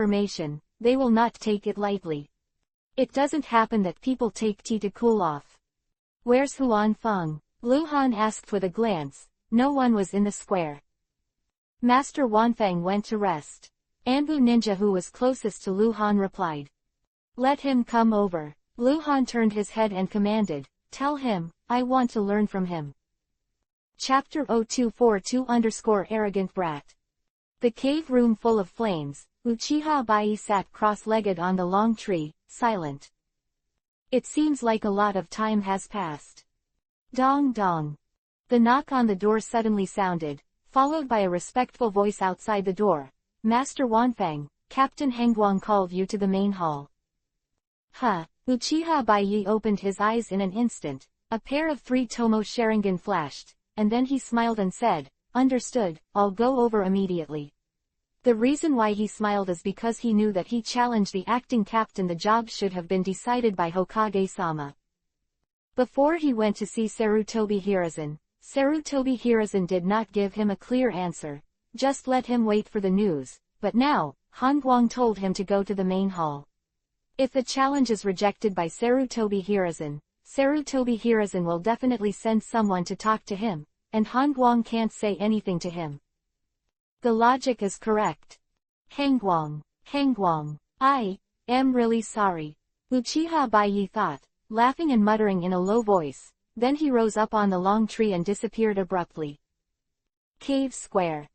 information, they will not take it lightly. It doesn't happen that people take tea to cool off. Where's Huan Feng? Lu Han asked with a glance. No one was in the square. Master Wanfeng went to rest. Anbu Ninja, who was closest to Lu Han, replied. Let him come over. Lu Han turned his head and commanded, tell him, I want to learn from him. Chapter 0242_Arrogant Brat. The cave room full of flames, Uchiha Bai sat cross-legged on the long tree, silent. It seems like a lot of time has passed. Dong dong. The knock on the door suddenly sounded, followed by a respectful voice outside the door. Master Wanfeng, Captain Hengguang called you to the main hall. Huh. Uchiha Bai opened his eyes in an instant. A pair of 3 Tomo Sharingan flashed, and then he smiled and said, understood, I'll go over immediately. The reason why he smiled is because he knew that he challenged the acting captain. The job should have been decided by Hokage-sama. Before he went to see Sarutobi Hiruzen did not give him a clear answer, just let him wait for the news, but now, Hongguang told him to go to the main hall. If the challenge is rejected by Sarutobi Hiruzen will definitely send someone to talk to him, and Hongguang can't say anything to him. The logic is correct. Hengguang, I am really sorry. Uchiha Bai thought, laughing and muttering in a low voice, then he rose up on the long tree and disappeared abruptly. Cave Square.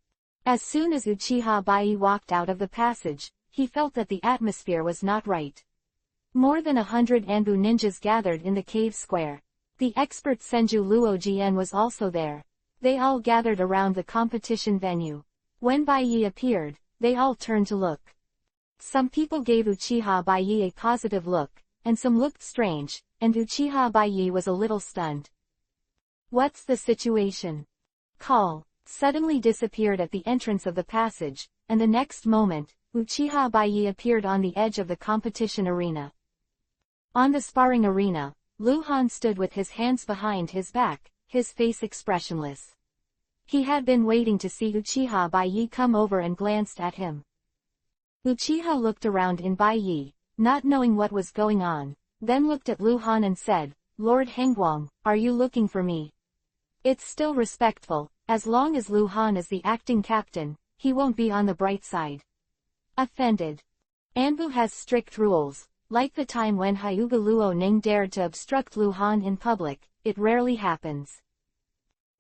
As soon as Uchiha Bai walked out of the passage, he felt that the atmosphere was not right. More than 100 Anbu ninjas gathered in the cave square. The expert Senju Luojian was also there. They all gathered around the competition venue. When Bai appeared, they all turned to look. Some people gave Uchiha Bai a positive look, and some looked strange, and Uchiha Bai was a little stunned. What's the situation? Call suddenly disappeared at the entrance of the passage, and the next moment, Uchiha Bai appeared on the edge of the competition arena. On the sparring arena, Lu Han stood with his hands behind his back, his face expressionless. He had been waiting to see Uchiha Bai come over and glanced at him. Uchiha looked around in Bai, not knowing what was going on, then looked at Lu Han and said, Lord Hengguang, are you looking for me? It's still respectful, as long as Lu Han is the acting captain, he won't be on the bright side. Offended. Anbu has strict rules, like the time when Hyuga Luo Ning dared to obstruct Lu Han in public, it rarely happens.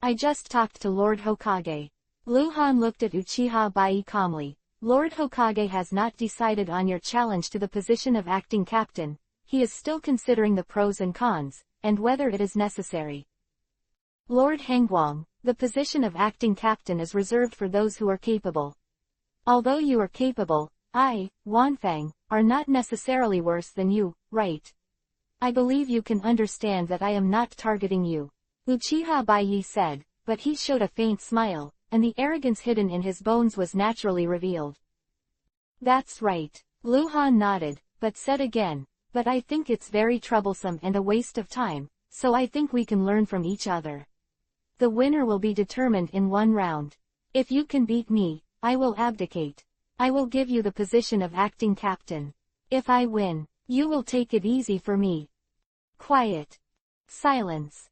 I just talked to Lord Hokage. Lu Han looked at Uchiha Bai calmly. Lord Hokage has not decided on your challenge to the position of acting captain, he is still considering the pros and cons, and whether it is necessary. Lord Hengguang, the position of acting captain is reserved for those who are capable. Although you are capable, I, Wanfeng, are not necessarily worse than you, right? I believe you can understand that I am not targeting you. Uchiha Bai said, but he showed a faint smile, and the arrogance hidden in his bones was naturally revealed. That's right. Lu Han nodded, but said again, but I think it's very troublesome and a waste of time, so I think we can learn from each other. The winner will be determined in one round. If you can beat me, I will abdicate. I will give you the position of acting captain. If I win, you will take it easy for me. Quiet. Silence.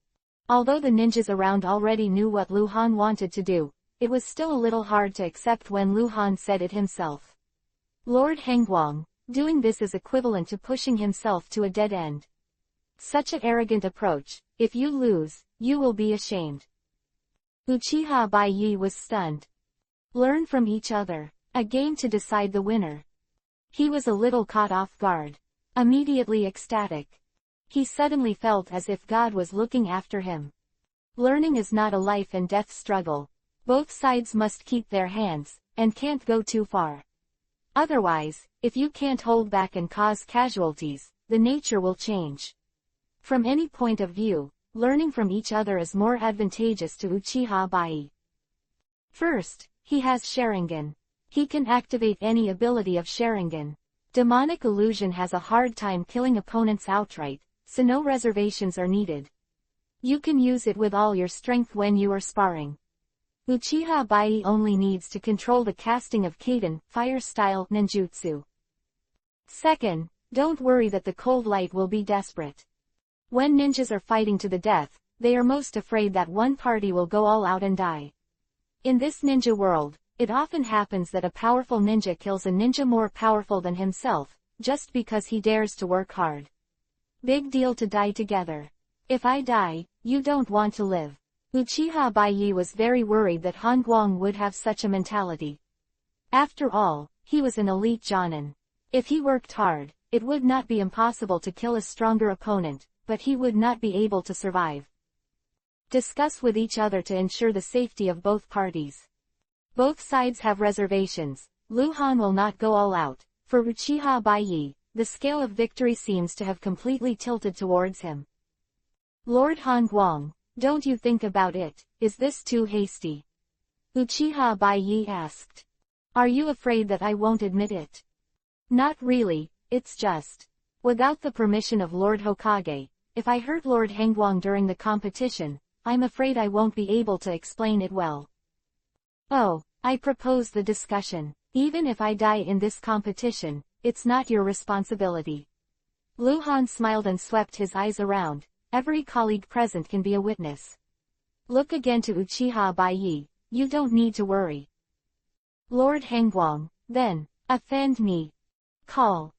Although the ninjas around already knew what Lu Han wanted to do, it was still a little hard to accept when Lu Han said it himself. Lord Hengguang, doing this is equivalent to pushing himself to a dead end. Such an arrogant approach, if you lose, you will be ashamed. Uchiha Bai was stunned. Learn from each other. A game to decide the winner. He was a little caught off guard. Immediately ecstatic. He suddenly felt as if God was looking after him. Learning is not a life and death struggle. Both sides must keep their hands, and can't go too far. Otherwise, if you can't hold back and cause casualties, the nature will change. From any point of view, learning from each other is more advantageous to Uchiha Bai. First, he has Sharingan. He can activate any ability of Sharingan. Demonic illusion has a hard time killing opponents outright, so no reservations are needed. You can use it with all your strength when you are sparring. Uchiha Bai only needs to control the casting of Kaden, fire-style ninjutsu. Second, don't worry that the cold light will be desperate. When ninjas are fighting to the death, they are most afraid that one party will go all out and die. In this ninja world, it often happens that a powerful ninja kills a ninja more powerful than himself, just because he dares to work hard. Big deal to die together. If I die, you don't want to live. Uchiha Bai was very worried that Han Guang would have such a mentality. After all, he was an elite Jonin. If he worked hard, it would not be impossible to kill a stronger opponent, but he would not be able to survive. Discuss with each other to ensure the safety of both parties. Both sides have reservations. Lu Han will not go all out. For Uchiha Bai, the scale of victory seems to have completely tilted towards him. Lord Han Guang, don't you think about it, is this too hasty? Uchiha Bai asked. Are you afraid that I won't admit it? Not really, it's just. Without the permission of Lord Hokage, if I hurt Lord Hangguang during the competition, I'm afraid I won't be able to explain it well. Oh, I propose the discussion. Even if I die in this competition, it's not your responsibility. Lu Han smiled and swept his eyes around. Every colleague present can be a witness. Look again to Uchiha Bai, you don't need to worry. Lord Hangguang, then, offend me. Call.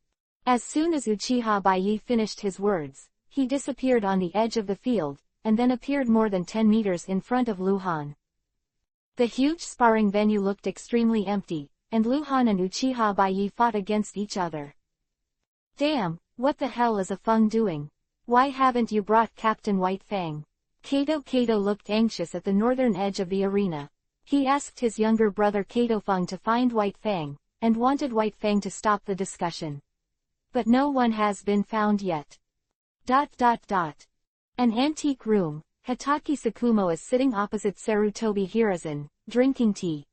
As soon as Uchiha Bai finished his words, he disappeared on the edge of the field, and then appeared more than 10 meters in front of Lu Han. The huge sparring venue looked extremely empty, and Lu Han and Uchiha Bai fought against each other. Damn, what the hell is a Feng doing? Why haven't you brought Captain White Fang? Kato looked anxious at the northern edge of the arena. He asked his younger brother Kato Feng to find White Fang, and wanted White Fang to stop the discussion. But no one has been found yet. An antique room. Hitaki Sakumo is sitting opposite Sarutobi Hiruzen, drinking tea.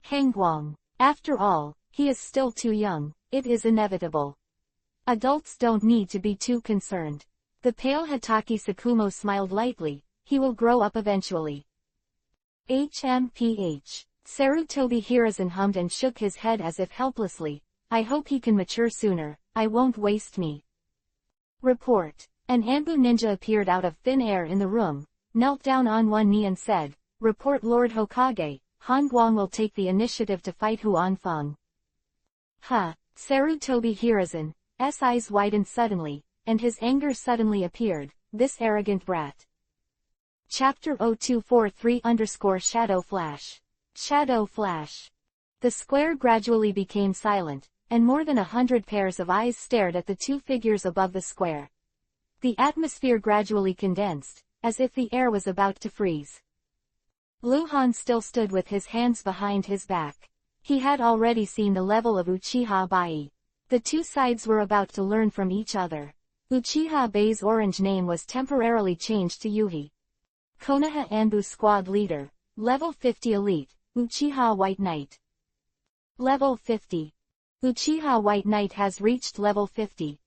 Hangguang. After all, he is still too young, it is inevitable. Adults don't need to be too concerned. The pale Hitaki Sakumo smiled lightly, he will grow up eventually. HMPH. Sarutobi Hiruzen hummed and shook his head as if helplessly. I hope he can mature sooner, I won't waste me. Report. An Anbu ninja appeared out of thin air in the room, knelt down on one knee and said, Report Lord Hokage, Han Guang will take the initiative to fight Huan Feng. Sarutobi Hiruzen's eyes widened suddenly, and his anger suddenly appeared, this arrogant brat. Chapter 0243_Shadow Flash. Shadow Flash. The square gradually became silent, and more than 100 pairs of eyes stared at the two figures above the square. The atmosphere gradually condensed, as if the air was about to freeze. Lu Han still stood with his hands behind his back. He had already seen the level of Uchiha Bai. The two sides were about to learn from each other. Uchiha Bai's orange name was temporarily changed to Yuhi. Konoha Anbu Squad Leader, Level 50 Elite, Uchiha White Knight. Level 50. Uchiha White Knight has reached level 50.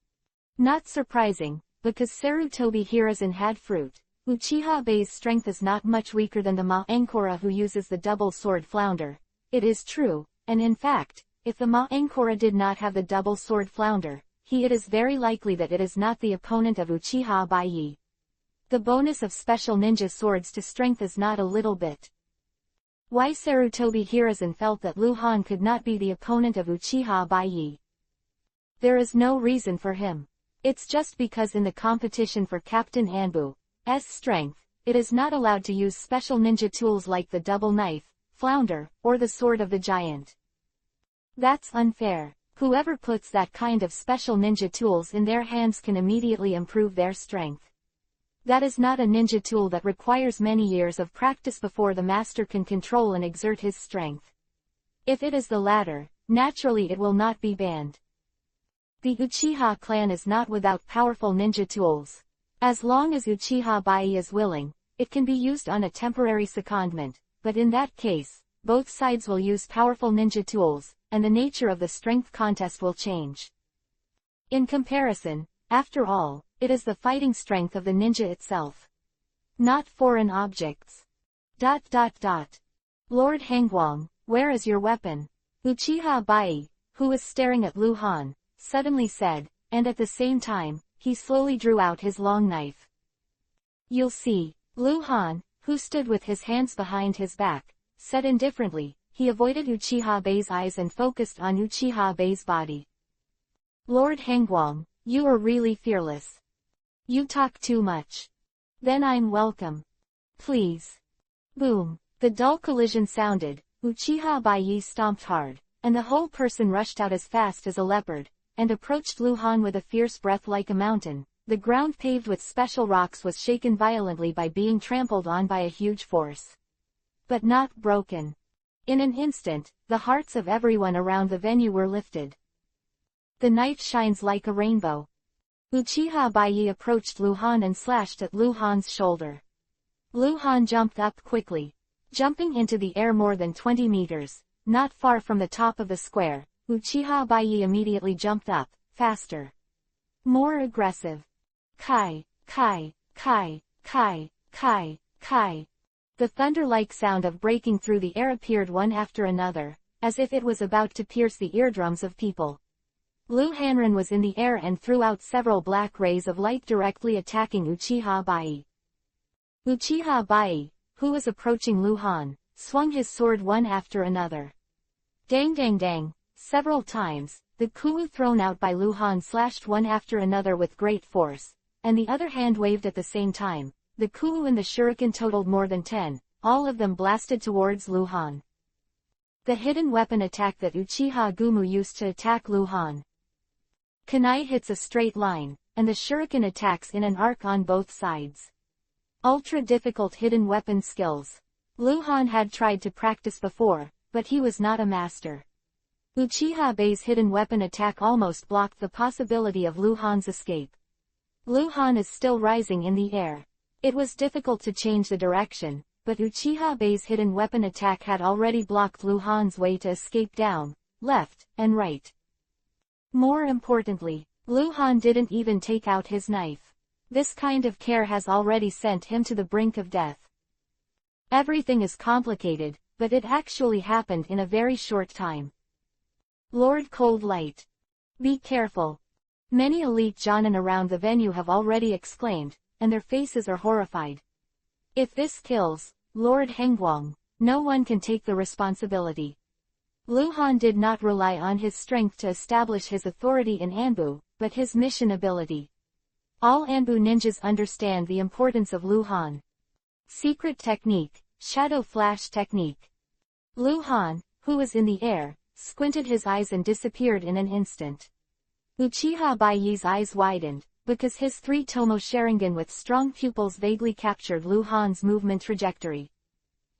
Not surprising, because Sarutobi Hiruzen had fruit. Uchiha Bai's strength is not much weaker than the Ma'ankora who uses the double sword flounder. It is true, and in fact, if the Ma'ankora did not have the double sword flounder, it is very likely that it is not the opponent of Uchiha Bai. The bonus of special ninja swords to strength is not a little bit. Why Sarutobi Hiruzen felt that Lu Han could not be the opponent of Uchiha Bai. There is no reason for him. It's just because in the competition for Captain Anbu's strength, it is not allowed to use special ninja tools like the double knife, flounder, or the sword of the giant. That's unfair. Whoever puts that kind of special ninja tools in their hands can immediately improve their strength. That is not a ninja tool that requires many years of practice before the master can control and exert his strength. If it is the latter, naturally it will not be banned. The Uchiha clan is not without powerful ninja tools. As long as Uchiha Bai is willing, it can be used on a temporary secondment, but in that case, both sides will use powerful ninja tools, and the nature of the strength contest will change. In comparison, after all, it is the fighting strength of the ninja itself. Not foreign objects. Lord Hangguang, where is your weapon? Uchiha Bai, who was staring at Lu Han, suddenly said, and at the same time, he slowly drew out his long knife. You'll see. Lu Han, who stood with his hands behind his back, said indifferently. He avoided Uchiha Bai's eyes and focused on Uchiha Bai's body. Lord Hangguang, you are really fearless. You talk too much. Then I'm welcome. Please. Boom. The dull collision sounded, Uchiha Bai stomped hard, and the whole person rushed out as fast as a leopard, and approached Lu Han with a fierce breath like a mountain. The ground paved with special rocks was shaken violently by being trampled on by a huge force. But not broken. In an instant, the hearts of everyone around the venue were lifted. The knife shines like a rainbow. Uchiha Bai approached Lu Han and slashed at Lu Han's shoulder. Lu Han jumped up quickly. Jumping into the air more than 20 meters, not far from the top of the square, Uchiha Bai immediately jumped up, faster. More aggressive. Kai, kai, kai, kai, kai, kai. The thunder-like sound of breaking through the air appeared one after another, as if it was about to pierce the eardrums of people. Lu Hanran was in the air and threw out several black rays of light directly attacking Uchiha Bai. Uchiha Bai, who was approaching Lu Han, swung his sword one after another. Dang dang dang, several times, the kuwu thrown out by Lu Han slashed one after another with great force, and the other hand waved at the same time. The kuwu and the shuriken totaled more than 10, all of them blasted towards Lu Han. The hidden weapon attack that Uchiha Gumu used to attack Lu Han. Kunai hits a straight line, and the shuriken attacks in an arc on both sides. Ultra-difficult hidden weapon skills. Lu Han had tried to practice before, but he was not a master. Uchiha Bai's hidden weapon attack almost blocked the possibility of Lu Han's escape. Lu Han is still rising in the air. It was difficult to change the direction, but Uchiha Bai's hidden weapon attack had already blocked Lu Han's way to escape down, left, and right. More importantly, Lu Han didn't even take out his knife. This kind of care has already sent him to the brink of death. Everything is complicated, but it actually happened in a very short time. Lord Cold Light. Be careful. Many elite Jonin around the venue have already exclaimed, and their faces are horrified. If this kills Lord Hangguang, no one can take the responsibility. Lu Han did not rely on his strength to establish his authority in Anbu, but his mission ability. All Anbu ninjas understand the importance of Lu Han. Secret technique, shadow flash technique. Lu Han, who was in the air, squinted his eyes and disappeared in an instant. Uchiha Bai's eyes widened, because his 3 Tomo Sharingan with strong pupils vaguely captured Lu Han's movement trajectory.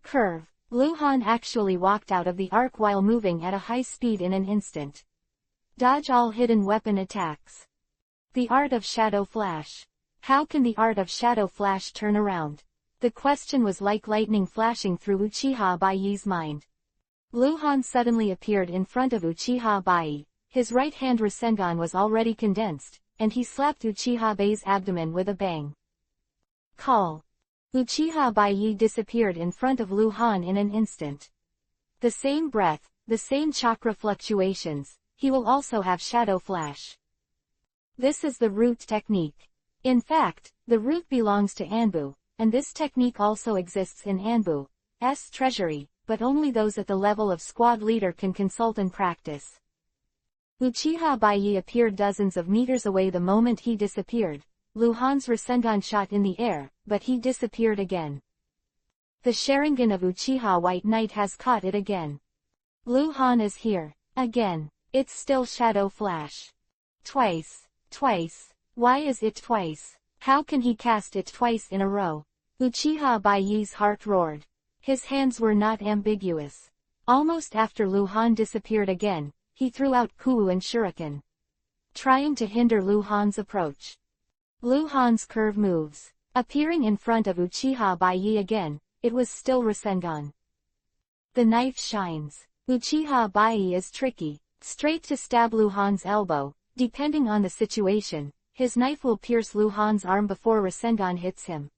Curve. Lu Han actually walked out of the arc while moving at a high speed in an instant. Dodge all hidden weapon attacks. The art of shadow flash. How can the art of shadow flash turn around? The question was like lightning flashing through Uchiha Bai's mind. Lu Han suddenly appeared in front of Uchiha Bai. His right hand Rasengan was already condensed, and he slapped Uchiha Bai's abdomen with a bang. Call. Uchiha Bai disappeared in front of Lu Han in an instant. The same breath, the same chakra fluctuations, he will also have shadow flash. This is the root technique. In fact, the root belongs to Anbu, and this technique also exists in Anbu's treasury, but only those at the level of squad leader can consult and practice. Uchiha Bai appeared dozens of meters away the moment he disappeared. Lu Han's Rasengan shot in the air, but he disappeared again. The Sharingan of Uchiha White Knight has caught it again. Lu Han is here. Again. It's still shadow flash. Twice. Twice. Why is it twice? How can he cast it twice in a row? Uchiha Bai's heart roared. His hands were not ambiguous. Almost after Lu Han disappeared again, he threw out Kuwu and Shuriken, trying to hinder Lu Han's approach. Lu Han's curve moves. Appearing in front of Uchiha Bai again, it was still Rasengan. The knife shines. Uchiha Bai is tricky. Straight to stab Lu Han's elbow. Depending on the situation, his knife will pierce Lu Han's arm before Rasengan hits him.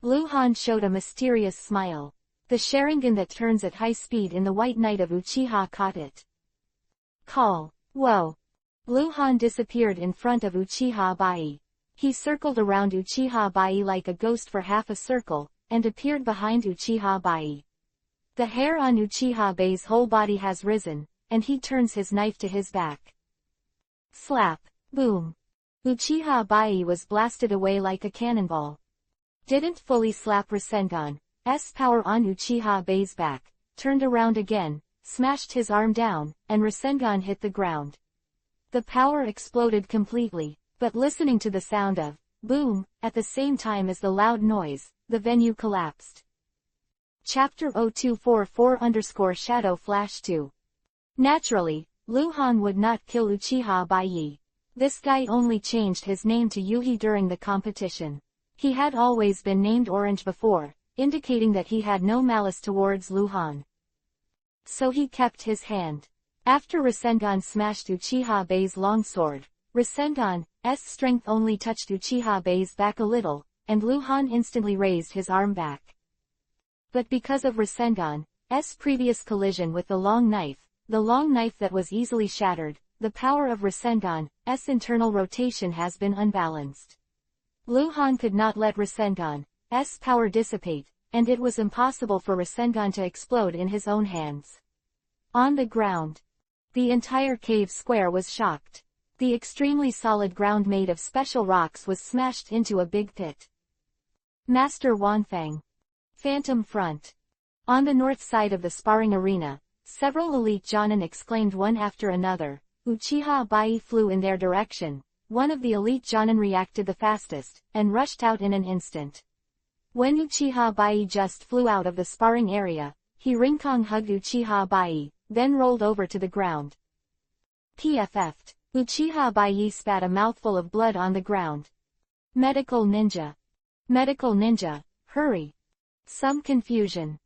Lu Han showed a mysterious smile. The Sharingan that turns at high speed in the White Knight of Uchiha caught it. Call. Whoa. Luhan disappeared in front of Uchiha Bai. He circled around Uchiha Bai like a ghost for half a circle, and appeared behind Uchiha Bai. The hair on Uchiha Bai's whole body has risen, and he turns his knife to his back. Slap. Boom. Uchiha Bai was blasted away like a cannonball. Didn't fully slap Rasengan's power on Uchiha Bai's back, turned around again, smashed his arm down, and Rasengan hit the ground. The power exploded completely, but listening to the sound of boom, at the same time as the loud noise, the venue collapsed. Chapter 0244_Shadow Flash 2. Naturally, Luhan would not kill Uchiha Bai. This guy only changed his name to Yuhi during the competition. He had always been named Orange before, indicating that he had no malice towards Luhan. So he kept his hand. After Rasengan smashed Uchiha Bai's longsword, Rasengan's strength only touched Uchiha Bai's back a little, and Luhan instantly raised his arm back. But because of Rasengan's previous collision with the long knife that was easily shattered, the power of Rasengan's internal rotation has been unbalanced. Luhan could not let Rasengan's power dissipate, and it was impossible for Rasengan to explode in his own hands. On the ground, the entire cave square was shocked. The extremely solid ground made of special rocks was smashed into a big pit. Master Wanfang. Phantom Front. On the north side of the sparring arena, several elite Jonin exclaimed one after another. Uchiha Bai flew in their direction. One of the elite Jonin reacted the fastest, and rushed out in an instant. When Uchiha Bai just flew out of the sparring area, he Rinkong hugged Uchiha Bai, then rolled over to the ground. PFF'd. Uchiha Bai spat a mouthful of blood on the ground. Medical Ninja. Medical Ninja, hurry. Some confusion.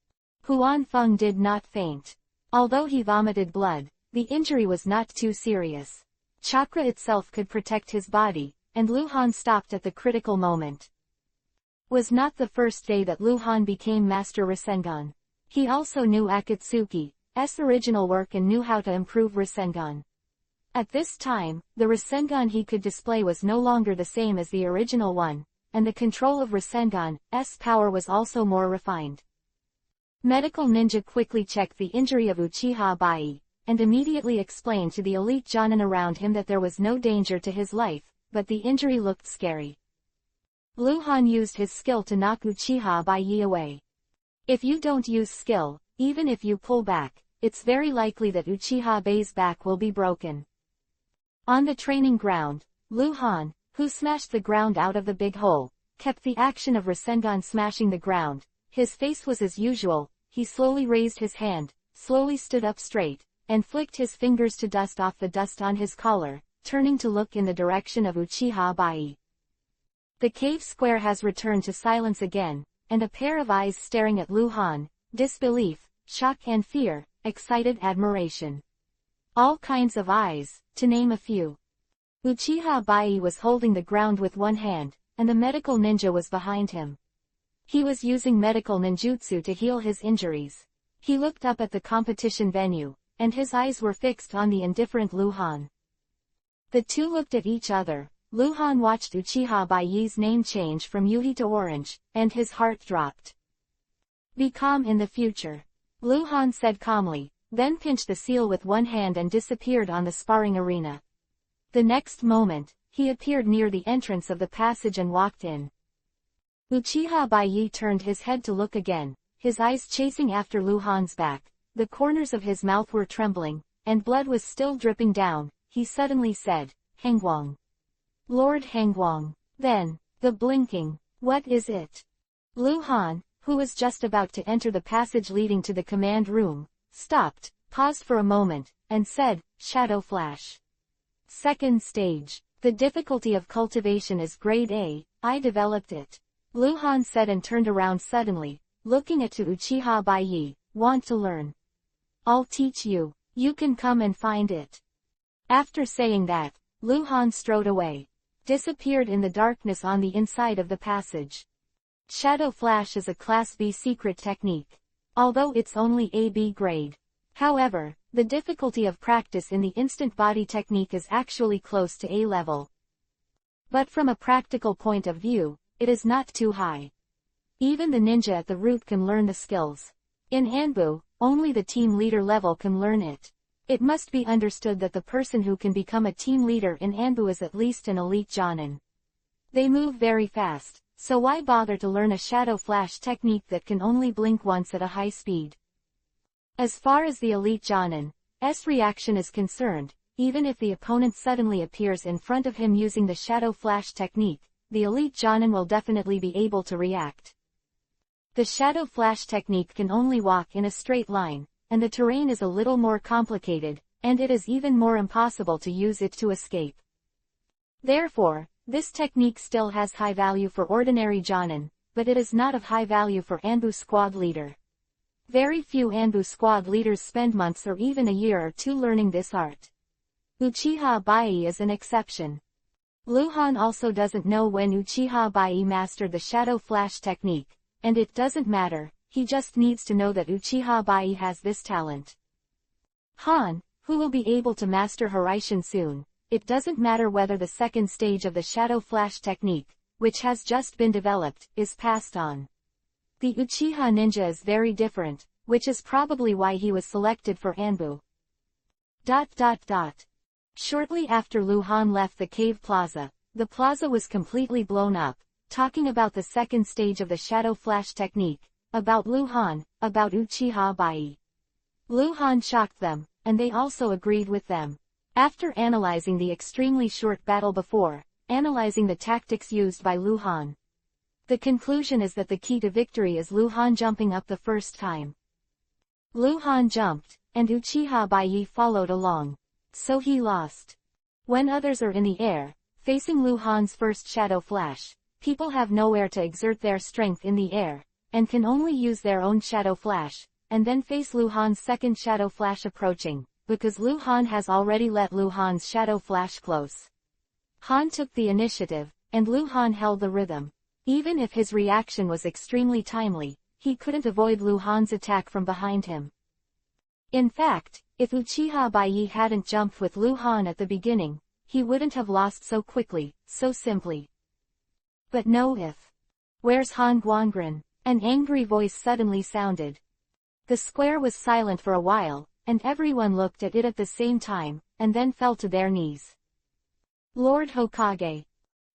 Huan Feng did not faint. Although he vomited blood, the injury was not too serious. Chakra itself could protect his body, and Luhan stopped at the critical moment. Was not the first day that Luhan became Master Rasengan. He also knew Akatsuki's original work and knew how to improve Rasengan. At this time, the Rasengan he could display was no longer the same as the original one, and the control of Rasengan's power was also more refined. Medical Ninja quickly checked the injury of Uchiha Bai, and immediately explained to the elite Jonin around him that there was no danger to his life, but the injury looked scary. Luhan used his skill to knock Uchiha Bai away. If you don't use skill, even if you pull back, it's very likely that Uchiha Bai's back will be broken. On the training ground, Luhan, who smashed the ground out of the big hole, kept the action of Rasengan smashing the ground. His face was as usual. He slowly raised his hand, slowly stood up straight, and flicked his fingers to dust off the dust on his collar, turning to look in the direction of Uchiha Bai. The cave square has returned to silence again, and a pair of eyes staring at Luhan, disbelief, shock and fear, excited admiration. All kinds of eyes, to name a few. Uchiha Bai was holding the ground with one hand, and the medical ninja was behind him. He was using medical ninjutsu to heal his injuries. He looked up at the competition venue, and his eyes were fixed on the indifferent Luhan. The two looked at each other. Luhan watched Uchiha Bai's name change from Yuhi to Orange, and his heart dropped. Be calm in the future. Luhan said calmly, then pinched the seal with one hand and disappeared on the sparring arena. The next moment, he appeared near the entrance of the passage and walked in. Uchiha Bai turned his head to look again, his eyes chasing after Luhan's back. The corners of his mouth were trembling, and blood was still dripping down. He suddenly said, Hengguang. Lord Hengguang. Then, the blinking. What is it? Luhan, who was just about to enter the passage leading to the command room, stopped, paused for a moment, and said, Shadow Flash. Second stage. The difficulty of cultivation is grade A, I developed it. Luhan said and turned around suddenly, looking at Uchiha Bai, want to learn? I'll teach you. You can come and find it. After saying that, Luhan strode away. Disappeared in the darkness on the inside of the passage. Shadow Flash is a Class B secret technique. although it's only AB grade. However, the difficulty of practice in the instant body technique is actually close to A level. But from a practical point of view, it is not too high. Even the ninja at the root can learn the skills. In Anbu, only the team leader level can learn it. It must be understood that the person who can become a team leader in Anbu is at least an elite jonin. They move very fast, so why bother to learn a shadow flash technique that can only blink once at a high speed? As far as the elite jonin's reaction is concerned, even if the opponent suddenly appears in front of him using the shadow flash technique, the elite jonin will definitely be able to react. The shadow flash technique can only walk in a straight line, and the terrain is a little more complicated, and it is even more impossible to use it to escape. Therefore, this technique still has high value for ordinary jonin, but it is not of high value for Anbu squad leader. Very few Anbu squad leaders spend months or even a year or two learning this art. Uchiha Bai is an exception. Luhan also doesn't know when Uchiha Bai mastered the shadow flash technique, and it doesn't matter, he just needs to know that Uchiha Bai has this talent. Han, who will be able to master Horaishin soon, it doesn't matter whether the second stage of the shadow flash technique, which has just been developed, is passed on. The Uchiha ninja is very different, which is probably why he was selected for Anbu. Shortly after Luhan left the cave plaza, the plaza was completely blown up, talking about the second stage of the shadow flash technique, about Luhan, about Uchiha Bai. Luhan shocked them, and they also agreed with them. After analyzing the extremely short battle before, analyzing the tactics used by Luhan, the conclusion is that the key to victory is Luhan jumping up the first time. Luhan jumped, and Uchiha Bai followed along. So he lost. When others are in the air, facing Luhan's first shadow flash, people have nowhere to exert their strength in the air, and can only use their own shadow flash, and then face Luhan's second shadow flash approaching, because Luhan has already let Luhan's shadow flash close. Han took the initiative, and Luhan held the rhythm. Even if his reaction was extremely timely, he couldn't avoid Luhan's attack from behind him. In fact, if Uchiha Bai hadn't jumped with Luhan at the beginning, he wouldn't have lost so quickly, so simply. But no if. Where's Han Guangren? An angry voice suddenly sounded. The square was silent for a while, and everyone looked at it at the same time, and then fell to their knees. Lord Hokage.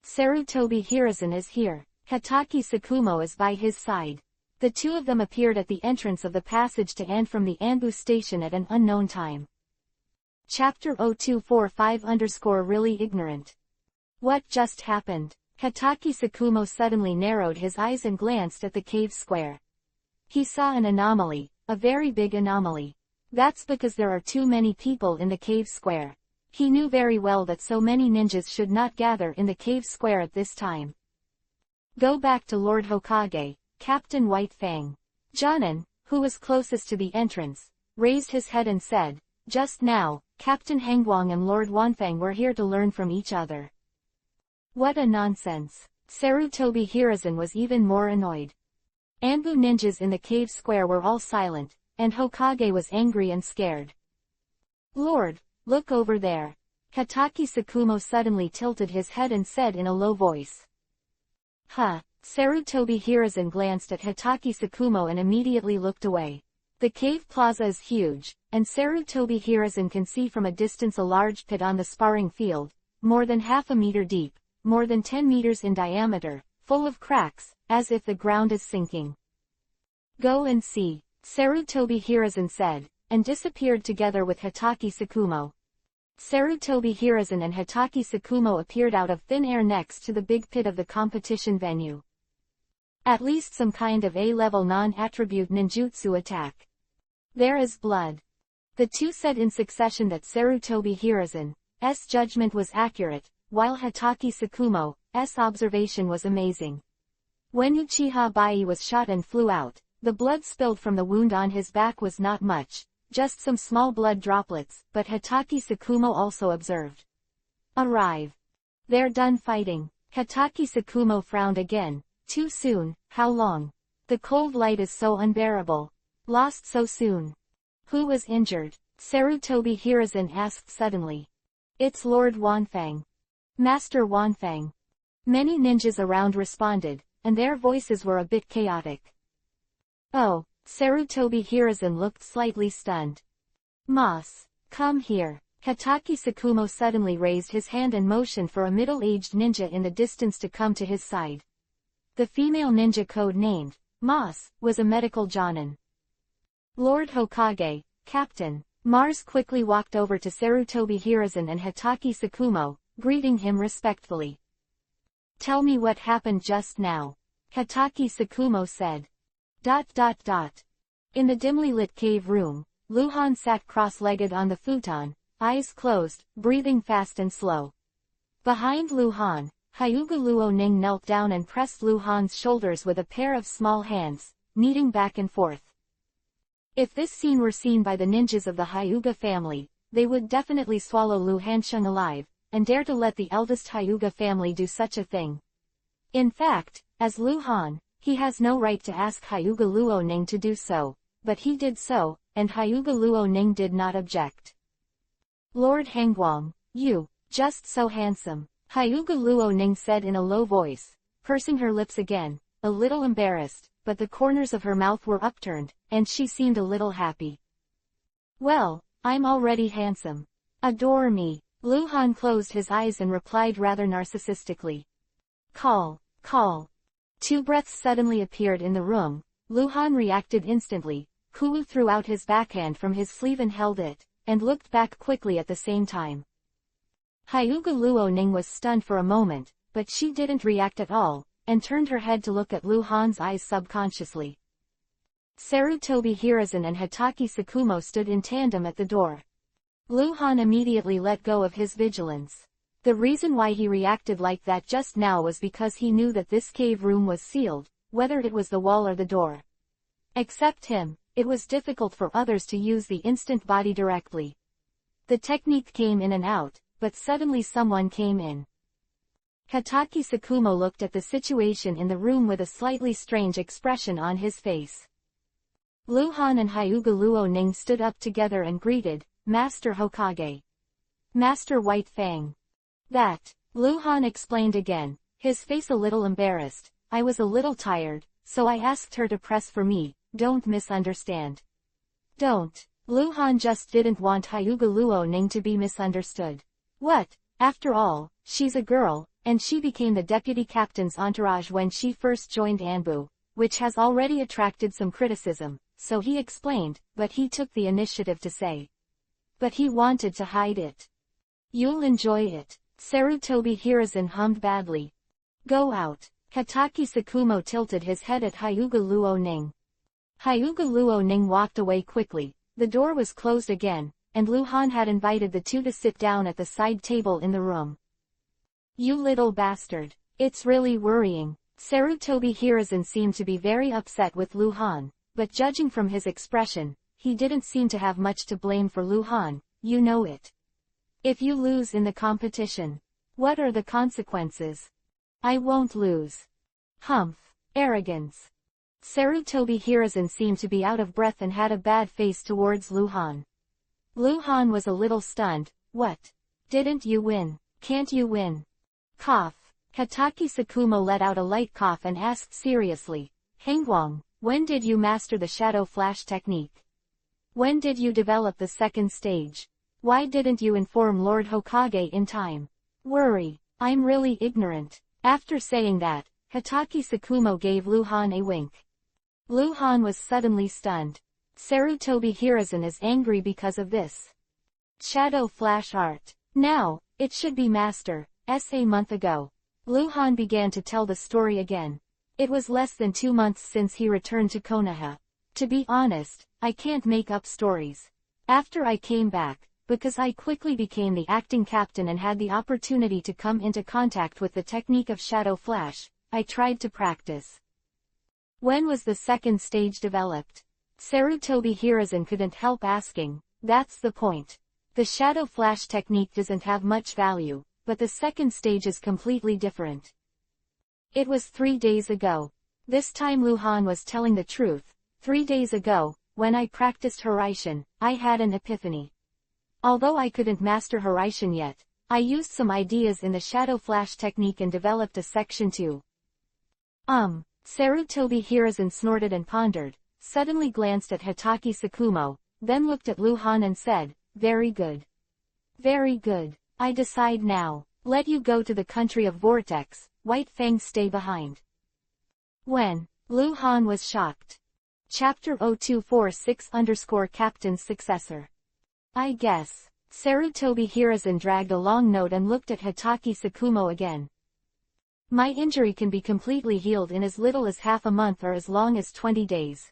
Sarutobi Hiruzen is here. Hatake Sakumo is by his side. The two of them appeared at the entrance of the passage to and from the Anbu station at an unknown time. Chapter 0245_really ignorant. What just happened? Hatake Sakumo suddenly narrowed his eyes and glanced at the cave square. He saw an anomaly, a very big anomaly. That's because there are too many people in the cave square. He knew very well that so many ninjas should not gather in the cave square at this time. Go back to Lord Hokage, Captain White Fang. Jonin, who was closest to the entrance, raised his head and said, "Just now, Captain Hangguang and Lord Wanfang were here to learn from each other." What a nonsense. Sarutobi Hiruzen was even more annoyed. Anbu ninjas in the cave square were all silent, and Hokage was angry and scared. "Lord, look over there." Hatake Sakumo suddenly tilted his head and said in a low voice. Huh. Sarutobi Hiruzen glanced at Hatake Sakumo and immediately looked away. The cave plaza is huge, and Sarutobi Hiruzen can see from a distance a large pit on the sparring field, more than half a meter deep, more than 10 meters in diameter, full of cracks, as if the ground is sinking. Go and see, Sarutobi Hiruzen said, and disappeared together with Hatake Sakumo. Sarutobi Hiruzen and Hatake Sakumo appeared out of thin air next to the big pit of the competition venue. At least some kind of A-level non-attribute ninjutsu attack. There is blood. The two said in succession that Sarutobi Hiruzen's judgment was accurate, while Hatake Sakumo's observation was amazing. When Uchiha Bai was shot and flew out, the blood spilled from the wound on his back was not much, just some small blood droplets, but Hatake Sakumo also observed. Arrive. They're done fighting. Hatake Sakumo frowned again. Too soon, how long? The cold light is so unbearable. Lost so soon. Who was injured? Sarutobi Hiruzen asked suddenly. It's Lord Wanfang. Master Wanfang. Many ninjas around responded, and their voices were a bit chaotic. Oh, Sarutobi Hiruzen looked slightly stunned. Moss, come here. Hataki Sakumo suddenly raised his hand and motioned for a middle-aged ninja in the distance to come to his side. The female ninja code-named Moss was a medical jonin. Lord Hokage, Captain. Mars quickly walked over to Sarutobi Hiruzen and Hataki Sakumo, greeting him respectfully. Tell me what happened just now. Hataki Sakumo said. ... In the dimly lit cave room, Luhan sat cross-legged on the futon, eyes closed, breathing fast and slow. Behind Luhan, Hyuga Luoning knelt down and pressed Luhan's shoulders with a pair of small hands, kneading back and forth. If this scene were seen by the ninjas of the Hyuga family, they would definitely swallow Lu Hansheng alive, and dare to let the eldest Hyuga family do such a thing. In fact, as Luhan, he has no right to ask Hyuga Luoning to do so, but he did so, and Hyuga Luoning did not object. Lord Hangguang, you, just so handsome, Hyuga Luoning said in a low voice, pursing her lips again, a little embarrassed, but the corners of her mouth were upturned, and she seemed a little happy. Well, I'm already handsome. Adore me. Luhan closed his eyes and replied rather narcissistically. Call. Two breaths suddenly appeared in the room. Luhan reacted instantly. Kuu threw out his backhand from his sleeve and held it, and looked back quickly at the same time. Hyuga Luoning was stunned for a moment, but she didn't react at all, and turned her head to look at Luhan's eyes subconsciously. Sarutobi Hiruzen and Hataki Sakumo stood in tandem at the door. Luhan immediately let go of his vigilance. The reason why he reacted like that just now was because he knew that this cave room was sealed, whether it was the wall or the door. Except him, it was difficult for others to use the instant body directly. The technique came in and out, but suddenly someone came in. Hataki Sakumo looked at the situation in the room with a slightly strange expression on his face. Luhan and Hyuga Luoning stood up together and greeted, Master Hokage. Master White Fang. That, Luhan explained again, his face a little embarrassed. I was a little tired, so I asked her to press for me, don't misunderstand. Don't. Luhan just didn't want Hyuga Luoning to be misunderstood. What, after all, she's a girl, and she became the deputy captain's entourage when she first joined Anbu, which has already attracted some criticism, so he explained, but he took the initiative to say. But he wanted to hide it. You'll enjoy it. Sarutobi Hiruzen hummed badly. Go out. Hataki Sakumo tilted his head at Hyuga Luoning. Hyuga Luoning walked away quickly. The door was closed again, and Luhan had invited the two to sit down at the side table in the room. You little bastard. It's really worrying. Sarutobi Hiruzen seemed to be very upset with Luhan, but judging from his expression, he didn't seem to have much to blame for Luhan, you know it. If you lose in the competition, what are the consequences? I won't lose. Humph. Arrogance. Sarutobi Hiruzen seemed to be out of breath and had a bad face towards Luhan. Luhan was a little stunned. What? Didn't you win? Can't you win? Cough. Hataki Sakumo let out a light cough and asked seriously, Hangguang, when did you master the shadow flash technique? When did you develop the second stage? Why didn't you inform Lord Hokage in time? Worry. I'm really ignorant. After saying that, Hataki Sakumo gave Luhan a wink. Luhan was suddenly stunned. Sarutobi Hiruzen is angry because of this. Shadow flash art. Now, it should be master, a month ago. Luhan began to tell the story again. It was less than 2 months since he returned to Konoha. To be honest, I can't make up stories. After I came back, because I quickly became the acting captain and had the opportunity to come into contact with the technique of shadow flash, I tried to practice. When was the second stage developed? Sarutobi Hiruzen couldn't help asking. That's the point. The shadow flash technique doesn't have much value, but the second stage is completely different. It was 3 days ago. This time Luhan was telling the truth. 3 days ago, when I practiced Horaitian, I had an epiphany. Although I couldn't master Horaitian yet, I used some ideas in the shadow flash technique and developed a section too. Sarutobi Hiruzen snorted and pondered, suddenly glanced at Hitaki Sakumo, then looked at Luhan and said, "Very good. Very good. I decide now. Let you go to the country of Vortex, White Fang stay behind." When? Luhan was shocked. Chapter 0246_Captain's Successor. I guess. Sarutobi Hiruzen dragged a long note and looked at Hitaki Sakumo again. My injury can be completely healed in as little as half a month or as long as 20 days.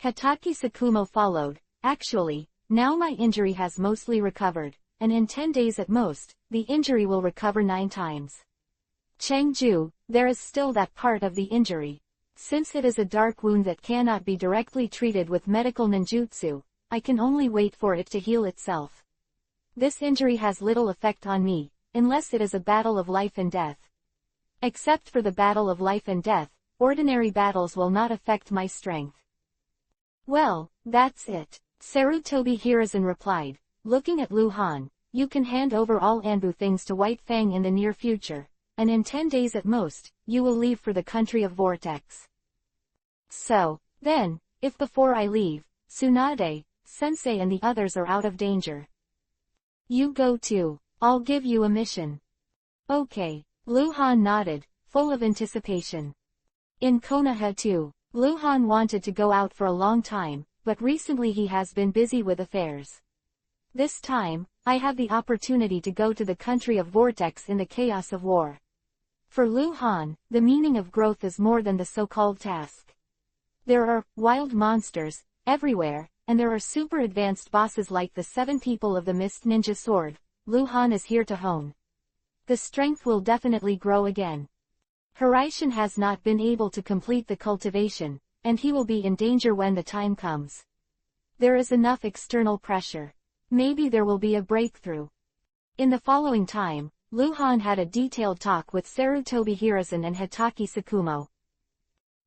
Hitaki Sakumo followed. Actually, now my injury has mostly recovered, and in 10 days at most, the injury will recover 9 times. Chengju, there is still that part of the injury. Since it is a dark wound that cannot be directly treated with medical ninjutsu, I can only wait for it to heal itself. This injury has little effect on me, unless it is a battle of life and death. Except for the battle of life and death, ordinary battles will not affect my strength. Well, that's it, Sarutobi Hiruzen replied, looking at Luhan. You can hand over all Anbu things to White Fang in the near future, and in 10 days at most, you will leave for the country of Vortex. So, then, if before I leave, Tsunade, Sensei and the others are out of danger, you go too. I'll give you a mission. Okay. Luhan nodded, full of anticipation. In Konoha too, Luhan wanted to go out for a long time, but recently he has been busy with affairs. This time, I have the opportunity to go to the country of Vortex in the chaos of war. For Luhan, the meaning of growth is more than the so-called task. There are wild monsters everywhere, and there are super advanced bosses like the 7 people of the Mist Ninja Sword. Luhan is here to hone. The strength will definitely grow again. Horaitian has not been able to complete the cultivation, and he will be in danger when the time comes. There is enough external pressure. Maybe there will be a breakthrough. In the following time, Luhan had a detailed talk with Sarutobi Hiruzen and Hitaki Sakumo.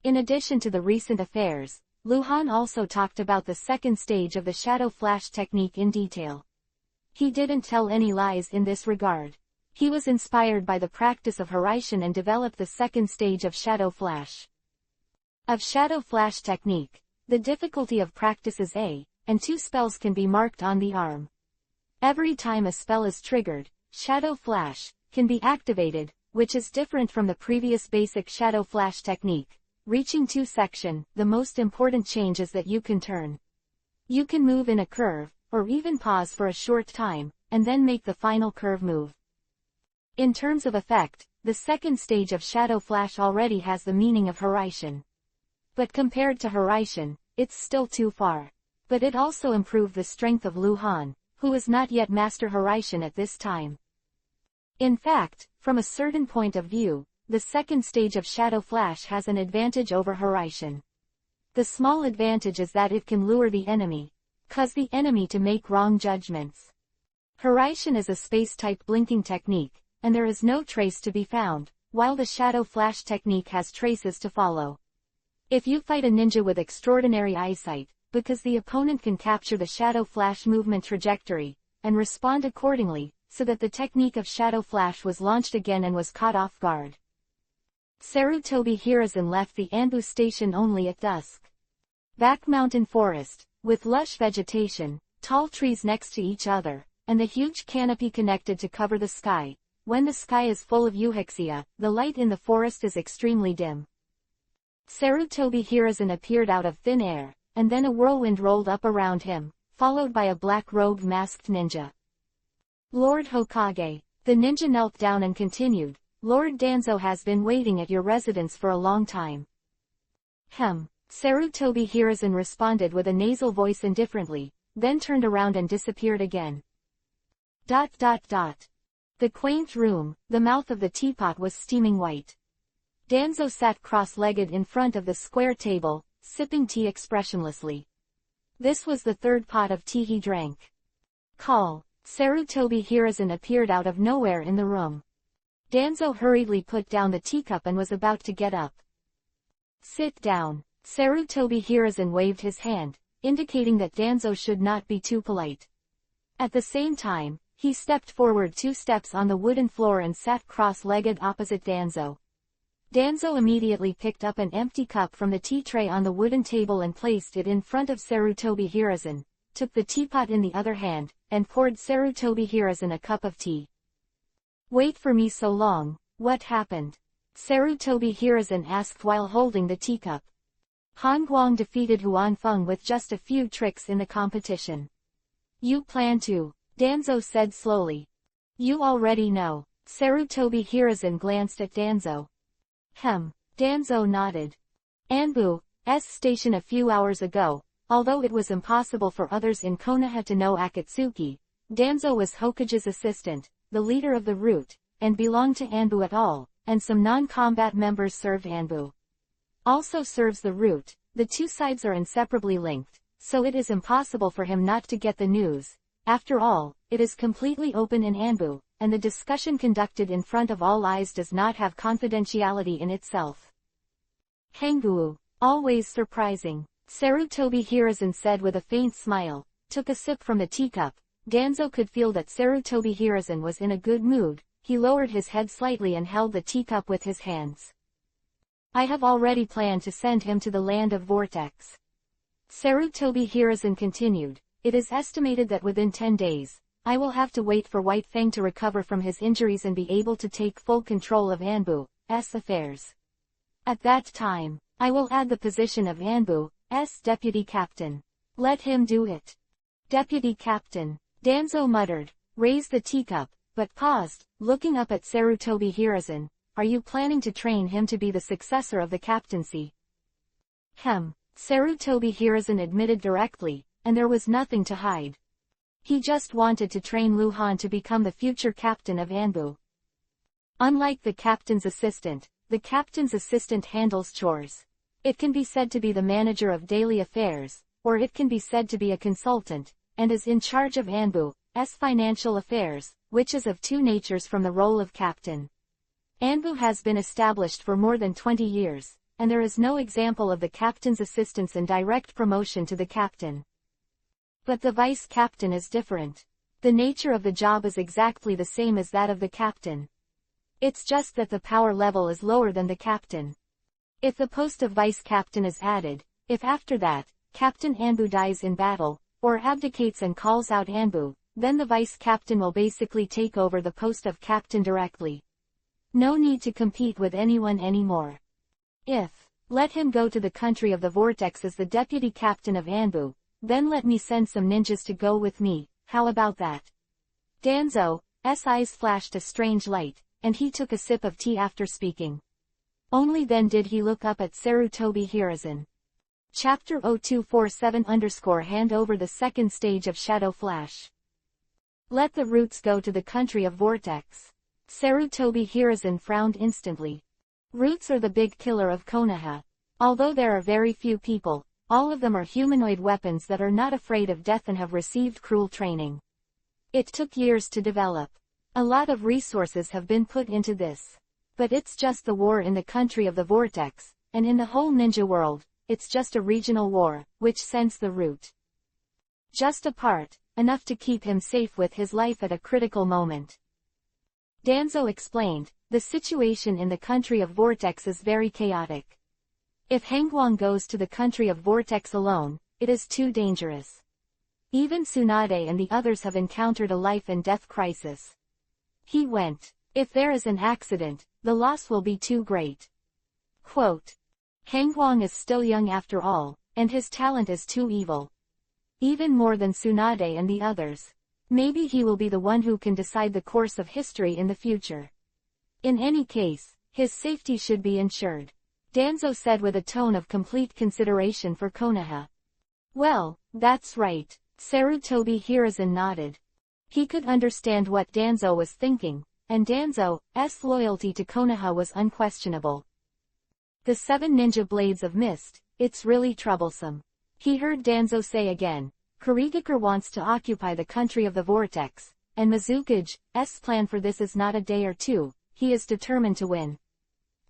In addition to the recent affairs, Luhan also talked about the second stage of the shadow flash technique in detail. He didn't tell any lies in this regard. He was inspired by the practice of Horaitian and developed the second stage of shadow flash. Of shadow flash technique, the difficulty of practice is A, and 2 spells can be marked on the arm. Every time a spell is triggered, shadow flash can be activated, which is different from the previous basic shadow flash technique. Reaching 2 section, the most important change is that you can turn. You can move in a curve, or even pause for a short time, and then make the final curve move. In terms of effect, the second stage of shadow flash already has the meaning of Horaitian. But compared to Horaitian, it's still too far. But it also improved the strength of Luhan, who is not yet master Horaitian at this time. In fact, from a certain point of view, the second stage of shadow flash has an advantage over Horaitian. The small advantage is that it can lure the enemy, cause the enemy to make wrong judgments. Horaitian is a space-type blinking technique, and there is no trace to be found, while the shadow flash technique has traces to follow. If you fight a ninja with extraordinary eyesight, because the opponent can capture the shadow flash movement trajectory, and respond accordingly, so that the technique of shadow flash was launched again and was caught off guard. Sarutobi Hiruzen left the Anbu station only at dusk. Back mountain forest, with lush vegetation, tall trees next to each other, and the huge canopy connected to cover the sky. When the sky is full of euhexia, the light in the forest is extremely dim. Sarutobi Hiruzen appeared out of thin air, and then a whirlwind rolled up around him, followed by a black-robed masked ninja. Lord Hokage. The ninja knelt down and continued, Lord Danzo has been waiting at your residence for a long time. Sarutobi Hiruzen responded with a nasal voice indifferently, then turned around and disappeared again. The quaint room, the mouth of the teapot was steaming white. Danzo sat cross-legged in front of the square table, sipping tea expressionlessly. This was the 3rd pot of tea he drank. Call. Sarutobi Hiruzen appeared out of nowhere in the room. Danzo hurriedly put down the teacup and was about to get up. Sit down. Sarutobi Hiruzen waved his hand, indicating that Danzo should not be too polite. At the same time, he stepped forward 2 steps on the wooden floor and sat cross-legged opposite Danzo. Danzo immediately picked up an empty cup from the tea tray on the wooden table and placed it in front of Sarutobi Hiruzen, took the teapot in the other hand, and poured Sarutobi Hiruzen a cup of tea. "Wait for me so long, what happened?" Sarutobi Hiruzen asked while holding the teacup. Han Guang defeated Huan Feng with just a few tricks in the competition. "You plan to," Danzo said slowly. "You already know." Sarutobi Hiruzen glanced at Danzo. Danzo nodded. Anbu's station a few hours ago, although it was impossible for others in Konoha to know Akatsuki, Danzo was Hokage's assistant, the leader of the route, and belonged to Anbu at all, and some non-combat members served Anbu. Also serves the route. The two sides are inseparably linked, so it is impossible for him not to get the news. After all, it is completely open in Anbu, and the discussion conducted in front of all eyes does not have confidentiality in itself. "Hanguu, always surprising," Sarutobi Hiruzen said with a faint smile, took a sip from the teacup. Danzo could feel that Sarutobi Hiruzen was in a good mood. He lowered his head slightly and held the teacup with his hands. "I have already planned to send him to the land of Vortex." Sarutobi Hiruzen continued. "It is estimated that within 10 days, I will have to wait for White Fang to recover from his injuries and be able to take full control of Anbu's affairs. At that time, I will add the position of Anbu's deputy captain. Let him do it." "Deputy captain," Danzo muttered, raised the teacup, but paused, looking up at Sarutobi Hiruzen. "Are you planning to train him to be the successor of the captaincy?" Sarutobi Hiruzen admitted directly, and there was nothing to hide. He just wanted to train Lu Han to become the future captain of Anbu. Unlike the captain's assistant, the captain's assistant handles chores. It can be said to be the manager of daily affairs, or it can be said to be a consultant, and is in charge of Anbu's financial affairs, which is of two natures from the role of captain. Anbu has been established for more than 20 years, and there is no example of the captain's assistance and direct promotion to the captain. But the vice captain is different. The nature of the job is exactly the same as that of the captain. It's just that the power level is lower than the captain. If the post of vice captain is added, if after that, Captain Anbu dies in battle, or abdicates and calls out Anbu, then the vice captain will basically take over the post of captain directly. No need to compete with anyone anymore. Let him go to the country of the Vortex as the deputy captain of Anbu, then let me send some ninjas to go with me. How about that?" Danzo's eyes flashed a strange light, and he took a sip of tea after speaking. Only then did he look up at Sarutobi Hiruzen. Chapter 0247_ Hand over the second stage of Shadow Flash. "Let the roots go to the country of Vortex." Sarutobi Hiruzen frowned instantly. Roots are the big killer of Konoha. Although there are very few people, all of them are humanoid weapons that are not afraid of death and have received cruel training. It took years to develop. A lot of resources have been put into this. But it's just the war in the country of the Vortex, and in the whole ninja world, it's just a regional war, which sends the root. Just a part, enough to keep him safe with his life at a critical moment. Danzo explained, the situation in the country of Vortex is very chaotic. If Hangguang goes to the country of Vortex alone, it is too dangerous. Even Tsunade and the others have encountered a life and death crisis. He went. If there is an accident, the loss will be too great. Quote, "Hangguang is still young after all, and his talent is too evil. Even more than Tsunade and the others. Maybe he will be the one who can decide the course of history in the future. In any case, his safety should be ensured," Danzo said with a tone of complete consideration for Konoha. "Well, that's right," Sarutobi Hiruzen nodded. He could understand what Danzo was thinking, and Danzo's loyalty to Konoha was unquestionable. "The 7 ninja blades of mist, it's really troublesome," he heard Danzo say again. "Kurigakure wants to occupy the country of the Vortex, and Mizukage's plan for this is not a day or two, he is determined to win.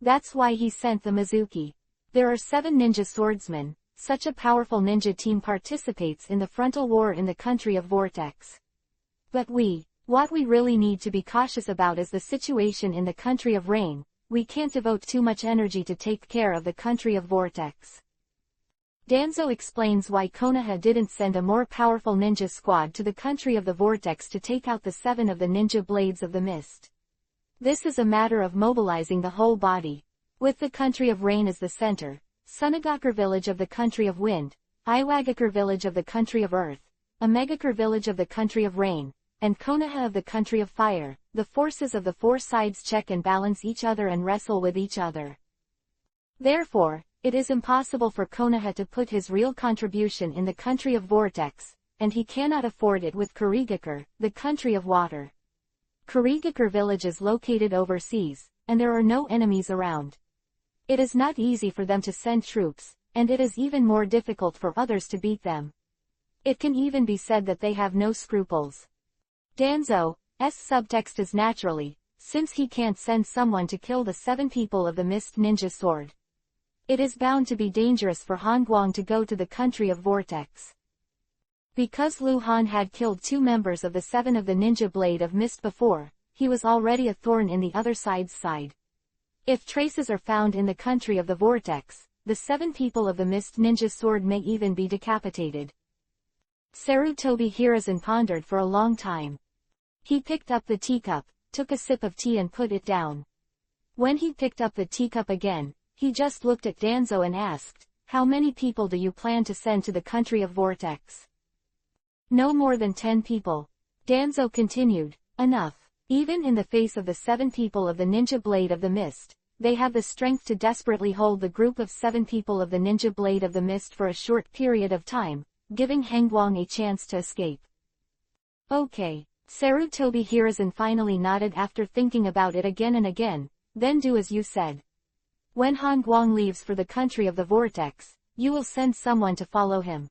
That's why he sent the Mizuki. There are 7 ninja swordsmen, such a powerful ninja team participates in the frontal war in the country of Vortex. But what we really need to be cautious about is the situation in the country of Rain. We can't devote too much energy to take care of the country of Vortex. Danzo explains why Konoha didn't send a more powerful ninja squad to the country of the Vortex to take out the 7 of the ninja blades of the mist. This is a matter of mobilizing the whole body. With the country of Rain as the center, Sunagakure village of the country of Wind, Iwagakure village of the country of Earth, Omegakure village of the country of Rain, and Konoha of the country of Fire, the forces of the 4 sides check and balance each other and wrestle with each other. Therefore, it is impossible for Konoha to put his real contribution in the country of Vortex, and he cannot afford it with Kurigakure, the country of Water. Kurigakure village is located overseas, and there are no enemies around. It is not easy for them to send troops, and it is even more difficult for others to beat them. It can even be said that they have no scruples. Danzo's subtext is naturally, since he can't send someone to kill the 7 people of the Mist Ninja Sword. It is bound to be dangerous for Han Guang to go to the country of Vortex. Because Lu Han had killed 2 members of the 7 of the Ninja Blade of Mist before, he was already a thorn in the other side's side. If traces are found in the country of the Vortex, the 7 people of the Mist Ninja Sword may even be decapitated. Sarutobi Hiruzen pondered for a long time. He picked up the teacup, took a sip of tea and put it down. When he picked up the teacup again, he just looked at Danzo and asked, "How many people do you plan to send to the country of Vortex?" "No more than 10 people. Danzo continued. "Enough. Even in the face of the 7 people of the Ninja Blade of the Mist, they have the strength to desperately hold the group of 7 people of the Ninja Blade of the Mist for a short period of time, giving Hangguang a chance to escape." "Okay." Sarutobi Hiruzen finally nodded after thinking about it again and again. "Then do as you said. When Han Guang leaves for the country of the Vortex, you will send someone to follow him."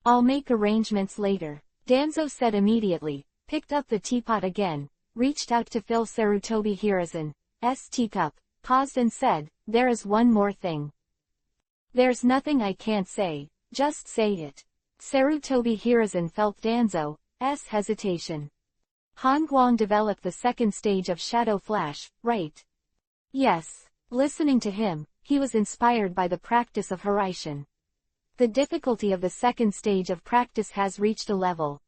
"I'll make arrangements later," Danzo said immediately, picked up the teapot again, reached out to fill Sarutobi Hiruzen's teacup, paused and said, "There is one more thing." "There's nothing I can't say, just say it." Sarutobi Hiruzen felt Danzo's hesitation. "Han Guang developed the 2nd stage of Shadow Flash, right?" "Yes." Listening to him, he was inspired by the practice of Hiraishin. The difficulty of the 2nd stage of practice has reached a level.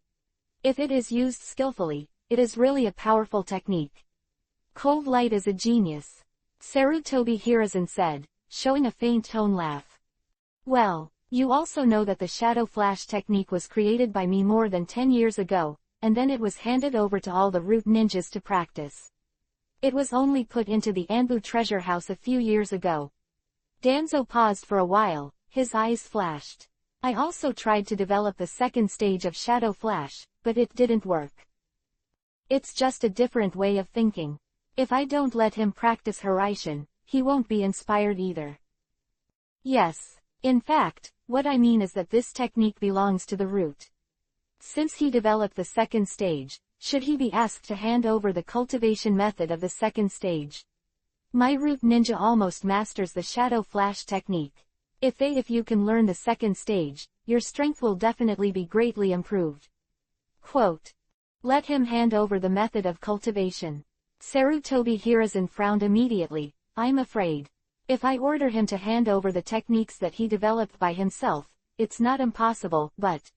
If it is used skillfully, it is really a powerful technique. "Cold Light is a genius," Sarutobi Hiruzen said, showing a faint tone laugh. "Well, you also know that the Shadow Flash technique was created by me more than 10 years ago, and then it was handed over to all the root ninjas to practice. It was only put into the Anbu treasure house a few years ago." Danzo paused for a while, his eyes flashed. "I also tried to develop the 2nd stage of Shadow Flash, but it didn't work. It's just a different way of thinking. If I don't let him practice Hiraishin, he won't be inspired either." "Yes. In fact, what I mean is that this technique belongs to the root. Since he developed the 2nd stage, should he be asked to hand over the cultivation method of the 2nd stage? My root ninja almost masters the Shadow Flash technique. If you can learn the 2nd stage, your strength will definitely be greatly improved." Quote. "Let him hand over the method of cultivation." Sarutobi Hiruzen frowned immediately. "I'm afraid. If I order him to hand over the techniques that he developed by himself, it's not impossible, but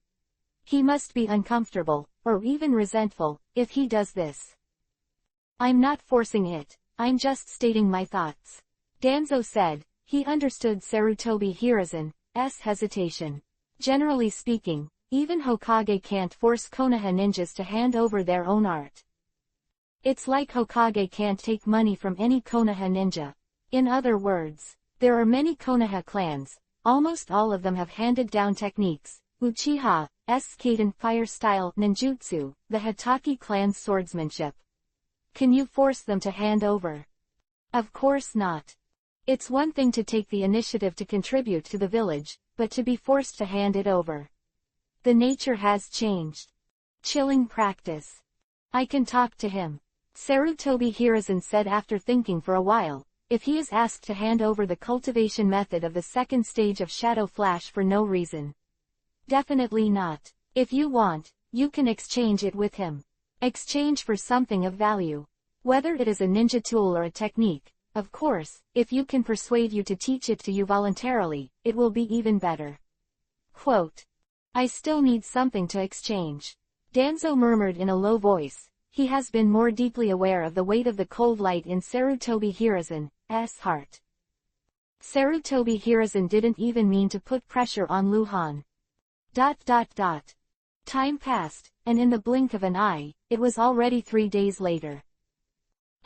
he must be uncomfortable, or even resentful, if he does this." "I'm not forcing it, I'm just stating my thoughts," Danzo said. He understood Sarutobi Hiruzen's hesitation. Generally speaking, even Hokage can't force Konoha ninjas to hand over their own art. It's like Hokage can't take money from any Konoha ninja. In other words, there are many Konoha clans, almost all of them have handed down techniques, Uchiha's Kaden fire-style ninjutsu, the Hitaki clan's swordsmanship. Can you force them to hand over? Of course not. It's one thing to take the initiative to contribute to the village, but to be forced to hand it over. The nature has changed. Chilling practice. "I can talk to him," Sarutobi Hiruzen said after thinking for a while. if he is asked to hand over the cultivation method of the second stage of Shadow Flash for no reason? Definitely not. If you want, you can exchange it with him. Exchange for something of value. Whether it is a ninja tool or a technique, of course, if you can persuade you to teach it to you voluntarily, it will be even better. Quote. I still need something to exchange. Danzo murmured in a low voice. He has been more deeply aware of the weight of the cold light in Sarutobi Hiruzen's heart. Sarutobi Hiruzen didn't even mean to put pressure on Luhan. Time passed, and in the blink of an eye, it was already 3 days later.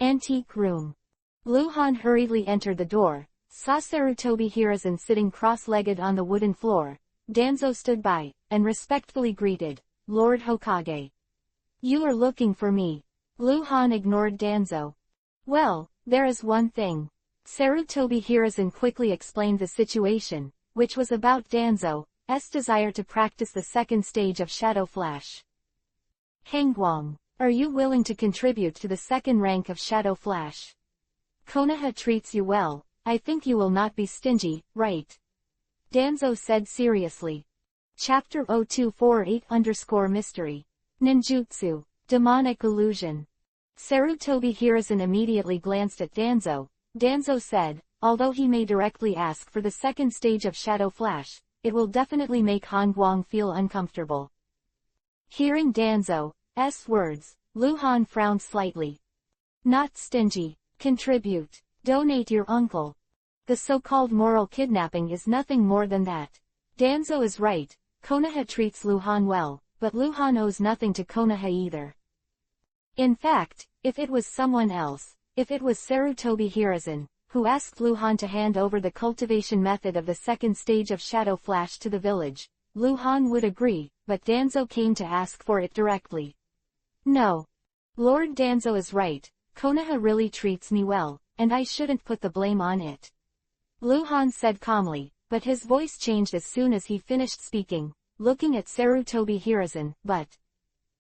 Antique room. Luhan hurriedly entered the door, saw Sarutobi Hiruzen sitting cross-legged on the wooden floor. Danzo stood by, and respectfully greeted, Lord Hokage. You are looking for me. Luhan ignored Danzo. Well, there is one thing. Sarutobi Hiruzen quickly explained the situation, which was about Danzo's desire to practice the second stage of Shadow Flash. Hangguang, are you willing to contribute to the second rank of Shadow Flash? Konoha treats you well, I think you will not be stingy, right? Danzo said seriously. Chapter 0248_Mystery. Ninjutsu. Demonic Illusion. Sarutobi Hiruzen immediately glanced at Danzo. Danzo said, although he may directly ask for the second stage of Shadow Flash, it will definitely make Hangguang feel uncomfortable. Hearing Danzo's words, Luhan frowned slightly. Not stingy. Contribute. Donate your uncle. The so-called moral kidnapping is nothing more than that. Danzo is right, Konoha treats Luhan well, but Luhan owes nothing to Konoha either. In fact, if it was someone else, if it was Sarutobi Hiruzen, who asked Luhan to hand over the cultivation method of the second stage of Shadow Flash to the village, Luhan would agree, but Danzo came to ask for it directly. No. Lord Danzo is right, Konoha really treats me well, and I shouldn't put the blame on it. Luhan said calmly, but his voice changed as soon as he finished speaking, looking at Sarutobi Hiruzen, but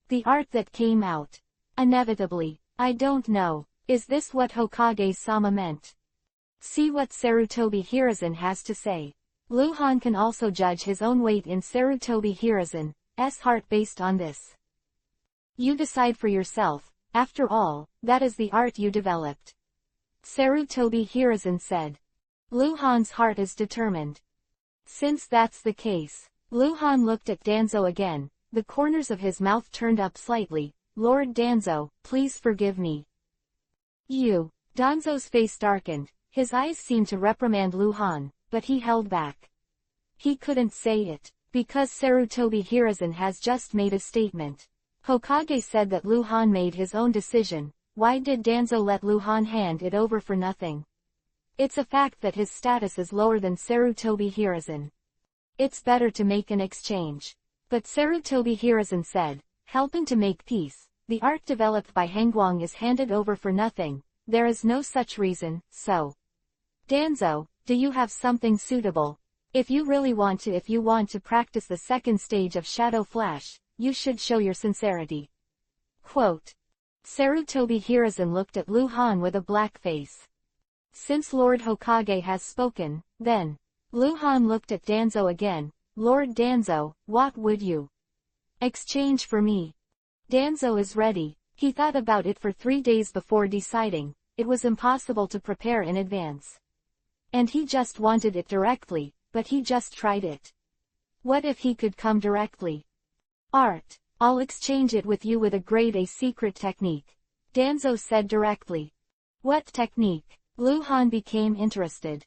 the art that came out. Inevitably, I don't know, is this what Hokage-sama meant? See what Sarutobi Hiruzen has to say. Luhan can also judge his own weight in Sarutobi Hiruzen's heart based on this. You decide for yourself, after all, that is the art you developed. Sarutobi Hiruzen said. Luhan's heart is determined. Since that's the case, Luhan looked at Danzo again, the corners of his mouth turned up slightly. Lord Danzo, please forgive me. You. Danzo's face darkened, his eyes seemed to reprimand Luhan, but he held back. He couldn't say it, because Sarutobi Hiruzen has just made a statement. Hokage said that Luhan made his own decision. Why did Danzo let Luhan hand it over for nothing? It's a fact that his status is lower than Sarutobi Hiruzen. It's better to make an exchange. But Sarutobi Hiruzen said, helping to make peace, the art developed by Hangguang is handed over for nothing, there is no such reason, so. Danzo, do you have something suitable? If you really want to practice the second stage of Shadow Flash, you should show your sincerity. Quote. Sarutobi Hiruzen looked at Luhan with a black face. Since Lord Hokage has spoken, then. Luhan looked at Danzo again. Lord Danzo, what would you exchange for me? Danzo is ready. He thought about it for 3 days before deciding. It was impossible to prepare in advance. And he just wanted it directly, but he just tried it. What if he could come directly? Art. I'll exchange it with you with a grade A secret technique. Danzo said directly. What technique? Luhan became interested.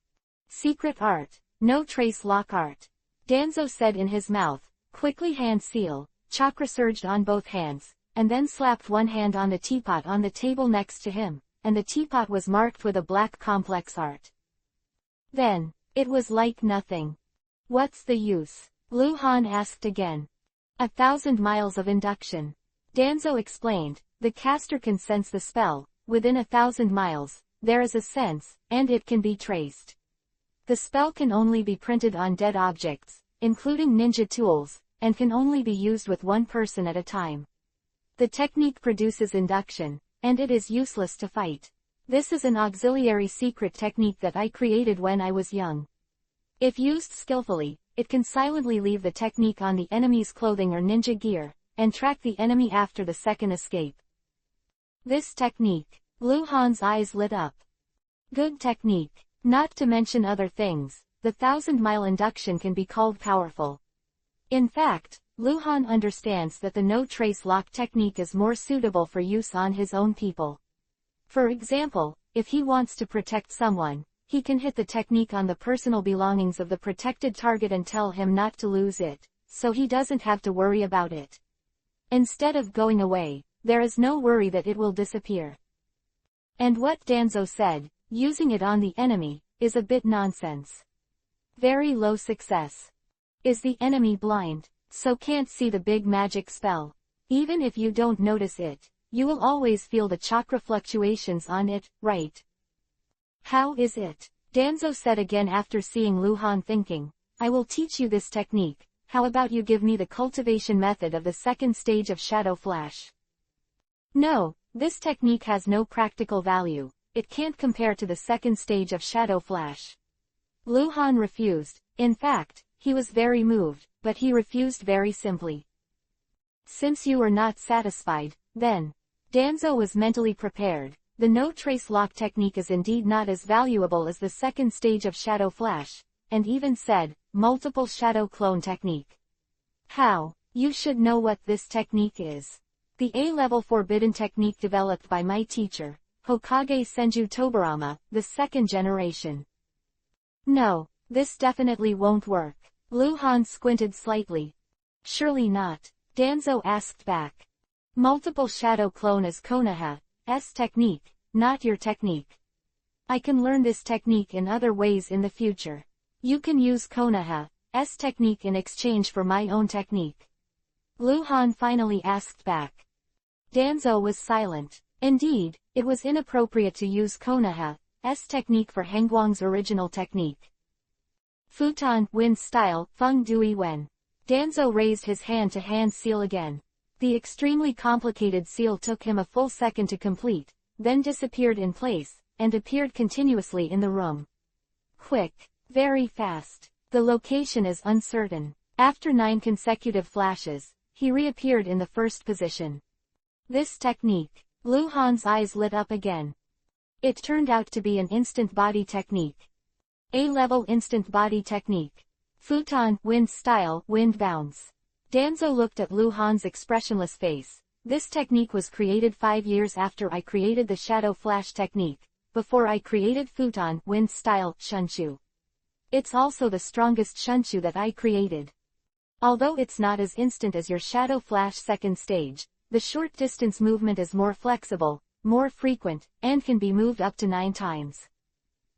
Secret art. No trace lock art. Danzo said in his mouth, quickly hand seal, chakra surged on both hands, and then slapped one hand on the teapot on the table next to him, and the teapot was marked with a black complex art. Then, it was like nothing. What's the use? Luhan asked again. 1,000 miles of induction. Danzo explained, the caster can sense the spell, within 1,000 miles, there is a sense, and it can be traced. The spell can only be printed on dead objects, including ninja tools, and can only be used with one person at a time. The technique produces induction, and it is useless to fight. This is an auxiliary secret technique that I created when I was young. If used skillfully, it can silently leave the technique on the enemy's clothing or ninja gear, and track the enemy after the second escape. This technique. Lu Han's eyes lit up. Good technique. Not to mention other things, the 1,000-mile induction can be called powerful. In fact, Lu Han understands that the no-trace lock technique is more suitable for use on his own people. For example, if he wants to protect someone, he can hit the technique on the personal belongings of the protected target and tell him not to lose it, so he doesn't have to worry about it. Instead of going away, there is no worry that it will disappear. And what Danzo said, using it on the enemy, is a bit nonsense. Very low success. Is the enemy blind, so can't see the big magic spell? Even if you don't notice it, you will always feel the chakra fluctuations on it, right? How is it? Danzo said again after seeing Lu Han thinking, I will teach you this technique, how about you give me the cultivation method of the second stage of Shadow Flash? No, this technique has no practical value, it can't compare to the second stage of Shadow Flash. Lu Han refused, in fact, he was very moved, but he refused very simply. Since you are not satisfied, then. Danzo was mentally prepared. The no-trace lock technique is indeed not as valuable as the second stage of Shadow Flash, and even said, multiple shadow clone technique. How? You should know what this technique is. The A-level forbidden technique developed by my teacher, Hokage Senju Tobarama, the second generation. No, this definitely won't work. Lu Han squinted slightly. Surely not. Danzo asked back. Multiple shadow clone is Konoha's technique, not your technique. I can learn this technique in other ways in the future. You can use Konoha's technique in exchange for my own technique. Lu Han finally asked back. Danzo was silent. Indeed, it was inappropriate to use Konoha's technique for Hengguang's original technique. Futon Wind Style Feng Dui Wen. Danzo raised his hand to hand seal again. The extremely complicated seal took him a full second to complete, then disappeared in place, and appeared continuously in the room. Quick. Very fast. The location is uncertain. After 9 consecutive flashes, he reappeared in the first position. This technique. Lu Han's eyes lit up again. It turned out to be an instant body technique. A-level instant body technique. Futon Wind Style Wind Bounce. Danzo looked at Lu Han's expressionless face. This technique was created 5 years after I created the Shadow Flash technique, before I created Futon Wind Style Shunshu. It's also the strongest Shunshu that I created. Although it's not as instant as your Shadow Flash second stage, the short distance movement is more flexible, more frequent, and can be moved up to 9 times.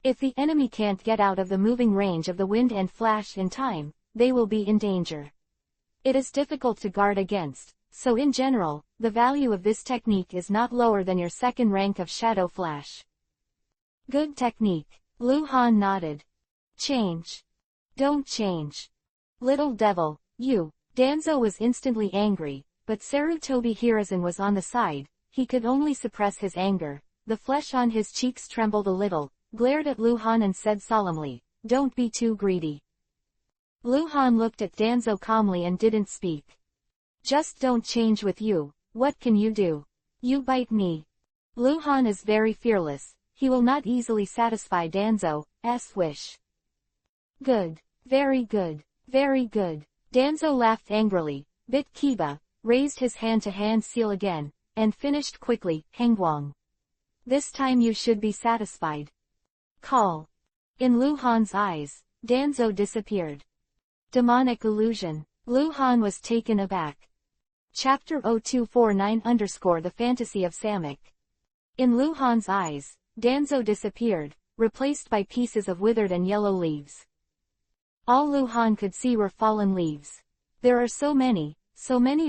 If the enemy can't get out of the moving range of the wind and flash in time, they will be in danger. It is difficult to guard against, so in general, the value of this technique is not lower than your second rank of Shadow Flash. Good technique. Lu Han nodded. Change. Don't change. Little devil, you. Danzo was instantly angry, but Sarutobi Hiruzen was on the side. He could only suppress his anger. The flesh on his cheeks trembled a little, glared at Lu Han and said solemnly, "Don't be too greedy." Lu Han looked at Danzo calmly and didn't speak. Just don't change with you. What can you do? You bite me. Lu Han is very fearless. He will not easily satisfy Danzo's wish. Good. Very good. Very good. Danzo laughed angrily, bit Kiba, raised his hand-to-hand seal again, and finished quickly, Hengguang. This time you should be satisfied. Call. In Lu Han's eyes, Danzo disappeared. Demonic illusion. Lu Han was taken aback. Chapter 0249 _ The Fantasy of Samek. In Lu Han's eyes, Danzo disappeared, replaced by pieces of withered and yellow leaves. All Lu Han could see were fallen leaves. There are so many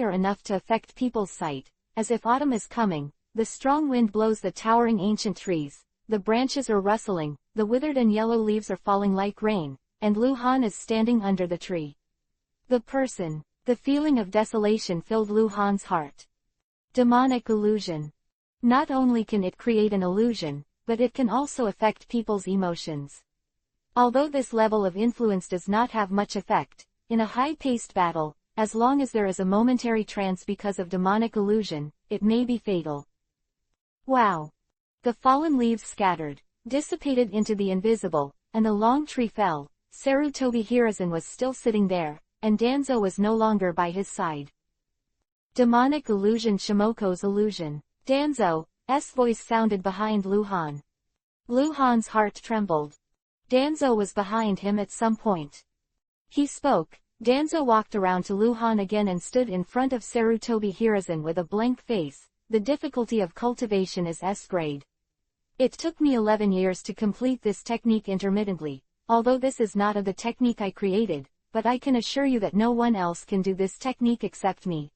are enough to affect people's sight, as if autumn is coming. The strong wind blows the towering ancient trees, the branches are rustling, the withered and yellow leaves are falling like rain, and Lu Han is standing under the tree. The feeling of desolation filled Lu Han's heart. Demonic illusion. Not only can it create an illusion, but it can also affect people's emotions. Although this level of influence does not have much effect, in a high-paced battle, as long as there is a momentary trance because of demonic illusion, it may be fatal. Wow! The fallen leaves scattered, dissipated into the invisible, and the long tree fell. Sarutobi Hiruzen was still sitting there, and Danzo was no longer by his side. Demonic illusion. Shimoko's illusion. Danzo's voice sounded behind Luhan. Luhan's heart trembled. Danzo was behind him at some point. He spoke. Danzo walked around to Luhan again and stood in front of Sarutobi Hiruzen with a blank face. The difficulty of cultivation is S grade. It took me 11 years to complete this technique intermittently, although this is not of the technique I created, but I can assure you that no one else can do this technique except me.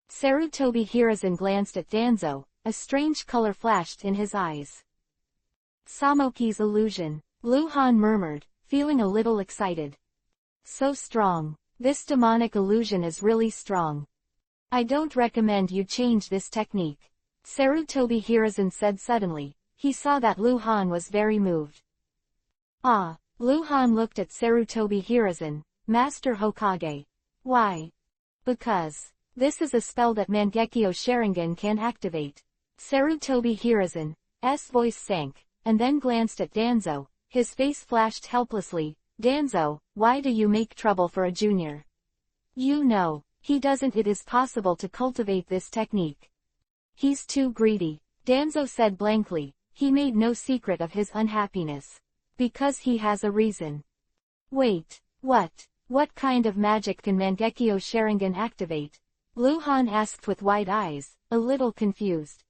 Sarutobi Hiruzen glanced at Danzo, a strange color flashed in his eyes. Samoki's illusion, Luhan murmured, feeling a little excited. So strong. This demonic illusion is really strong. I don't recommend you change this technique. Sarutobi Hiruzen said suddenly. He saw that Luhan was very moved. Ah! Luhan looked at Sarutobi Hiruzen, Master Hokage. Why? Because this is a spell that Mangekyo Sharingan can activate. Sarutobi Hiruzen's voice sank, and then glanced at Danzo. His face flashed helplessly. Danzo, why do you make trouble for a junior? You know, he doesn't. It is possible to cultivate this technique. He's too greedy, Danzo said blankly. He made no secret of his unhappiness. Because he has a reason. Wait, what? What kind of magic can Mangekyo Sharingan activate? Luhan asked with wide eyes, a little confused.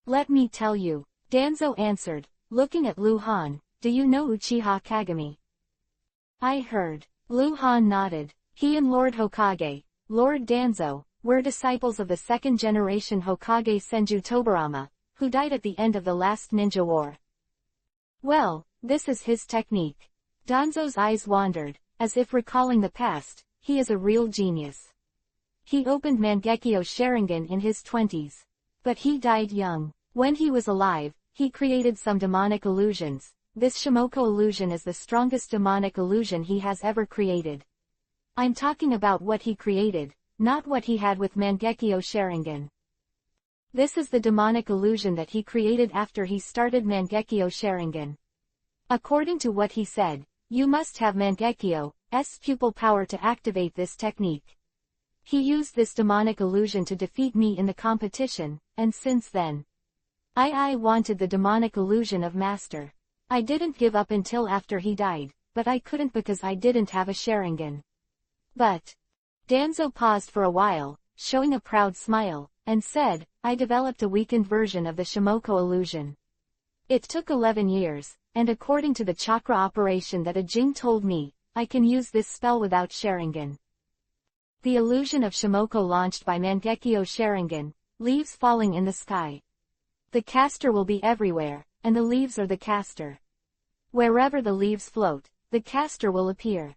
Let me tell you, Danzo answered, looking at Luhan. Do you know Uchiha Kagami? I heard. Luhan nodded. He and Lord Hokage, Lord Danzo, were disciples of the second-generation Hokage Senju Tobarama, who died at the end of the last ninja war. Well, this is his technique. Danzo's eyes wandered, as if recalling the past. He is a real genius. He opened Mangekyo Sharingan in his 20s. But he died young. When he was alive, he created some demonic illusions. This Shimoko illusion is the strongest demonic illusion he has ever created. I'm talking about what he created, not what he had with Mangekyo Sharingan. This is the demonic illusion that he created after he started Mangekyo Sharingan. According to what he said, you must have Mangekyo's pupil power to activate this technique. He used this demonic illusion to defeat me in the competition, and since then, I wanted the demonic illusion of Master. I didn't give up until after he died, but I couldn't because I didn't have a Sharingan. But Danzo paused for a while, showing a proud smile, and said, I developed a weakened version of the Shimoko illusion. It took 11 years, and according to the chakra operation that a Jing told me, I can use this spell without Sharingan. The illusion of Shimoko launched by Mangekyo Sharingan, leaves falling in the sky. The caster will be everywhere, and the leaves are the caster. Wherever the leaves float, the caster will appear.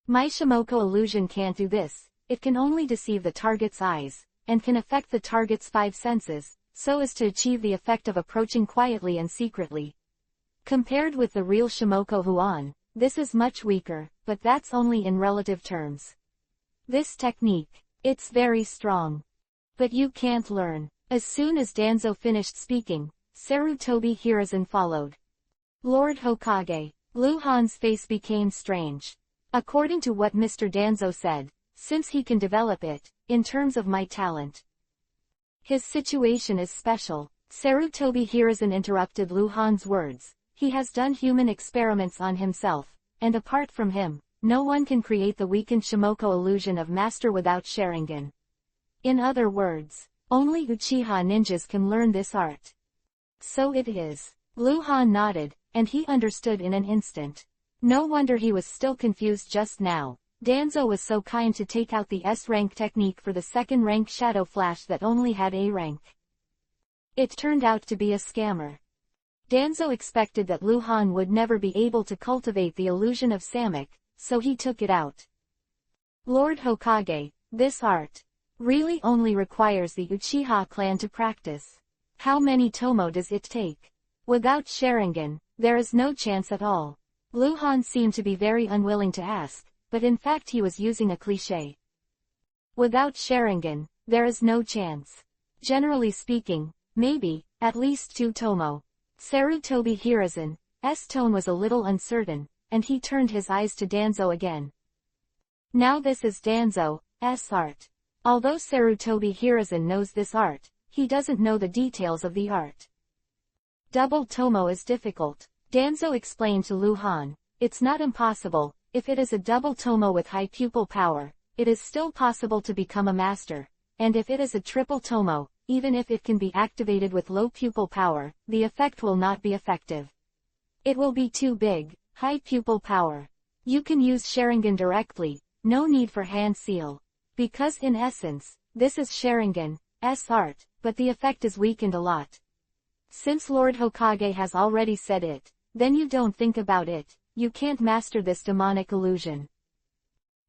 My Shimoko illusion can't do this. It can only deceive the target's eyes, and can affect the target's 5 senses, so as to achieve the effect of approaching quietly and secretly. Compared with the real Shimoko Huan, this is much weaker, but that's only in relative terms. This technique, it's very strong. But you can't learn. As soon as Danzo finished speaking, Sarutobi Hiruzen followed. Lord Hokage, Luhan's face became strange. According to what Mr. Danzo said, since he can develop it, in terms of my talent, his situation is special. Sarutobi Hiruzen interrupted Luhan's words. He has done human experiments on himself, and apart from him, no one can create the weakened Shimoko illusion of Master without Sharingan. In other words, only Uchiha ninjas can learn this art. So it is. Luhan nodded, and he understood in an instant. No wonder he was still confused just now. Danzo was so kind to take out the S-rank technique for the second-rank Shadow Flash that only had A rank. It turned out to be a scammer. Danzo expected that Luhan would never be able to cultivate the illusion of Samik, so he took it out. Lord Hokage, this art really only requires the Uchiha clan to practice. How many tomo does it take? Without Sharingan, there is no chance at all. Luhan seemed to be very unwilling to ask, but in fact he was using a cliché. Without Sharingan, there is no chance. Generally speaking, maybe, at least 2 tomo. Sarutobi Hiruzen's tone was a little uncertain, and he turned his eyes to Danzo again. Now this is Danzo's art. Although Sarutobi Hiruzen knows this art, he doesn't know the details of the art. Double tomo is difficult. Danzo explained to Luhan. It's not impossible. If it is a double tomo with high pupil power, it is still possible to become a master. And if it is a triple tomo, even if it can be activated with low pupil power, the effect will not be effective. It will be too big, high pupil power. You can use Sharingan directly, no need for hand seal. Because in essence, this is Sharingan's art, but the effect is weakened a lot. Since Lord Hokage has already said it, then you don't think about it, you can't master this demonic illusion.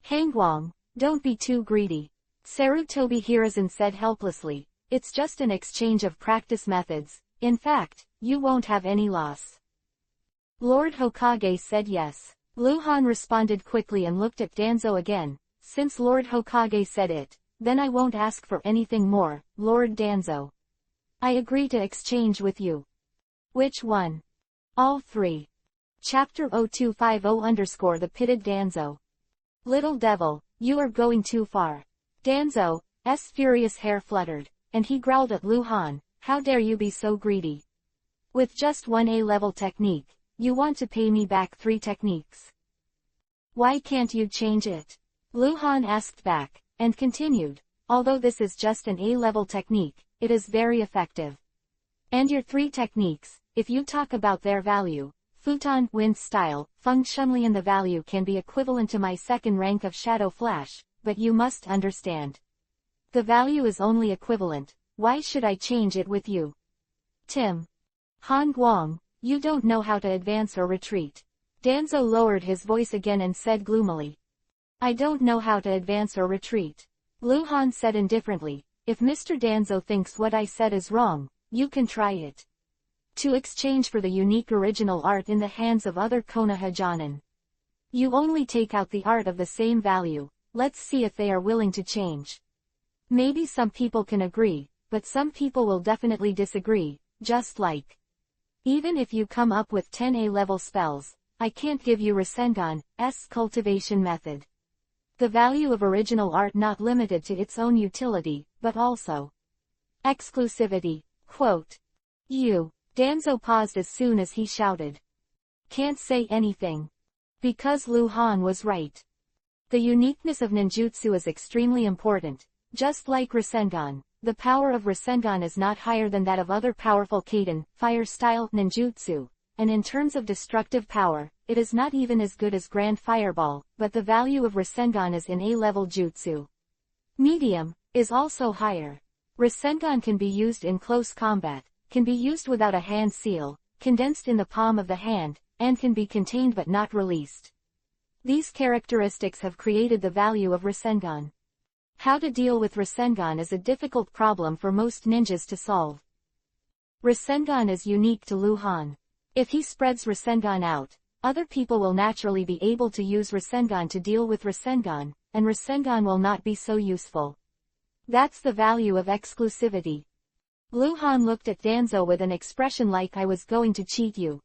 Hangwang, don't be too greedy. Sarutobi Hiruzen said helplessly, it's just an exchange of practice methods, in fact, you won't have any loss. Lord Hokage said yes. Luhan responded quickly and looked at Danzo again, since Lord Hokage said it, then I won't ask for anything more, Lord Danzo. I agree to exchange with you. Which one? All 3. Chapter 0250 The Pitted Danzo. Little devil, you are going too far. Danzo's furious hair fluttered, and he growled at Luhan, how dare you be so greedy. With just one A-level technique, you want to pay me back 3 techniques. Why can't you change it? Luhan asked back, and continued, although this is just an A-level technique, it is very effective. And your 3 techniques, if you talk about their value, Futon, Wind Style, Feng Shunlian, the value can be equivalent to my 2nd rank of Shadow Flash, but you must understand. The value is only equivalent, why should I change it with you? Tim. Han Guang, you don't know how to advance or retreat. Danzo lowered his voice again and said gloomily. I don't know how to advance or retreat. Luhan said indifferently, if Mr. Danzo thinks what I said is wrong, you can try it. To exchange for the unique original art in the hands of other Konoha Jonin. You only take out the art of the same value, let's see if they are willing to change. Maybe some people can agree, but some people will definitely disagree, just like. Even if you come up with 10 A-level spells, I can't give you Rasengan's cultivation method. The value of original art not limited to its own utility, but also exclusivity. Quote. You. Danzo paused as soon as he shouted. Can't say anything. Because Luhan was right. The uniqueness of ninjutsu is extremely important. Just like Rasengan, the power of Rasengan is not higher than that of other powerful Kaden, fire-style ninjutsu, and in terms of destructive power, it is not even as good as Grand Fireball, but the value of Rasengan is in A-level jutsu. Medium, is also higher. Rasengan can be used in close combat, can be used without a hand seal, condensed in the palm of the hand, and can be contained but not released. These characteristics have created the value of Rasengan. How to deal with Rasengan is a difficult problem for most ninjas to solve. Rasengan is unique to Luhan. If he spreads Rasengan out, other people will naturally be able to use Rasengan to deal with Rasengan, and Rasengan will not be so useful. That's the value of exclusivity. Luhan looked at Danzo with an expression like I was going to cheat you.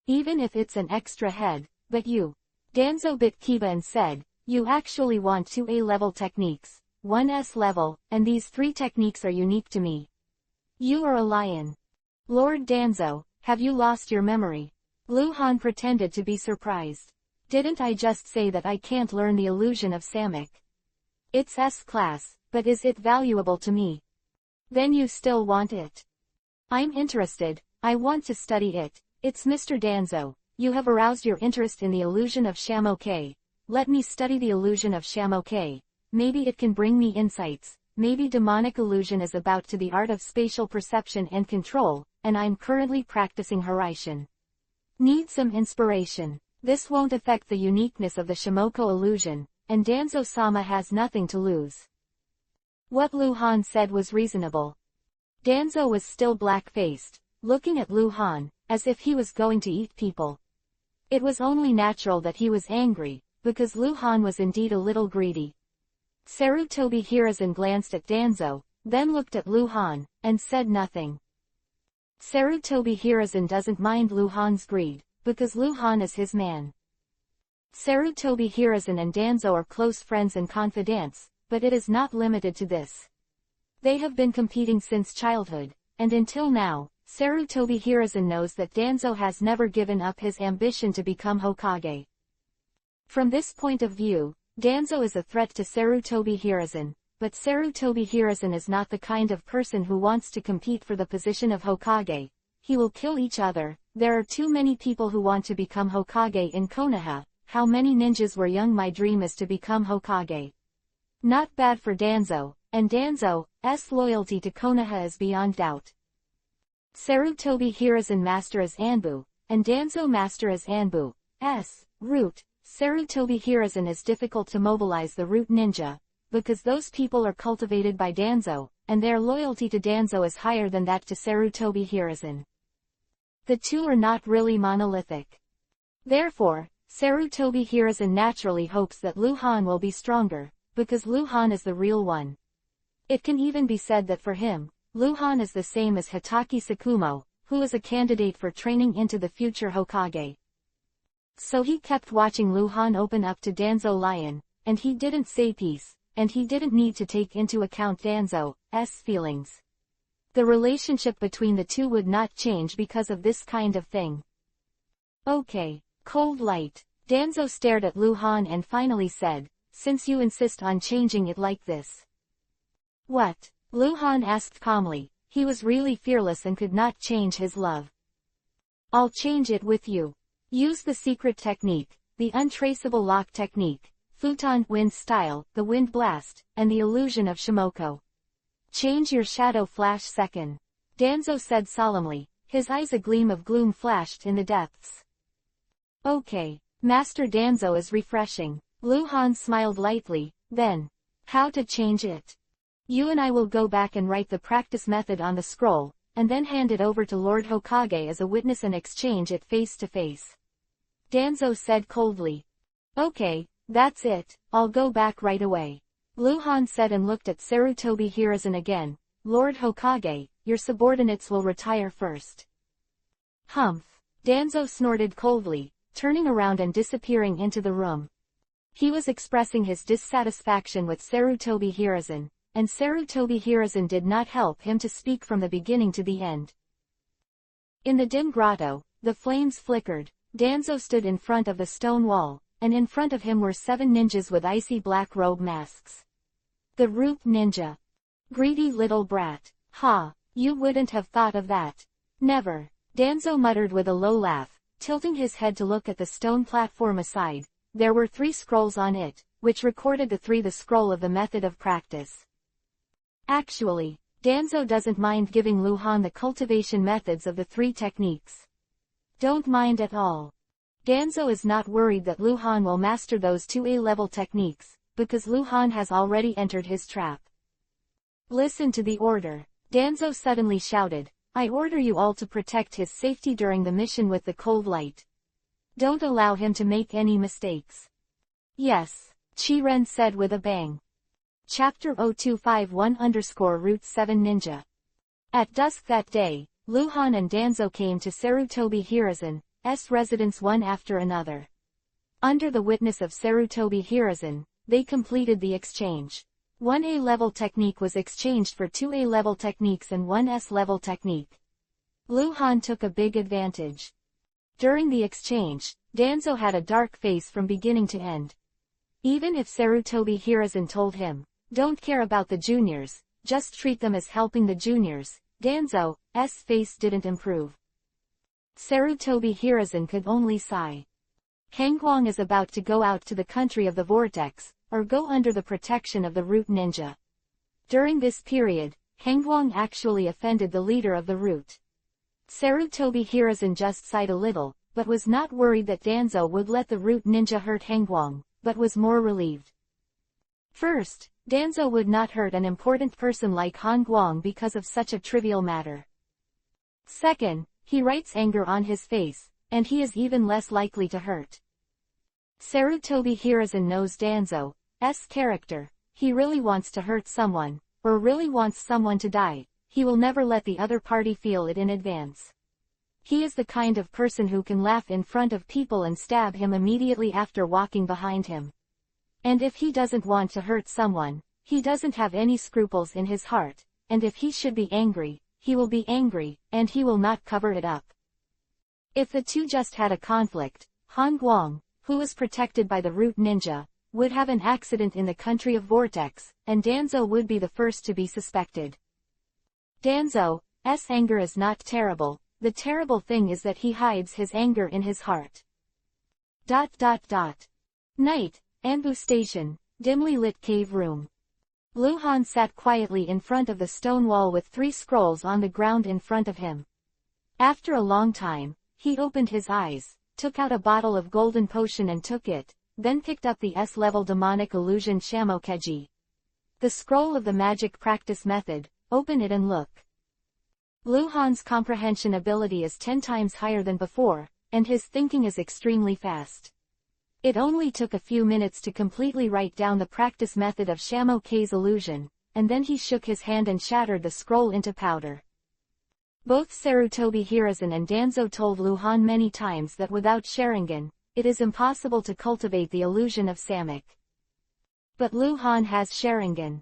Even if it's an extra head, but you. Danzo bit Kiba and said, you actually want 2 A-level techniques, 1 S-level, and these 3 techniques are unique to me. You are a lion. Lord Danzo, have you lost your memory? Luhan pretended to be surprised. Didn't I just say that I can't learn the illusion of Samik? It's S-class, but is it valuable to me? Then you still want it. I'm interested, I want to study it. It's Mr. Danzo, you have aroused your interest in the illusion of Shamoke. Let me study the illusion of Shamoke. Maybe it can bring me insights, maybe demonic illusion is about to the art of spatial perception and control, and I'm currently practicing Hiraishin. Need some inspiration. This won't affect the uniqueness of the Shimoko illusion, and Danzo-sama has nothing to lose. What Luhan said was reasonable. Danzo was still black-faced, looking at Lu Han, as if he was going to eat people. It was only natural that he was angry, because Lu Han was indeed a little greedy. Sarutobi Hiruzen glanced at Danzo, then looked at Lu Han, and said nothing. Sarutobi Hiruzen doesn't mind Lu Han's greed, because Lu Han is his man. Sarutobi Hiruzen and Danzo are close friends and confidants, but it is not limited to this. They have been competing since childhood, and until now, Sarutobi Hiruzen knows that Danzo has never given up his ambition to become Hokage. From this point of view, Danzo is a threat to Sarutobi Hiruzen, but Sarutobi Hiruzen is not the kind of person who wants to compete for the position of Hokage. He will kill each other. There are too many people who want to become Hokage in Konoha. How many ninjas were young? My dream is to become Hokage. Not bad for Danzo, and Danzo's loyalty to Konoha is beyond doubt. Sarutobi Hiruzen master as Anbu, and Danzo master as Anbu's root. Sarutobi Hiruzen is difficult to mobilize the root ninja, because those people are cultivated by Danzo, and their loyalty to Danzo is higher than that to Sarutobi Hiruzen. The two are not really monolithic. Therefore, Sarutobi Hiruzen naturally hopes that Lu Han will be stronger, because Lu Han is the real one. It can even be said that for him, Lu Han is the same as Hitaki Sakumo, who is a candidate for training into the future Hokage. So he kept watching Lu Han open up to Danzo Lion, and he didn't say peace, and he didn't need to take into account Danzo's feelings. The relationship between the two would not change because of this kind of thing. Okay, cold light. Danzo stared at Lu Han and finally said, since you insist on changing it like this. What? Lu Han asked calmly. He was really fearless and could not change his love. I'll change it with you. Use the secret technique, the untraceable lock technique, futon wind style, the wind blast, and the illusion of Shimoko. Change your shadow flash second. Danzo said solemnly, his eyes a gleam of gloom flashed in the depths. Okay, Master Danzo is refreshing. Lu Han smiled lightly, then. How to change it? You and I will go back and write the practice method on the scroll, and then hand it over to Lord Hokage as a witness and exchange it face to face. Danzo said coldly. Okay, that's it, I'll go back right away. Lu Han said and looked at Sarutobi Hiruzen again. Lord Hokage, your subordinates will retire first. Humph. Danzo snorted coldly, turning around and disappearing into the room. He was expressing his dissatisfaction with Sarutobi Hiruzen, and Sarutobi Hiruzen did not help him to speak from the beginning to the end. In the dim grotto, the flames flickered. Danzo stood in front of the stone wall, and in front of him were 7 ninjas with icy black robe masks. The root ninja. Greedy little brat. Ha, you wouldn't have thought of that. Never. Danzo muttered with a low laugh, tilting his head to look at the stone platform aside. There were 3 scrolls on it, which recorded the scroll of the method of practice. Actually, Danzo doesn't mind giving Lu Han the cultivation methods of the 3 techniques. Don't mind at all. Danzo is not worried that Lu Han will master those 2 A-level techniques, because Lu Han has already entered his trap. Listen to the order. Danzo suddenly shouted, I order you all to protect his safety during the mission with the cold light. Don't allow him to make any mistakes. Yes, Chiren said with a bang. Chapter-82-100-Root 7 Ninja. At dusk that day, Lu Han and Danzo came to Sarutobi Hiruzen's residence one after another. Under the witness of Sarutobi Hiruzen, they completed the exchange. 1 A-level technique was exchanged for 2 A-level techniques and 1 S-level technique. Lu Han took a big advantage. During the exchange, Danzo had a dark face from beginning to end. Even if Sarutobi Hiruzen told him, don't care about the juniors, just treat them as helping the juniors, Danzo's face didn't improve. Sarutobi Hiruzen could only sigh. Hangguang is about to go out to the country of the vortex, or go under the protection of the root ninja. During this period, Hangguang actually offended the leader of the root. Sarutobi Hiruzen just sighed a little, but was not worried that Danzo would let the root ninja hurt Hangguang, but was more relieved. First, Danzo would not hurt an important person like Han Guang because of such a trivial matter. Second, he writes anger on his face, and he is even less likely to hurt. Sarutobi Hiruzen knows Danzo's character. He really wants to hurt someone, or really wants someone to die. He will never let the other party feel it in advance. He is the kind of person who can laugh in front of people and stab him immediately after walking behind him. And if he doesn't want to hurt someone, he doesn't have any scruples in his heart, and if he should be angry, he will be angry, and he will not cover it up. If the two just had a conflict, Han Guang, who was protected by the root ninja, would have an accident in the country of Vortex, and Danzo would be the first to be suspected. Danzo's anger is not terrible, the terrible thing is that he hides his anger in his heart. Night, Anbu Station, dimly lit cave room. Luhan sat quietly in front of the stone wall with 3 scrolls on the ground in front of him. After a long time, he opened his eyes, took out a bottle of golden potion and took it, then picked up the S-level demonic illusion Shamokeji. The scroll of the magic practice method, open it and look. Luhan's comprehension ability is 10 times higher than before, and his thinking is extremely fast. It only took a few minutes to completely write down the practice method of Shamoke's illusion, and then he shook his hand and shattered the scroll into powder. Both Sarutobi Hiruzen and Danzo told Luhan many times that without Sharingan, it is impossible to cultivate the illusion of Samek. But Luhan has Sharingan.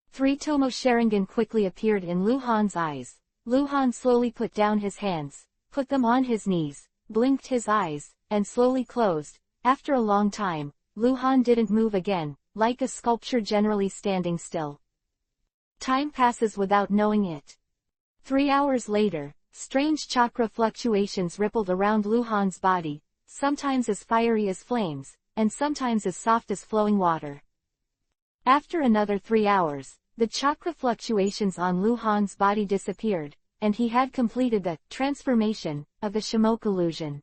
3 Tomo Sharingan quickly appeared in Luhan's eyes. Luhan slowly put down his hands, put them on his knees, blinked his eyes, and slowly closed. After a long time, Luhan didn't move again, like a sculpture generally standing still. Time passes without knowing it. 3 hours later, strange chakra fluctuations rippled around Luhan's body, sometimes as fiery as flames, and sometimes as soft as flowing water. After another 3 hours, the chakra fluctuations on Luhan's body disappeared, and he had completed the transformation of the Shimoke illusion.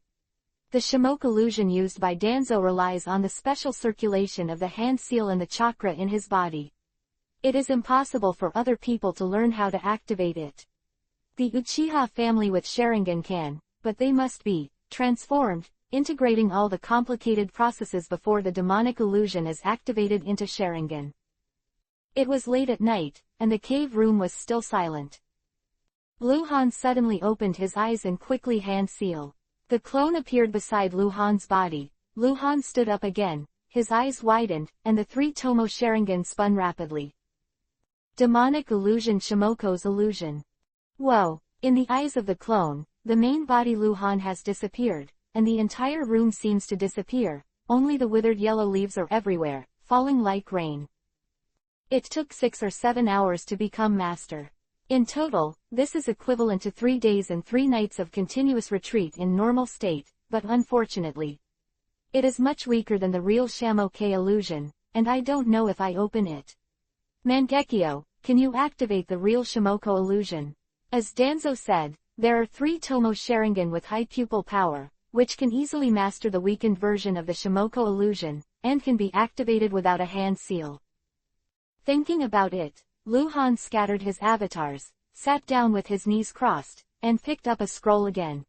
The Shimoke illusion used by Danzo relies on the special circulation of the hand seal and the chakra in his body. It is impossible for other people to learn how to activate it. The Uchiha family with Sharingan can, but they must be transformed, integrating all the complicated processes before the demonic illusion is activated into Sharingan. It was late at night, and the cave room was still silent. Luhan suddenly opened his eyes and quickly hand seal. The clone appeared beside Luhan's body. Luhan stood up again, his eyes widened, and the 3 Tomo Sharingan spun rapidly. Demonic illusion Shimoko's illusion. Whoa! In the eyes of the clone, the main body Luhan has disappeared, and the entire room seems to disappear, only the withered yellow leaves are everywhere, falling like rain. It took 6 or 7 hours to become master. In total, this is equivalent to 3 days and 3 nights of continuous retreat in normal state, but unfortunately, it is much weaker than the real Shamoke illusion, and I don't know if I open it. Mangekyo, can you activate the real Shimoko illusion? As Danzo said, there are 3 Tomo Sharingan with high pupil power, which can easily master the weakened version of the Shimoko illusion, and can be activated without a hand seal. Thinking about it, Luhan scattered his avatars, sat down with his knees crossed, and picked up a scroll again.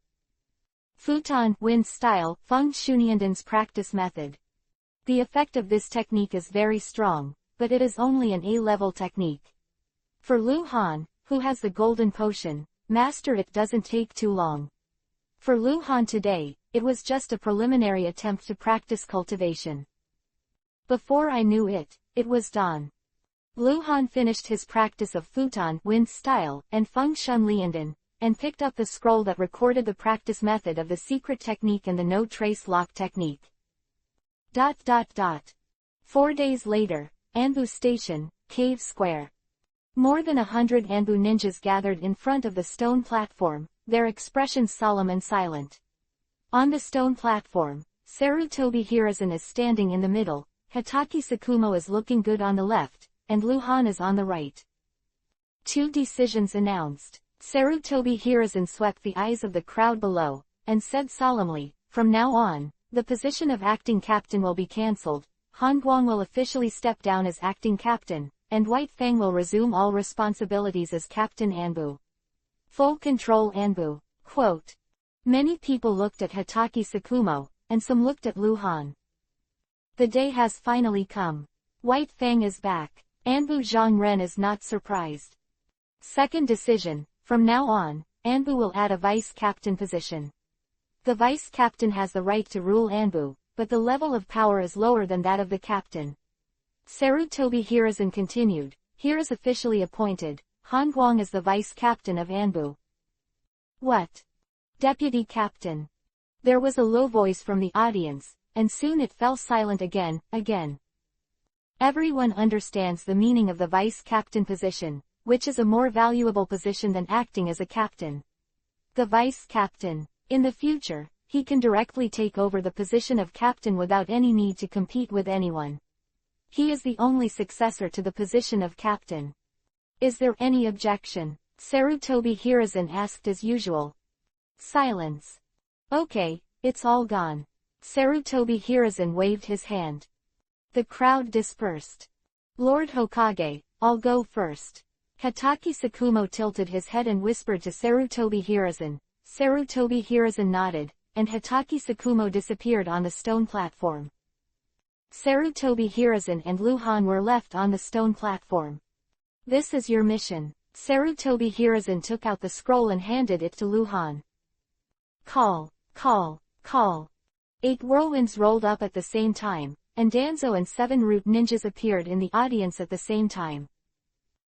Futon Wind Style Feng Shuniandan's practice method. The effect of this technique is very strong, but it is only an A-level technique. For Luhan, who has the golden potion, master it doesn't take too long. For Luhan today, it was just a preliminary attempt to practice cultivation. Before I knew it, it was dawn. Luhan finished his practice of Futon Wind Style and Feng Shunliandan, and picked up the scroll that recorded the practice method of the secret technique and the no-trace lock technique. 4 days later, Anbu Station, Cave Square. More than 100 Anbu ninjas gathered in front of the stone platform, their expressions solemn and silent. On the stone platform, Sarutobi Hiruzen is standing in the middle, Hitaki Sakumo is looking good on the left, and Luhan is on the right. 2 decisions announced. Sarutobi Hiruzen swept the eyes of the crowd below, and said solemnly, from now on, the position of acting captain will be cancelled, Han Guang will officially step down as acting captain, and White Fang will resume all responsibilities as Captain Anbu. Full control Anbu. Quote. Many people looked at Hitaki Tsukumo, and some looked at Lu Han. The day has finally come. White Fang is back. Anbu Zhongren is not surprised. Second decision, from now on, Anbu will add a vice captain position. The vice captain has the right to rule Anbu, but the level of power is lower than that of the captain. Sarutobi Hiruzen continued, here is officially appointed, Han Guang is the vice captain of Anbu. What? Deputy captain. There was a low voice from the audience, and soon it fell silent again. Everyone understands the meaning of the vice captain position, which is a more valuable position than acting as a captain. The vice captain. In the future, he can directly take over the position of captain without any need to compete with anyone. He is the only successor to the position of captain. Is there any objection? Sarutobi Hiruzen asked as usual. Silence. Okay, it's all gone. Sarutobi Hiruzen waved his hand. The crowd dispersed. Lord Hokage, I'll go first. Hitaki Tsukumo tilted his head and whispered to Sarutobi Hiruzen. Sarutobi Hiruzen nodded, and Hitaki Tsukumo disappeared on the stone platform. Sarutobi Hiruzen and Lu Han were left on the stone platform. This is your mission. Sarutobi Hiruzen took out the scroll and handed it to Lu Han. Call, call, call. 8 whirlwinds rolled up at the same time, and Danzo and 7 root ninjas appeared in the audience at the same time.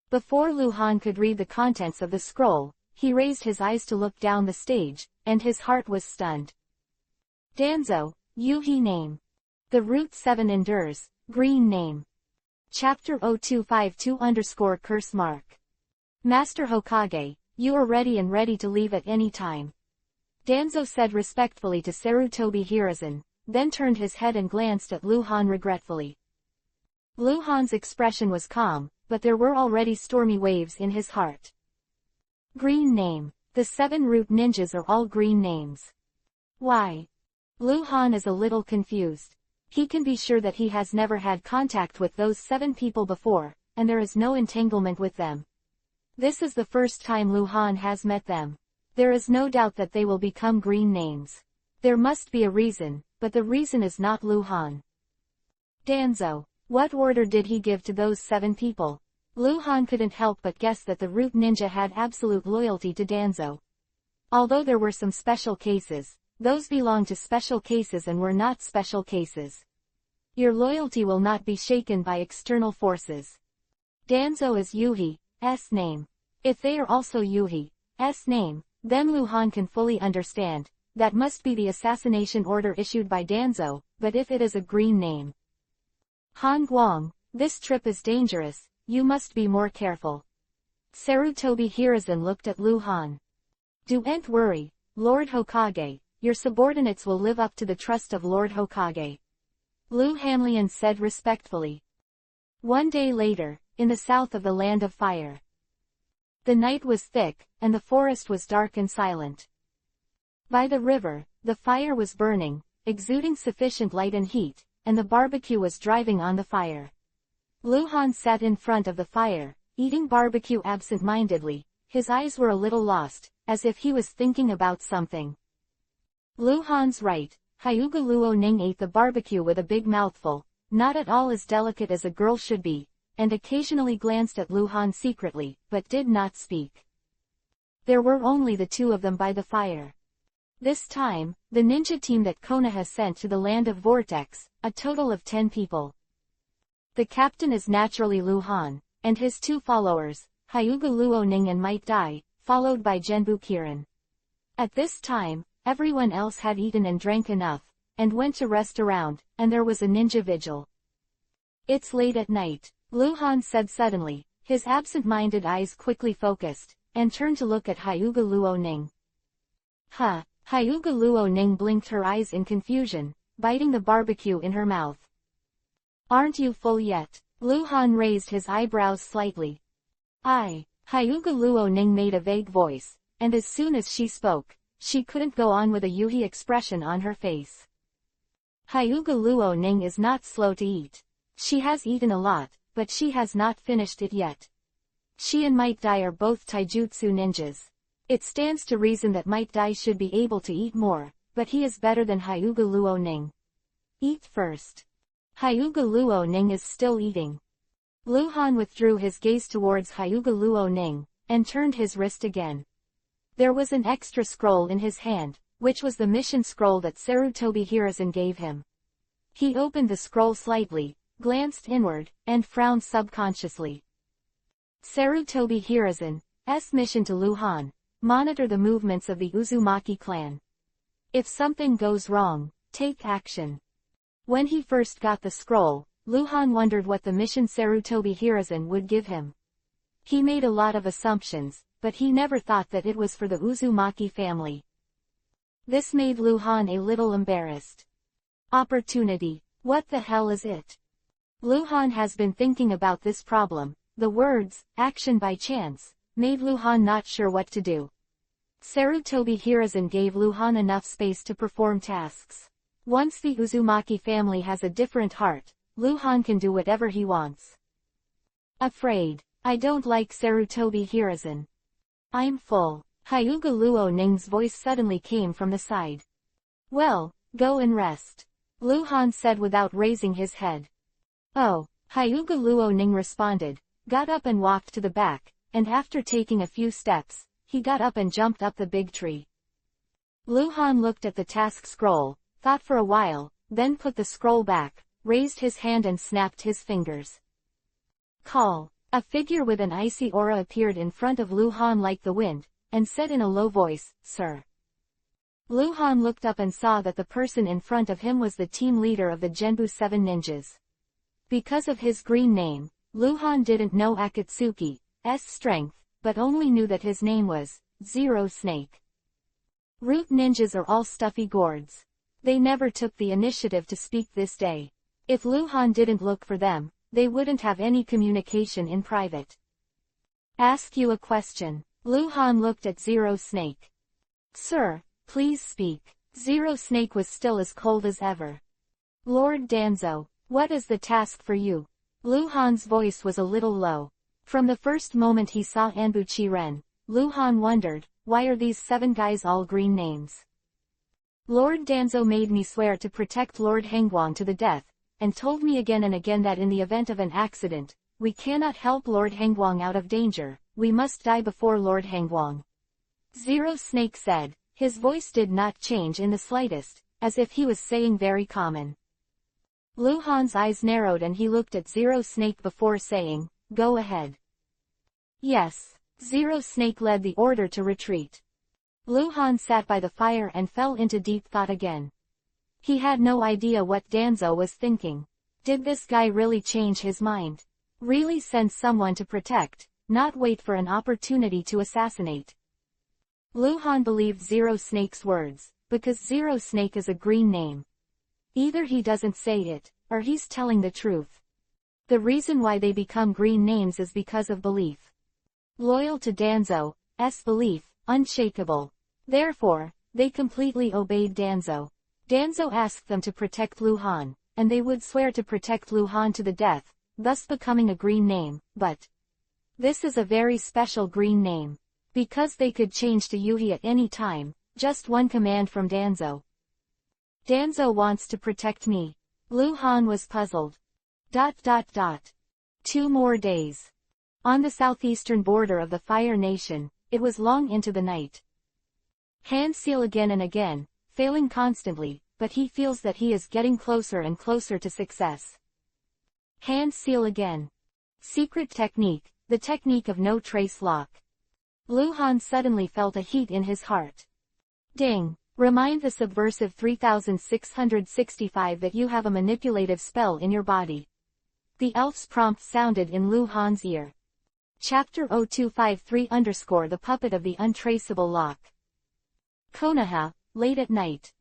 Before Lu Han could read the contents of the scroll, he raised his eyes to look down the stage, and his heart was stunned. Danzo, Yuhi name. The root 7 endures, green name. Chapter 0252_curse mark. Master Hokage, you are ready and ready to leave at any time. Danzo said respectfully to Sarutobi Hiruzen, then turned his head and glanced at Lu Han regretfully. Lu Han's expression was calm, but there were already stormy waves in his heart. Green name. The 7 root ninjas are all green names. Why? Lu Han is a little confused. He can be sure that he has never had contact with those 7 people before, and there is no entanglement with them. This is the first time Lu Han has met them. There is no doubt that they will become green names. There must be a reason, but the reason is not Lu Han. Danzo, what order did he give to those 7 people? Lu Han couldn't help but guess that the root ninja had absolute loyalty to Danzo. Although there were some special cases, those belonged to special cases and were not special cases. Your loyalty will not be shaken by external forces. Danzo is Yuhi's name. If they are also Yuhi's name, then Lu Han can fully understand. That must be the assassination order issued by Danzo, but if it is a green name. Han Guang, this trip is dangerous, you must be more careful. Sarutobi Hiruzen looked at Lu Han. Don't worry, Lord Hokage, your subordinates will live up to the trust of Lord Hokage. Lu Hanlian said respectfully. One day later, in the south of the Land of Fire. The night was thick, and the forest was dark and silent. By the river, the fire was burning, exuding sufficient light and heat, and the barbecue was driving on the fire. Lu Han sat in front of the fire, eating barbecue absent-mindedly. His eyes were a little lost, as if he was thinking about something. Lu Han's right, Hyuga Luo Ning ate the barbecue with a big mouthful, not at all as delicate as a girl should be, and occasionally glanced at Lu Han secretly, but did not speak. There were only the 2 of them by the fire. This time, the ninja team that Konoha sent to the Land of Vortex, a total of 10 people. The captain is naturally Lu Han, and his 2 followers, Hyuga Luo Ning and Might Dai, followed by Genbu Kirin. At this time, everyone else had eaten and drank enough, and went to rest around, and there was a ninja vigil. It's late at night, Lu Han said suddenly, his absent-minded eyes quickly focused, and turned to look at Hyuga Luo Ning. Huh, Hyuga Luo Ning blinked her eyes in confusion, biting the barbecue in her mouth. Aren't you full yet? Lu Han raised his eyebrows slightly. Hyuga Luo Ning made a vague voice, and as soon as she spoke, she couldn't go on with a Yuhi expression on her face. Hyuga Luo Ning is not slow to eat. She has eaten a lot, but she has not finished it yet. She and Might Dai are both taijutsu ninjas. It stands to reason that Might Dai should be able to eat more, but he is better than Hyuga Luo Ning. Eat first. Hyuga Luo Ning is still eating. Lu Han withdrew his gaze towards Hyuga Luo Ning, and turned his wrist again. There was an extra scroll in his hand, which was the mission scroll that Sarutobi Hiruzen gave him. He opened the scroll slightly, glanced inward, and frowned subconsciously. Sarutobi Hiruzen's mission to Lu Han: monitor the movements of the Uzumaki clan. If something goes wrong, take action. When he first got the scroll, Lu Han wondered what the mission Sarutobi Hiruzen would give him. He made a lot of assumptions, but he never thought that it was for the Uzumaki family. This made Lu Han a little embarrassed. Opportunity. What the hell is it? Lu Han has been thinking about this problem. The words, action by chance, made Lu Han not sure what to do. Sarutobi Hiruzen gave Lu Han enough space to perform tasks. Once the Uzumaki family has a different heart, Lu Han can do whatever he wants. Afraid. I don't like Sarutobi Hiruzen. I'm full. Hyuga Luo Ning's voice suddenly came from the side. Well, go and rest. Lu Han said without raising his head. Oh, Hyuga Luo Ning responded, got up and walked to the back, and after taking a few steps, he got up and jumped up the big tree. Lu Han looked at the task scroll, thought for a while, then put the scroll back, raised his hand and snapped his fingers. Call. A figure with an icy aura appeared in front of Lu Han like the wind, and said in a low voice, Sir. Lu Han looked up and saw that the person in front of him was the team leader of the Genbu 7 ninjas. Because of his green name, Lu Han didn't know Akatsuki's strength, but only knew that his name was Zero Snake. Root ninjas are all stuffy gourds. They never took the initiative to speak this day. If Lu Han didn't look for them, they wouldn't have any communication in private. Ask you a question. Lu Han looked at Zero Snake. Sir, please speak. Zero Snake was still as cold as ever. Lord Danzo, what is the task for you? Lu Han's voice was a little low. From the first moment he saw Anbuchi Ren, Lu Han wondered, why are these 7 guys all green names? Lord Danzo made me swear to protect Lord Hengguang to the death, and told me again and again that in the event of an accident, we cannot help Lord Hengguang out of danger, we must die before Lord Hengguang. Zero Snake said, his voice did not change in the slightest, as if he was saying very common. Lu Han's eyes narrowed and he looked at Zero Snake before saying, go ahead. Yes. Zero Snake led the order to retreat. Lu Han sat by the fire and fell into deep thought again. He had no idea what Danzo was thinking. Did this guy really change his mind? Really send someone to protect, not wait for an opportunity to assassinate? Lu Han believed Zero Snake's words, because Zero Snake is a green name. Either he doesn't say it, or he's telling the truth. The reason why they become green names is because of belief. Loyal to Danzo's belief, unshakable. Therefore, they completely obeyed Danzo. Danzo asked them to protect Lu Han, and they would swear to protect Lu Han to the death, thus becoming a green name, but this is a very special green name. Because they could change to Yuhi at any time, just one command from Danzo. Danzo wants to protect me. Lu Han was puzzled. 2 more days. On the southeastern border of the Fire Nation, it was long into the night. Hand seal again and again, failing constantly, but he feels that he is getting closer and closer to success. Hand seal again. Secret technique, the technique of no trace lock. Lu Han suddenly felt a heat in his heart. Ding! Remind the subversive 3665 that you have a manipulative spell in your body. The elf's prompt sounded in Lu Han's ear. Chapter 0253 _ The Puppet of the Untraceable Lock. Konoha, late at night.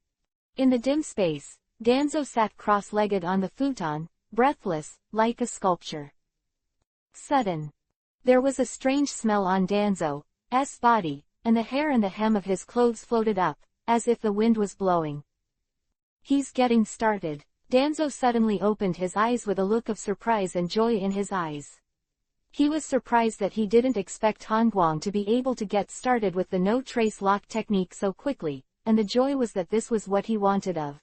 In the dim space, Danzo sat cross-legged on the futon, breathless, like a sculpture. Sudden. There was a strange smell on Danzo's body, and the hair and the hem of his clothes floated up, as if the wind was blowing. He's getting started. Danzo suddenly opened his eyes with a look of surprise and joy in his eyes. He was surprised that he didn't expect Han Guang to be able to get started with the no-trace lock technique so quickly, and the joy was that this was what he wanted of.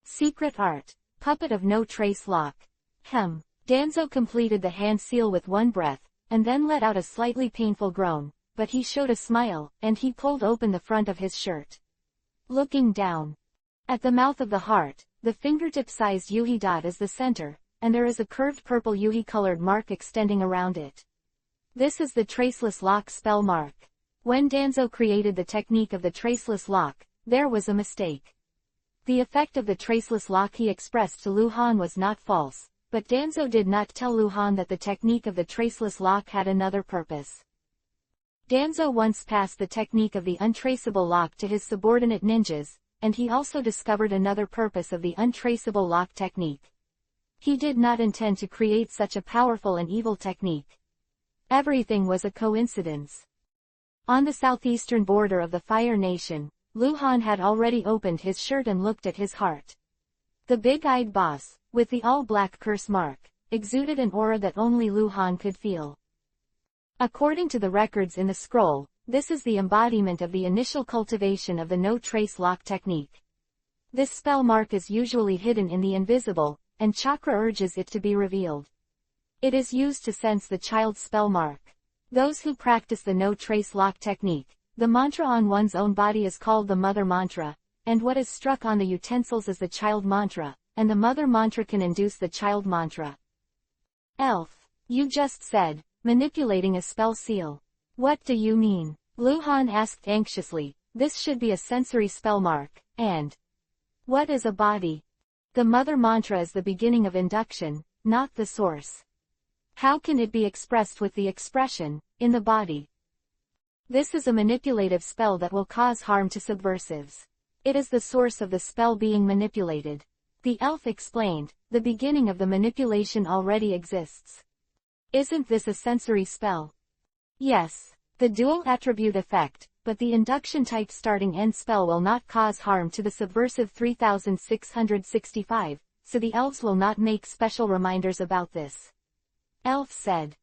Secret Art. Puppet of No-Trace Lock. Danzo completed the hand seal with one breath, and then let out a slightly painful groan, but he showed a smile, and he pulled open the front of his shirt. Looking down at the mouth of the heart, the fingertip-sized Yuhi dot is the center, and there is a curved purple Yuhi-colored mark extending around it. This is the traceless lock spell mark. When Danzo created the technique of the traceless lock, there was a mistake. The effect of the traceless lock he expressed to Lu Han was not false, but Danzo did not tell Lu Han that the technique of the traceless lock had another purpose. Danzo once passed the technique of the untraceable lock to his subordinate ninjas, and he also discovered another purpose of the untraceable lock technique. He did not intend to create such a powerful and evil technique. Everything was a coincidence. On the southeastern border of the Fire Nation, Lu Han had already opened his shirt and looked at his heart. The big-eyed boss, with the all-black curse mark, exuded an aura that only Lu Han could feel. According to the records in the scroll, this is the embodiment of the initial cultivation of the no-trace lock technique. This spell mark is usually hidden in the invisible, and chakra urges it to be revealed. It is used to sense the child's spell mark. Those who practice the no-trace lock technique, the mantra on one's own body is called the mother mantra, and what is struck on the utensils is the child mantra, and the mother mantra can induce the child mantra. Elf, you just said, manipulating a spell seal. What do you mean? Lu Han asked anxiously. This should be a sensory spell mark, and what is a body? The mother mantra is the beginning of induction, not the source. How can it be expressed with the expression, in the body? This is a manipulative spell that will cause harm to subversives. It is the source of the spell being manipulated. The elf explained, the beginning of the manipulation already exists. Isn't this a sensory spell? Yes. The dual attribute effect, but the induction type starting end spell will not cause harm to the subversive 3665, so the elves will not make special reminders about this. Elf said.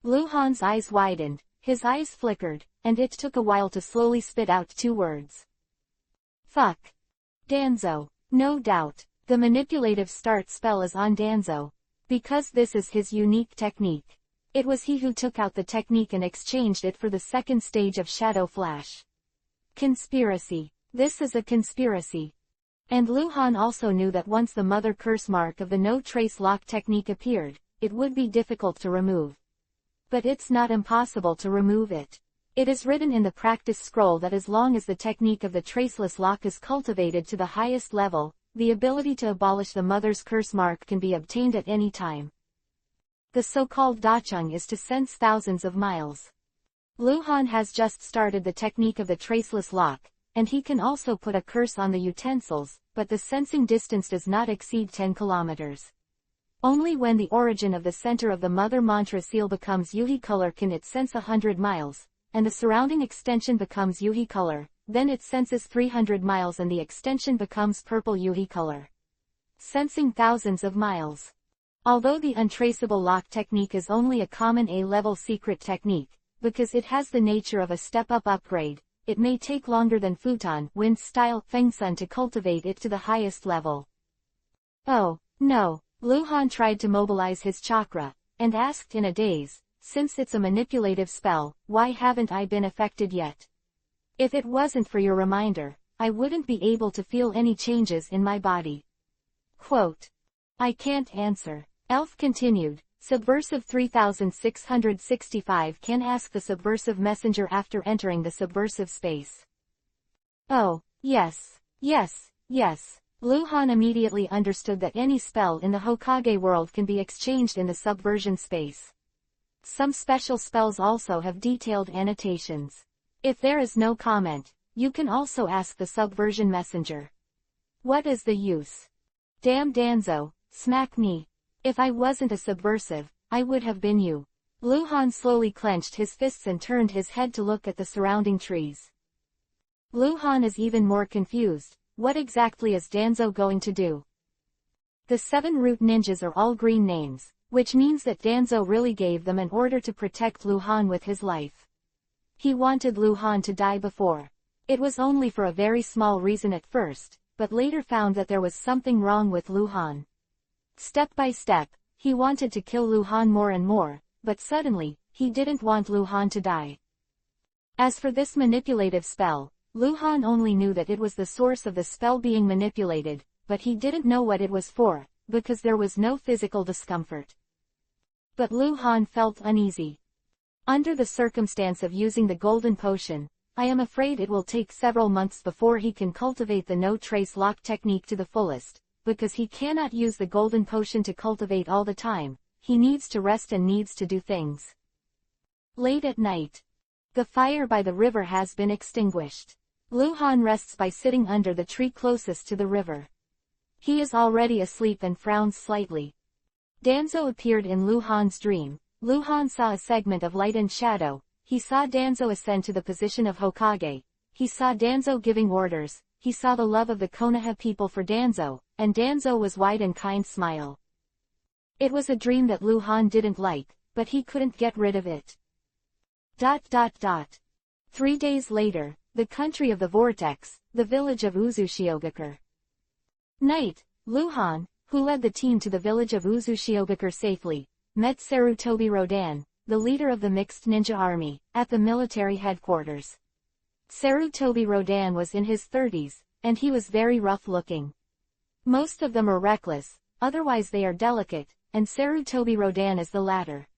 Lu Han's eyes widened, his eyes flickered, and it took a while to slowly spit out two words. Fuck. Danzo. No doubt, the manipulative start spell is on Danzo. Because this is his unique technique. It was he who took out the technique and exchanged it for the second stage of Shadow Flash. Conspiracy. This is a conspiracy. And Lu Han also knew that once the mother curse mark of the no-trace lock technique appeared, it would be difficult to remove. But it's not impossible to remove it. It is written in the practice scroll that as long as the technique of the traceless lock is cultivated to the highest level, the ability to abolish the mother's curse mark can be obtained at any time. The so-called Dacheng is to sense thousands of miles. Lu Han has just started the technique of the traceless lock, and he can also put a curse on the utensils, but the sensing distance does not exceed 10 kilometers. Only when the origin of the center of the mother mantra seal becomes Yuhi color can it sense 100 miles, and the surrounding extension becomes Yuhi color, then it senses 300 miles and the extension becomes purple Yuhi color. Sensing thousands of miles. Although the untraceable lock technique is only a common A-level secret technique, because it has the nature of a step-up upgrade, it may take longer than Futon Wind-style Fengsun to cultivate it to the highest level. Oh, no, Lu Han tried to mobilize his chakra, and asked in a daze, since it's a manipulative spell, why haven't I been affected yet? If it wasn't for your reminder, I wouldn't be able to feel any changes in my body. Quote. I can't answer. Elf continued, Subversive 3665 can ask the subversive messenger after entering the subversive space. Oh, yes, yes, yes. Lu Han immediately understood that any spell in the Hokage world can be exchanged in the subversion space. Some special spells also have detailed annotations. If there is no comment, you can also ask the subversion messenger. What is the use? Damn Danzo, smack me. If I wasn't a subversive, I would have been you. Lu Han slowly clenched his fists and turned his head to look at the surrounding trees. Lu Han is even more confused. What exactly is Danzo going to do? The 7 root ninjas are all green names, which means that Danzo really gave them an order to protect Lu Han with his life. He wanted Lu Han to die before. It was only for a very small reason at first, but later found that there was something wrong with Lu Han. Step by step, he wanted to kill Lu Han more and more, but suddenly, he didn't want Lu Han to die. As for this manipulative spell, Lu Han only knew that it was the source of the spell being manipulated, but he didn't know what it was for, because there was no physical discomfort. But Lu Han felt uneasy. Under the circumstance of using the golden potion, I am afraid it will take several months before he can cultivate the no-trace lock technique to the fullest, because he cannot use the golden potion to cultivate all the time. He needs to rest and needs to do things. Late at night. The fire by the river has been extinguished. Lu Han rests by sitting under the tree closest to the river. He is already asleep and frowns slightly. Danzo appeared in Lu Han's dream. Lu Han saw a segment of light and shadow. He saw Danzo ascend to the position of Hokage. He saw Danzo giving orders. He saw the love of the Konoha people for Danzo, and Danzo was wide and kind smile. It was a dream that Lu Han didn't like, but he couldn't get rid of it. 3 days later, the country of the vortex, the village of Uzushiogakure. Night, Lu Han, who led the team to the village of Uzushiogakure safely, met Sarutobi Rodan, the leader of the mixed ninja army, at the military headquarters. Sarutobi Rodan was in his 30s, and he was very rough-looking. Most of them are reckless, otherwise they are delicate, and Sarutobi Rodan is the latter.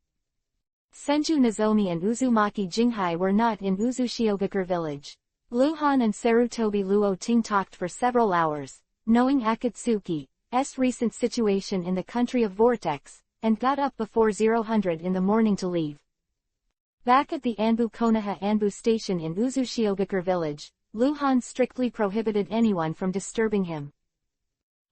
Senju Nozomi and Uzumaki Jinghai were not in Uzushiogakure village. Lu Han and Sarutobi Luo-ting talked for several hours, knowing Akatsuki's recent situation in the country of Vortex, and got up before 0000 in the morning to leave. Back at the Anbu Konoha Anbu station in Uzushiogakure village, Lu Han strictly prohibited anyone from disturbing him.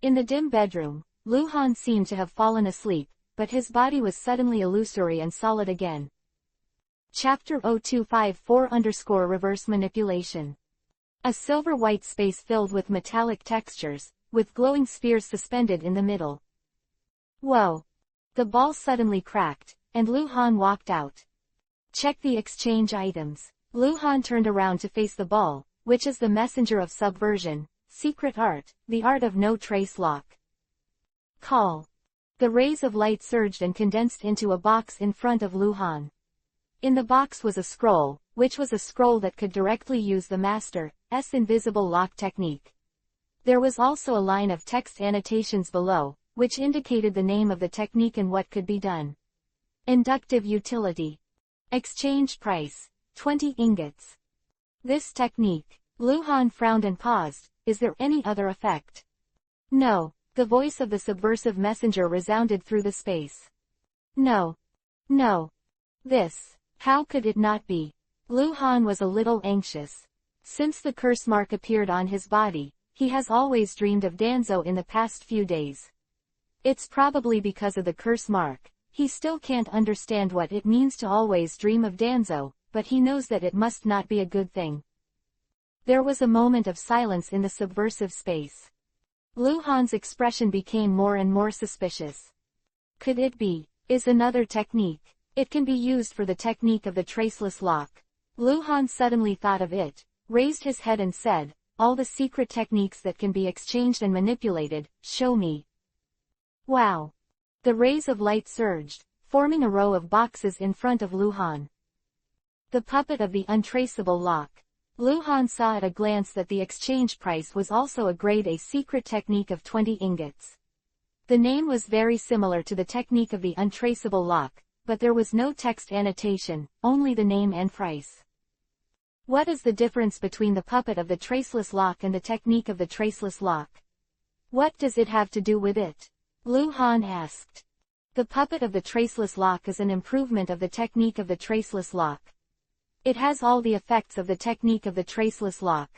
In the dim bedroom, Lu Han seemed to have fallen asleep, but his body was suddenly illusory and solid again. Chapter 0254_reverse manipulation. A silver-white space filled with metallic textures, with glowing spheres suspended in the middle. Whoa! The ball suddenly cracked, and Lu Han walked out. Check the exchange items. Lu Han turned around to face the ball, which is the messenger of subversion, secret art, the art of no-trace lock. Call. The rays of light surged and condensed into a box in front of Lu Han. In the box was a scroll, which was a scroll that could directly use the master's invisible lock technique. There was also a line of text annotations below, which indicated the name of the technique and what could be done. Inductive utility. Exchange price, 20 ingots. This technique. Lu Han frowned and paused. Is there any other effect? No. The voice of the subversive messenger resounded through the space. No. No. This. How could it not be? Lu Han was a little anxious. Since the curse mark appeared on his body, he has always dreamed of Danzo in the past few days. It's probably because of the curse mark. He still can't understand what it means to always dream of Danzo, but he knows that it must not be a good thing. There was a moment of silence in the subversive space. Lu Han's expression became more and more suspicious. Could it be? Is another technique? It can be used for the technique of the traceless lock. Lu Han suddenly thought of it, raised his head and said, all the secret techniques that can be exchanged and manipulated, show me. Wow! The rays of light surged, forming a row of boxes in front of Lu Han. The puppet of the untraceable lock. Lu Han saw at a glance that the exchange price was also a grade A secret technique of 20 ingots. The name was very similar to the technique of the untraceable lock, but there was no text annotation, only the name and price. What is the difference between the puppet of the traceless lock and the technique of the traceless lock? What does it have to do with it? Lu Han asked. The puppet of the traceless lock is an improvement of the technique of the traceless lock. It has all the effects of the technique of the traceless lock.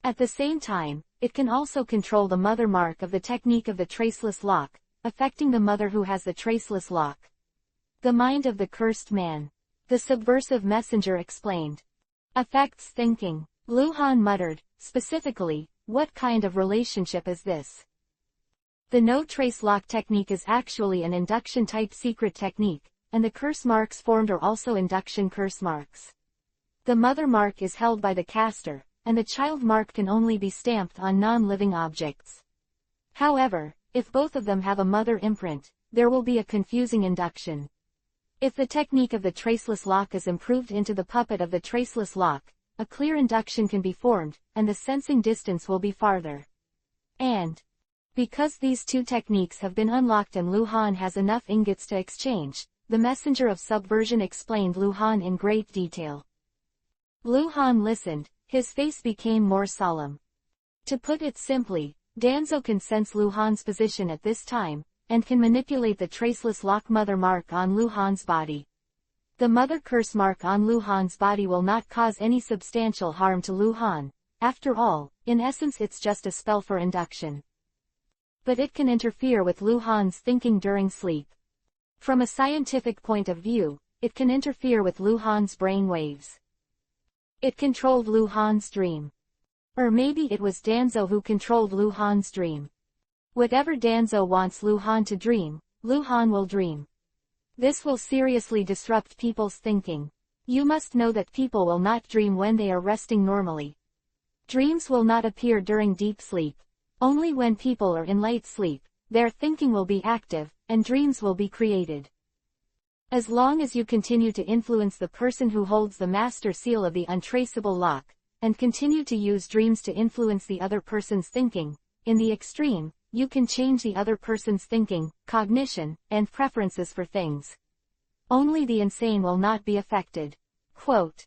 At the same time, it can also control the mother mark of the technique of the traceless lock, affecting the mother who has the traceless lock. The mind of the cursed man. The subversive messenger explained. Affects thinking. Lu Han muttered, specifically, what kind of relationship is this? The no-trace lock technique is actually an induction-type secret technique, and the curse marks formed are also induction curse marks. The mother mark is held by the caster, and the child mark can only be stamped on non-living objects. However, if both of them have a mother imprint, there will be a confusing induction. If the technique of the traceless lock is improved into the puppet of the traceless lock, a clear induction can be formed, and the sensing distance will be farther. And because these two techniques have been unlocked and Lu Han has enough ingots to exchange, the messenger of subversion explained Lu Han in great detail. Lu Han listened, his face became more solemn. To put it simply, Danzo can sense Lu Han's position at this time, and can manipulate the traceless lock mother mark on Lu Han's body. The mother curse mark on Lu Han's body will not cause any substantial harm to Lu Han. After all, in essence it's just a spell for induction. But it can interfere with Lu Han's thinking during sleep. From a scientific point of view, it can interfere with Lu Han's brain waves. It controlled Lu Han's dream. Or maybe it was Danzo who controlled Lu Han's dream. Whatever Danzo wants Lu Han to dream, Lu Han will dream. This will seriously disrupt people's thinking. You must know that people will not dream when they are resting normally. Dreams will not appear during deep sleep. Only when people are in light sleep, their thinking will be active, and dreams will be created. As long as you continue to influence the person who holds the master seal of the untraceable lock, and continue to use dreams to influence the other person's thinking, in the extreme, you can change the other person's thinking, cognition, and preferences for things. Only the insane will not be affected. Quote.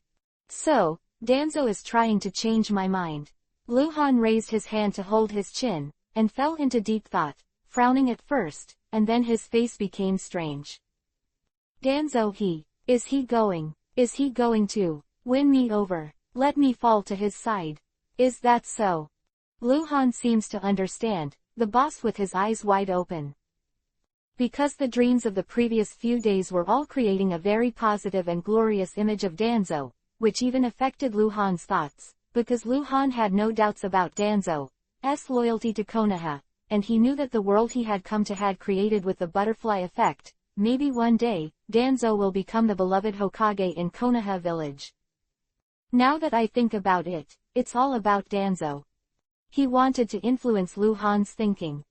So, Danzo is trying to change my mind. Lu Han raised his hand to hold his chin, and fell into deep thought, frowning at first, and then his face became strange. Danzo is he going to win me over? Let me fall to his side. Is that so? Lu Han seems to understand, the boss with his eyes wide open. Because the dreams of the previous few days were all creating a very positive and glorious image of Danzo, which even affected Lu Han's thoughts, because Lu Han had no doubts about Danzo's loyalty to Konoha, and he knew that the world he had come to had created with the butterfly effect. Maybe one day, Danzo will become the beloved Hokage in Konoha village. Now that I think about it, it's all about Danzo. He wanted to influence Lu Han's thinking.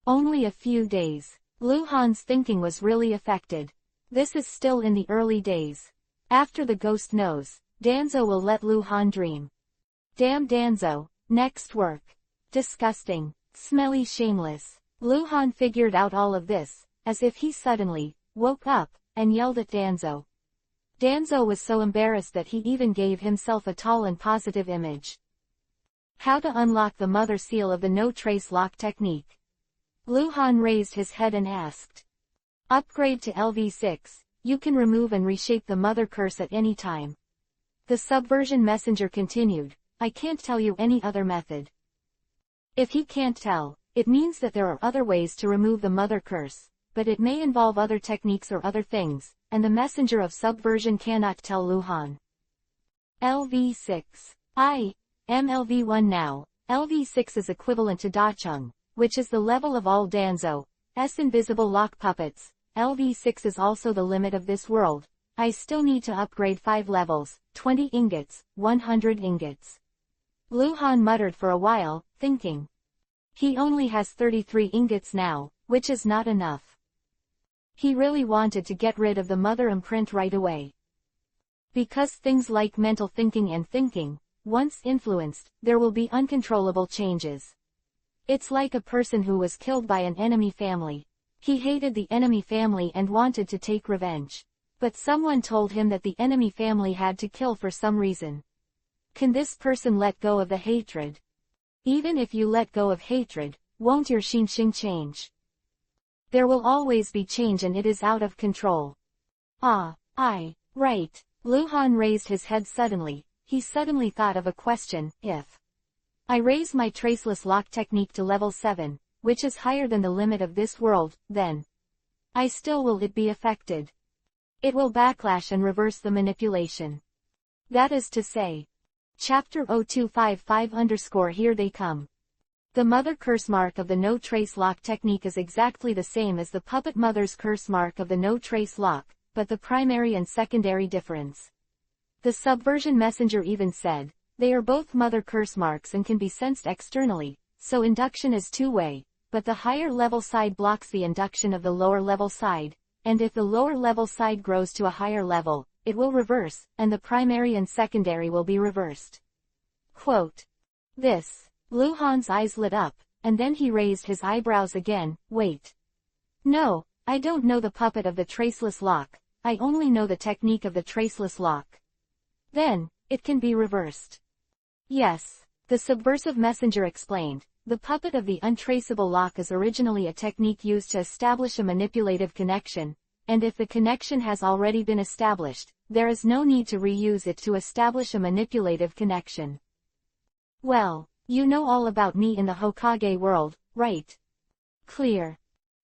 Only a few days. Lu Han's thinking was really affected. This is still in the early days. After the ghost knows, Danzo will let Lu Han dream. Damn Danzo, next work. Disgusting. Smelly, shameless. Lu Han figured out all of this, as if he suddenly woke up and yelled at Danzo. Danzo was so embarrassed that he even gave himself a tall and positive image. How to unlock the mother seal of the no-trace lock technique. Lu Han raised his head and asked. Upgrade to LV6, you can remove and reshape the mother curse at any time. The subversion messenger continued, I can't tell you any other method. If he can't tell, it means that there are other ways to remove the mother curse, but it may involve other techniques or other things, and the messenger of subversion cannot tell Lu Han. LV6. I am LV1 now. LV6 is equivalent to Dacheng, which is the level of all Danzo's invisible lock puppets. LV6 is also the limit of this world. I still need to upgrade 5 levels, 20 ingots, 100 ingots. Lu Han muttered for a while, thinking. He only has 33 ingots now, which is not enough. He really wanted to get rid of the mother imprint right away. Because things like mental thinking and thinking, once influenced, there will be uncontrollable changes. It's like a person who was killed by an enemy family. He hated the enemy family and wanted to take revenge. But someone told him that the enemy family had to kill for some reason. Can this person let go of the hatred? Even if you let go of hatred, won't your Xing change? There will always be change and it is out of control. Right. Lu Han raised his head suddenly. He suddenly thought of a question. If I raise my traceless lock technique to level 7, which is higher than the limit of this world, then will it be affected? It will backlash and reverse the manipulation. That is to say. Chapter 0255 _ here they come. The mother curse mark of the no trace lock technique is exactly the same as the puppet mother's curse mark of the no trace lock, but the primary and secondary difference. The subversion messenger even said, they are both mother curse marks and can be sensed externally, so induction is two-way, but the higher level side blocks the induction of the lower level side, and if the lower level side grows to a higher level, it will reverse, and the primary and secondary will be reversed. Quote. This. Luhan's eyes lit up, and then he raised his eyebrows again. Wait. No, I don't know the puppet of the traceless lock, I only know the technique of the traceless lock. Then, it can be reversed. Yes, the subversive messenger explained, the puppet of the untraceable lock is originally a technique used to establish a manipulative connection, and if the connection has already been established, there is no need to reuse it to establish a manipulative connection. Well, you know all about me in the Hokage world, right? Clear.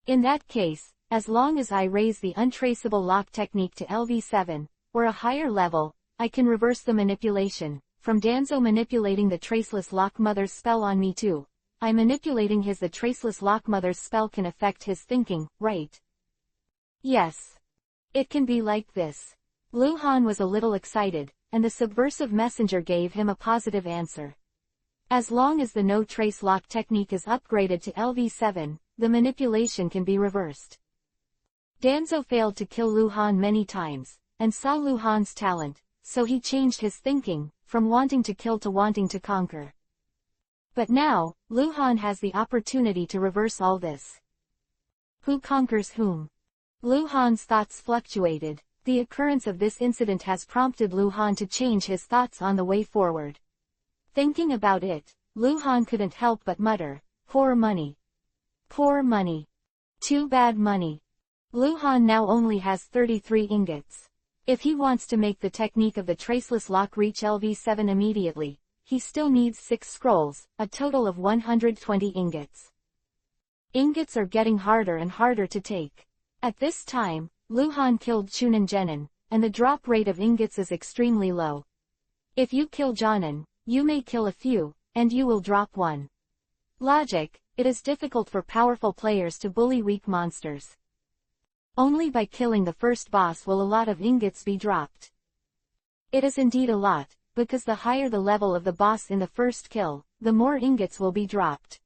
In that case, as long as I raise the untraceable lock technique to LV7, or a higher level, I can reverse the manipulation, from Danzo manipulating the traceless lock mother's spell on me too. I manipulating the traceless lock mother's spell can affect his thinking, right? Yes. It can be like this. Luhan was a little excited, and the subversive messenger gave him a positive answer. As long as the no trace lock technique is upgraded to LV7, the manipulation can be reversed. Danzo failed to kill Luhan many times, and saw Luhan's talent, so he changed his thinking, from wanting to kill to wanting to conquer. But now, Luhan has the opportunity to reverse all this. Who conquers whom? Luhan's thoughts fluctuated. The occurrence of this incident has prompted Luhan to change his thoughts on the way forward. Thinking about it, Luhan couldn't help but mutter, poor money. Poor money. Too bad money. Luhan now only has 33 ingots. If he wants to make the technique of the traceless lock reach LV7 immediately, he still needs 6 scrolls, a total of 120 ingots. Ingots are getting harder and harder to take. At this time, Luhan killed Chunin Genin, and the drop rate of ingots is extremely low. If you kill Jonin, you may kill a few, and you will drop 1. Logic, it is difficult for powerful players to bully weak monsters. Only by killing the first boss will a lot of ingots be dropped. It is indeed a lot, because the higher the level of the boss in the first kill, the more ingots will be dropped.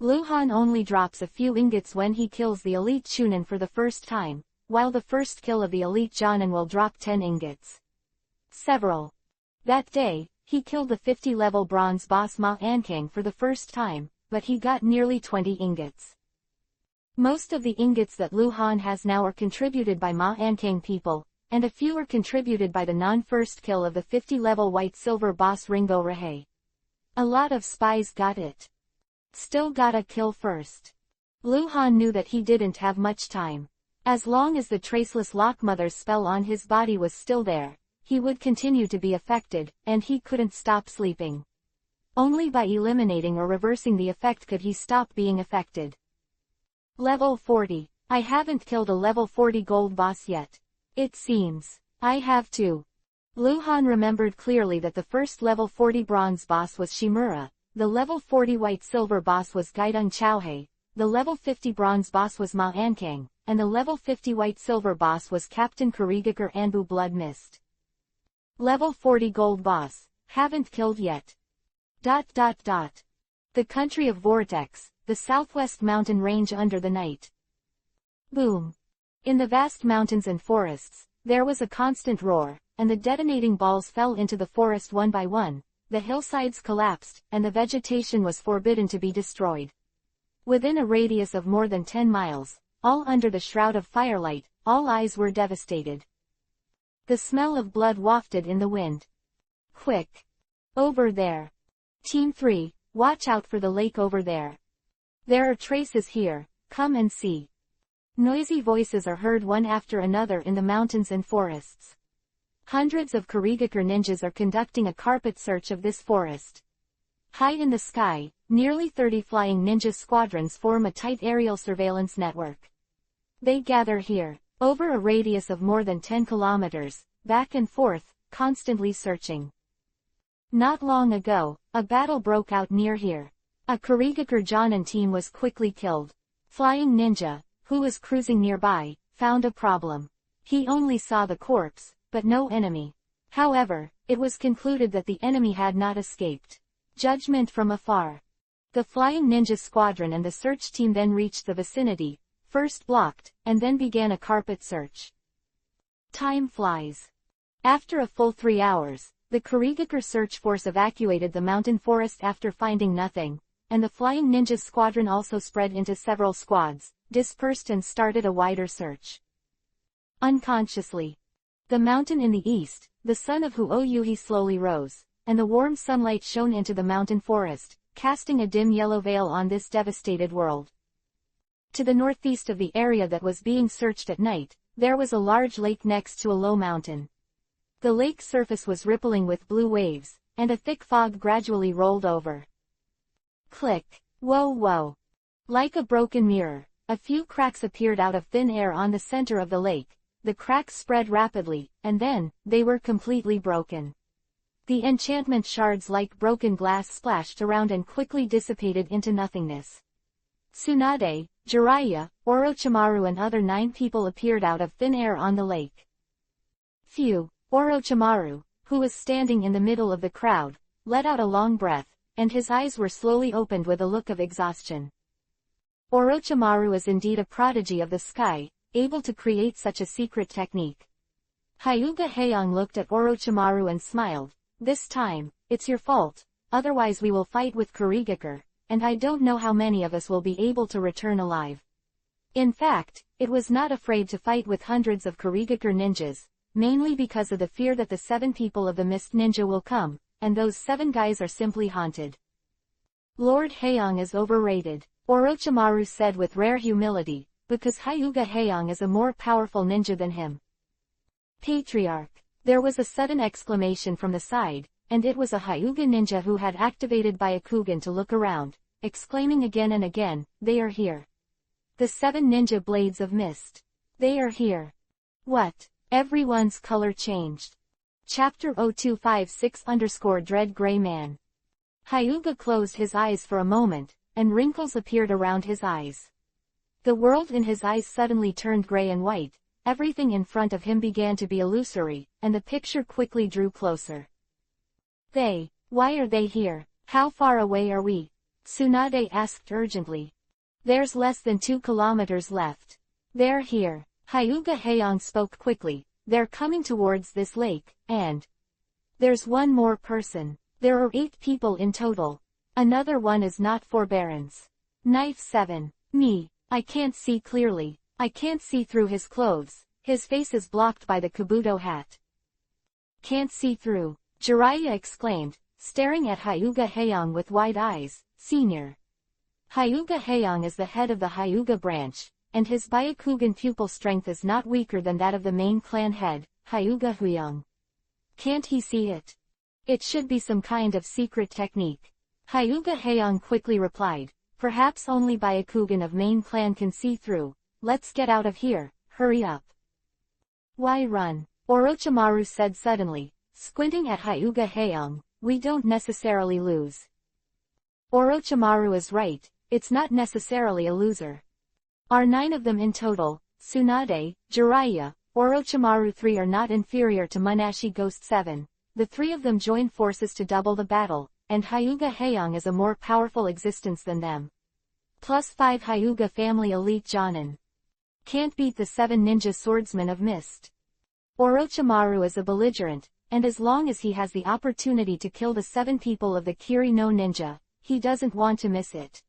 Luhan only drops a few ingots when he kills the elite Chunin for the first time, while the first kill of the elite Jonin will drop 10 ingots. Several. That day, he killed the 50-level bronze boss Ma Ankang for the first time, but he got nearly 20 ingots. Most of the ingots that Luhan has now are contributed by Ma Ankang people, and a few are contributed by the non-first kill of the 50-level white-silver boss Ringo Rahei. A lot of spies got it. Still gotta kill first. Luhan knew that he didn't have much time. As long as the traceless lock mother's spell on his body was still there, he would continue to be affected, and he couldn't stop sleeping. Only by eliminating or reversing the effect could he stop being affected. Level 40. I haven't killed a level 40 gold boss yet. It seems. I have to. Luhan remembered clearly that the first level 40 bronze boss was Shimura, the level 40 white-silver boss was Gaidong Chaohei, the level 50 bronze boss was Ma Ankang, and the level 50 white-silver boss was Captain Kurigakure Anbu Blood Mist. Level 40 gold boss, haven't killed yet. The country of Vortex, the southwest mountain range under the night. Boom. In the vast mountains and forests, there was a constant roar, and the detonating balls fell into the forest one by one, the hillsides collapsed, and the vegetation was forbidden to be destroyed. Within a radius of more than 10 miles, all under the shroud of firelight, all eyes were devastated. The smell of blood wafted in the wind. Quick! Over there! Team 3, watch out for the lake over there. There are traces here, come and see. Noisy voices are heard one after another in the mountains and forests. Hundreds of Kurigakure ninjas are conducting a carpet search of this forest. High in the sky, nearly 30 flying ninja squadrons form a tight aerial surveillance network. They gather here, over a radius of more than 10 kilometers, back and forth, constantly searching. Not long ago, a battle broke out near here. A Kurigakure Jonin team was quickly killed. Flying Ninja, who was cruising nearby, found a problem. He only saw the corpse, but no enemy. However, it was concluded that the enemy had not escaped. Judgment from afar. The Flying Ninja Squadron and the search team then reached the vicinity, first blocked, and then began a carpet search. Time flies. After a full 3 hours, the Kurigakure search force evacuated the mountain forest after finding nothing, and the Flying Ninja Squadron also spread into several squads, dispersed and started a wider search. Unconsciously. The mountain in the east, the sun of Huoyuhi slowly rose, and the warm sunlight shone into the mountain forest, casting a dim yellow veil on this devastated world. To the northeast of the area that was being searched at night, there was a large lake next to a low mountain. The lake's surface was rippling with blue waves, and a thick fog gradually rolled over. Click. Whoa whoa. Like a broken mirror, a few cracks appeared out of thin air on the center of the lake. The cracks spread rapidly, and then, they were completely broken. The enchantment shards like broken glass splashed around and quickly dissipated into nothingness. Tsunade, Jiraiya, Orochimaru and other 9 people appeared out of thin air on the lake. Phew. Orochimaru, who was standing in the middle of the crowd, let out a long breath, and his eyes were slowly opened with a look of exhaustion. Orochimaru is indeed a prodigy of the sky, able to create such a secret technique. Hyuga Heian looked at Orochimaru and smiled. This time, it's your fault, otherwise we will fight with Kurigakure, and I don't know how many of us will be able to return alive. In fact, it was not afraid to fight with hundreds of Kurigakure ninjas, mainly because of the fear that the 7 people of the Mist Ninja will come, and those 7 guys are simply haunted. Lord Heian is overrated, Orochimaru said with rare humility, because Hyuga Heian is a more powerful ninja than him. Patriarch. There was a sudden exclamation from the side, and it was a Hyuga ninja who had activated Byakugan to look around, exclaiming again and again, "They are here. The 7 ninja blades of mist. They are here." What? Everyone's color changed. Chapter 0256_Dread Gray Man. Hyuga closed his eyes for a moment, and wrinkles appeared around his eyes. The world in his eyes suddenly turned gray and white, everything in front of him began to be illusory, and the picture quickly drew closer. Why are they here? How far away are we? Tsunade asked urgently. There's less than 2 kilometers left. They're here. Hyuga Heian spoke quickly. They're coming towards this lake, and there's one more person. There are 8 people in total. Another one is not forbearance. Knife 7. Me. I can't see clearly. I can't see through his clothes. His face is blocked by the kabuto hat. Can't see through. Jiraiya exclaimed, staring at Hyuga Heian with wide eyes. Senior. Hyuga Heian is the head of the Hyuga branch, and his Byakugan pupil strength is not weaker than that of the main clan head, Hyuga Huyang. Can't he see it? It should be some kind of secret technique. Hyuga Heian quickly replied, perhaps only Byakugan of main clan can see through. Let's get out of here, hurry up. Why run? Orochimaru said suddenly, squinting at Hyuga Heian. We don't necessarily lose. Orochimaru is right, it's not necessarily a loser. Are 9 of them in total. Tsunade, Jiraiya, Orochimaru 3 are not inferior to Munashi Ghost 7. The 3 of them join forces to double the battle, and Hyuga Heian is a more powerful existence than them. Plus 5 Hyuga family elite Jonin. Can't beat the 7 ninja swordsmen of mist. Orochimaru is a belligerent, and as long as he has the opportunity to kill the 7 people of the Kiri no Ninja, he doesn't want to miss it.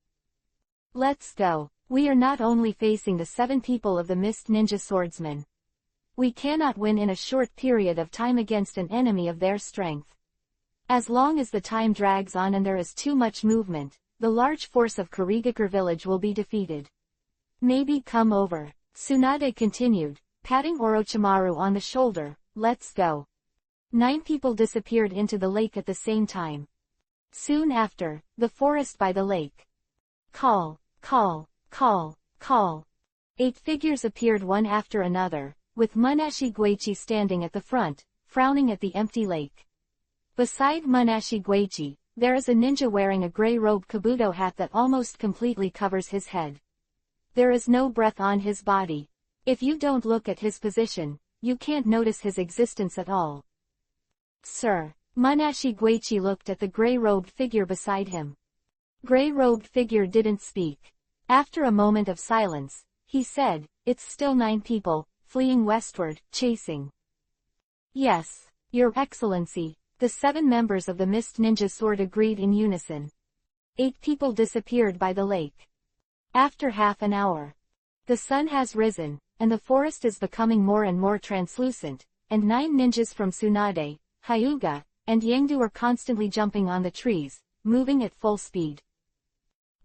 Let's go. We are not only facing the 7 people of the Mist Ninja Swordsmen. We cannot win in a short period of time against an enemy of their strength. As long as the time drags on and there is too much movement, the large force of Kurigakure village will be defeated. Maybe come over. Tsunade continued, patting Orochimaru on the shoulder. Let's go. 9 people disappeared into the lake at the same time. Soon after, the forest by the lake. Call, call, call, call. 8 figures appeared one after another, with Munashi Guichi standing at the front, frowning at the empty lake. Beside Munashi Guichi, There is a ninja wearing a gray robe kabuto hat that almost completely covers his head. There is no breath on his body. If you don't look at his position, you can't notice his existence at all. Sir. Munashi Guichi looked at the gray-robed figure beside him. Gray-robed figure didn't speak. After a moment of silence, he said, "It's still 9 people, fleeing westward, chasing." "Yes, Your Excellency," the 7 members of the Mist Ninja Sword agreed in unison. 8 people disappeared by the lake. After half an hour, the sun has risen, and the forest is becoming more and more translucent, and 9 ninjas from Tsunade, Hyuga, and Yangdu are constantly jumping on the trees, moving at full speed.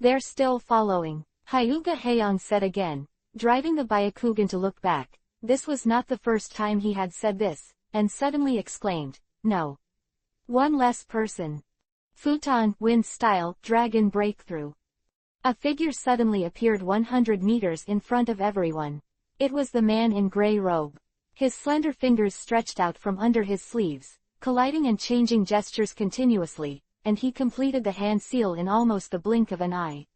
"They're still following," Hyuga Heiyong said again, driving the Byakugan to look back. This was not the first time he had said this, and suddenly exclaimed, "No. One less person." Futon, wind style, dragon breakthrough. A figure suddenly appeared 100 meters in front of everyone. It was the man in gray robe. His slender fingers stretched out from under his sleeves, colliding and changing gestures continuously, and he completed the hand seal in almost the blink of an eye.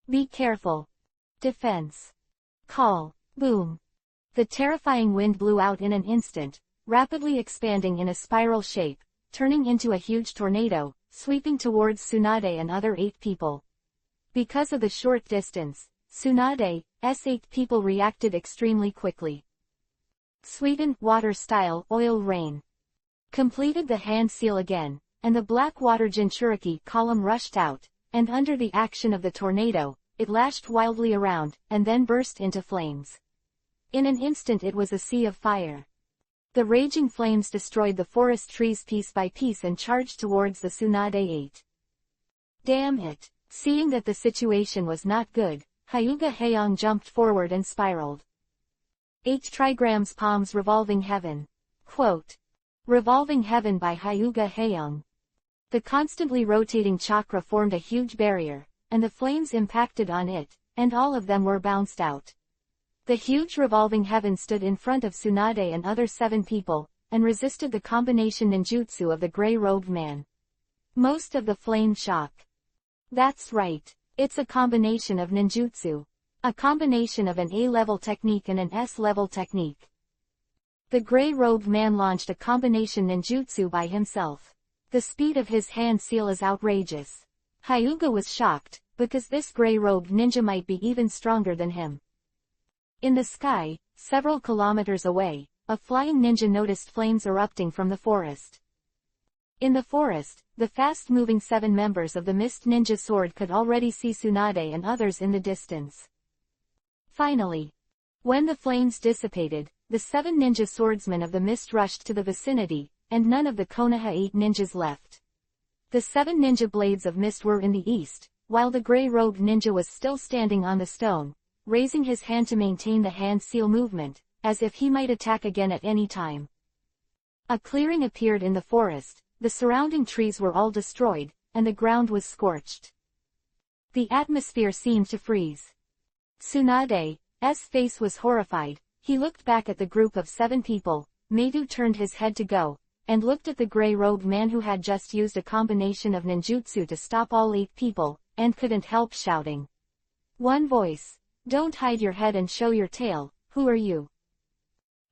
"Be careful. Defense. Call." Boom. The terrifying wind blew out in an instant, rapidly expanding in a spiral shape, turning into a huge tornado, sweeping towards Tsunade and other 8 people. Because of the short distance, Tsunade's 8 people reacted extremely quickly. Sweden, water style, oil rain. Completed the hand seal again, and the black water Jinchuriki column rushed out, and under the action of the tornado, it lashed wildly around, and then burst into flames. In an instant it was a sea of fire. The raging flames destroyed the forest trees piece by piece and charged towards the Tsunade 8. Damn it! Seeing that the situation was not good, Hyuga Heiyong jumped forward and spiraled. 8 trigrams palms revolving heaven. Quote. Revolving heaven by Hyuga Heiyong. The constantly rotating chakra formed a huge barrier, and the flames impacted on it, and all of them were bounced out. The huge revolving heaven stood in front of Tsunade and other 7 people, and resisted the combination ninjutsu of the gray-robed man. Most of the flame shock. That's right, it's a combination of ninjutsu. A combination of an A-level technique and an S-level technique. The gray-robed man launched a combination ninjutsu by himself. The speed of his hand seal is outrageous. Hyuga was shocked, because this gray-robed ninja might be even stronger than him. In the sky, several kilometers away, a flying ninja noticed flames erupting from the forest. In the forest, the fast-moving 7 members of the Mist Ninja Sword could already see Tsunade and others in the distance. Finally, when the flames dissipated, the 7 ninja swordsmen of the mist rushed to the vicinity, and none of the Konoha 8 ninjas left. The 7 ninja blades of mist were in the east, while the gray-robed ninja was still standing on the stone, raising his hand to maintain the hand seal movement, as if he might attack again at any time. A clearing appeared in the forest, the surrounding trees were all destroyed, and the ground was scorched. The atmosphere seemed to freeze. Tsunade's face was horrified. He looked back at the group of 7 people. Meidu turned his head to go, and looked at the gray-robed man who had just used a combination of ninjutsu to stop all 8 people, and couldn't help shouting. One voice. "Don't hide your head and show your tail, who are you?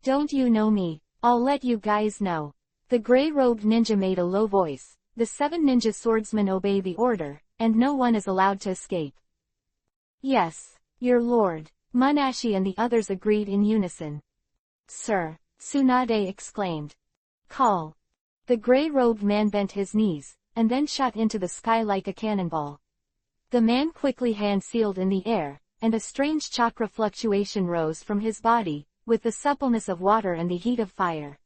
Don't you know me? I'll let you guys know." The gray-robed ninja made a low voice. The 7 ninja swordsmen obey the order, and no one is allowed to escape. "Yes, your lord," Munashi and the others agreed in unison. "Sir," Tsunade exclaimed. "Call." The gray-robed man bent his knees, and then shot into the sky like a cannonball. The man quickly hand-sealed in the air, and a strange chakra fluctuation rose from his body, with the suppleness of water and the heat of fire.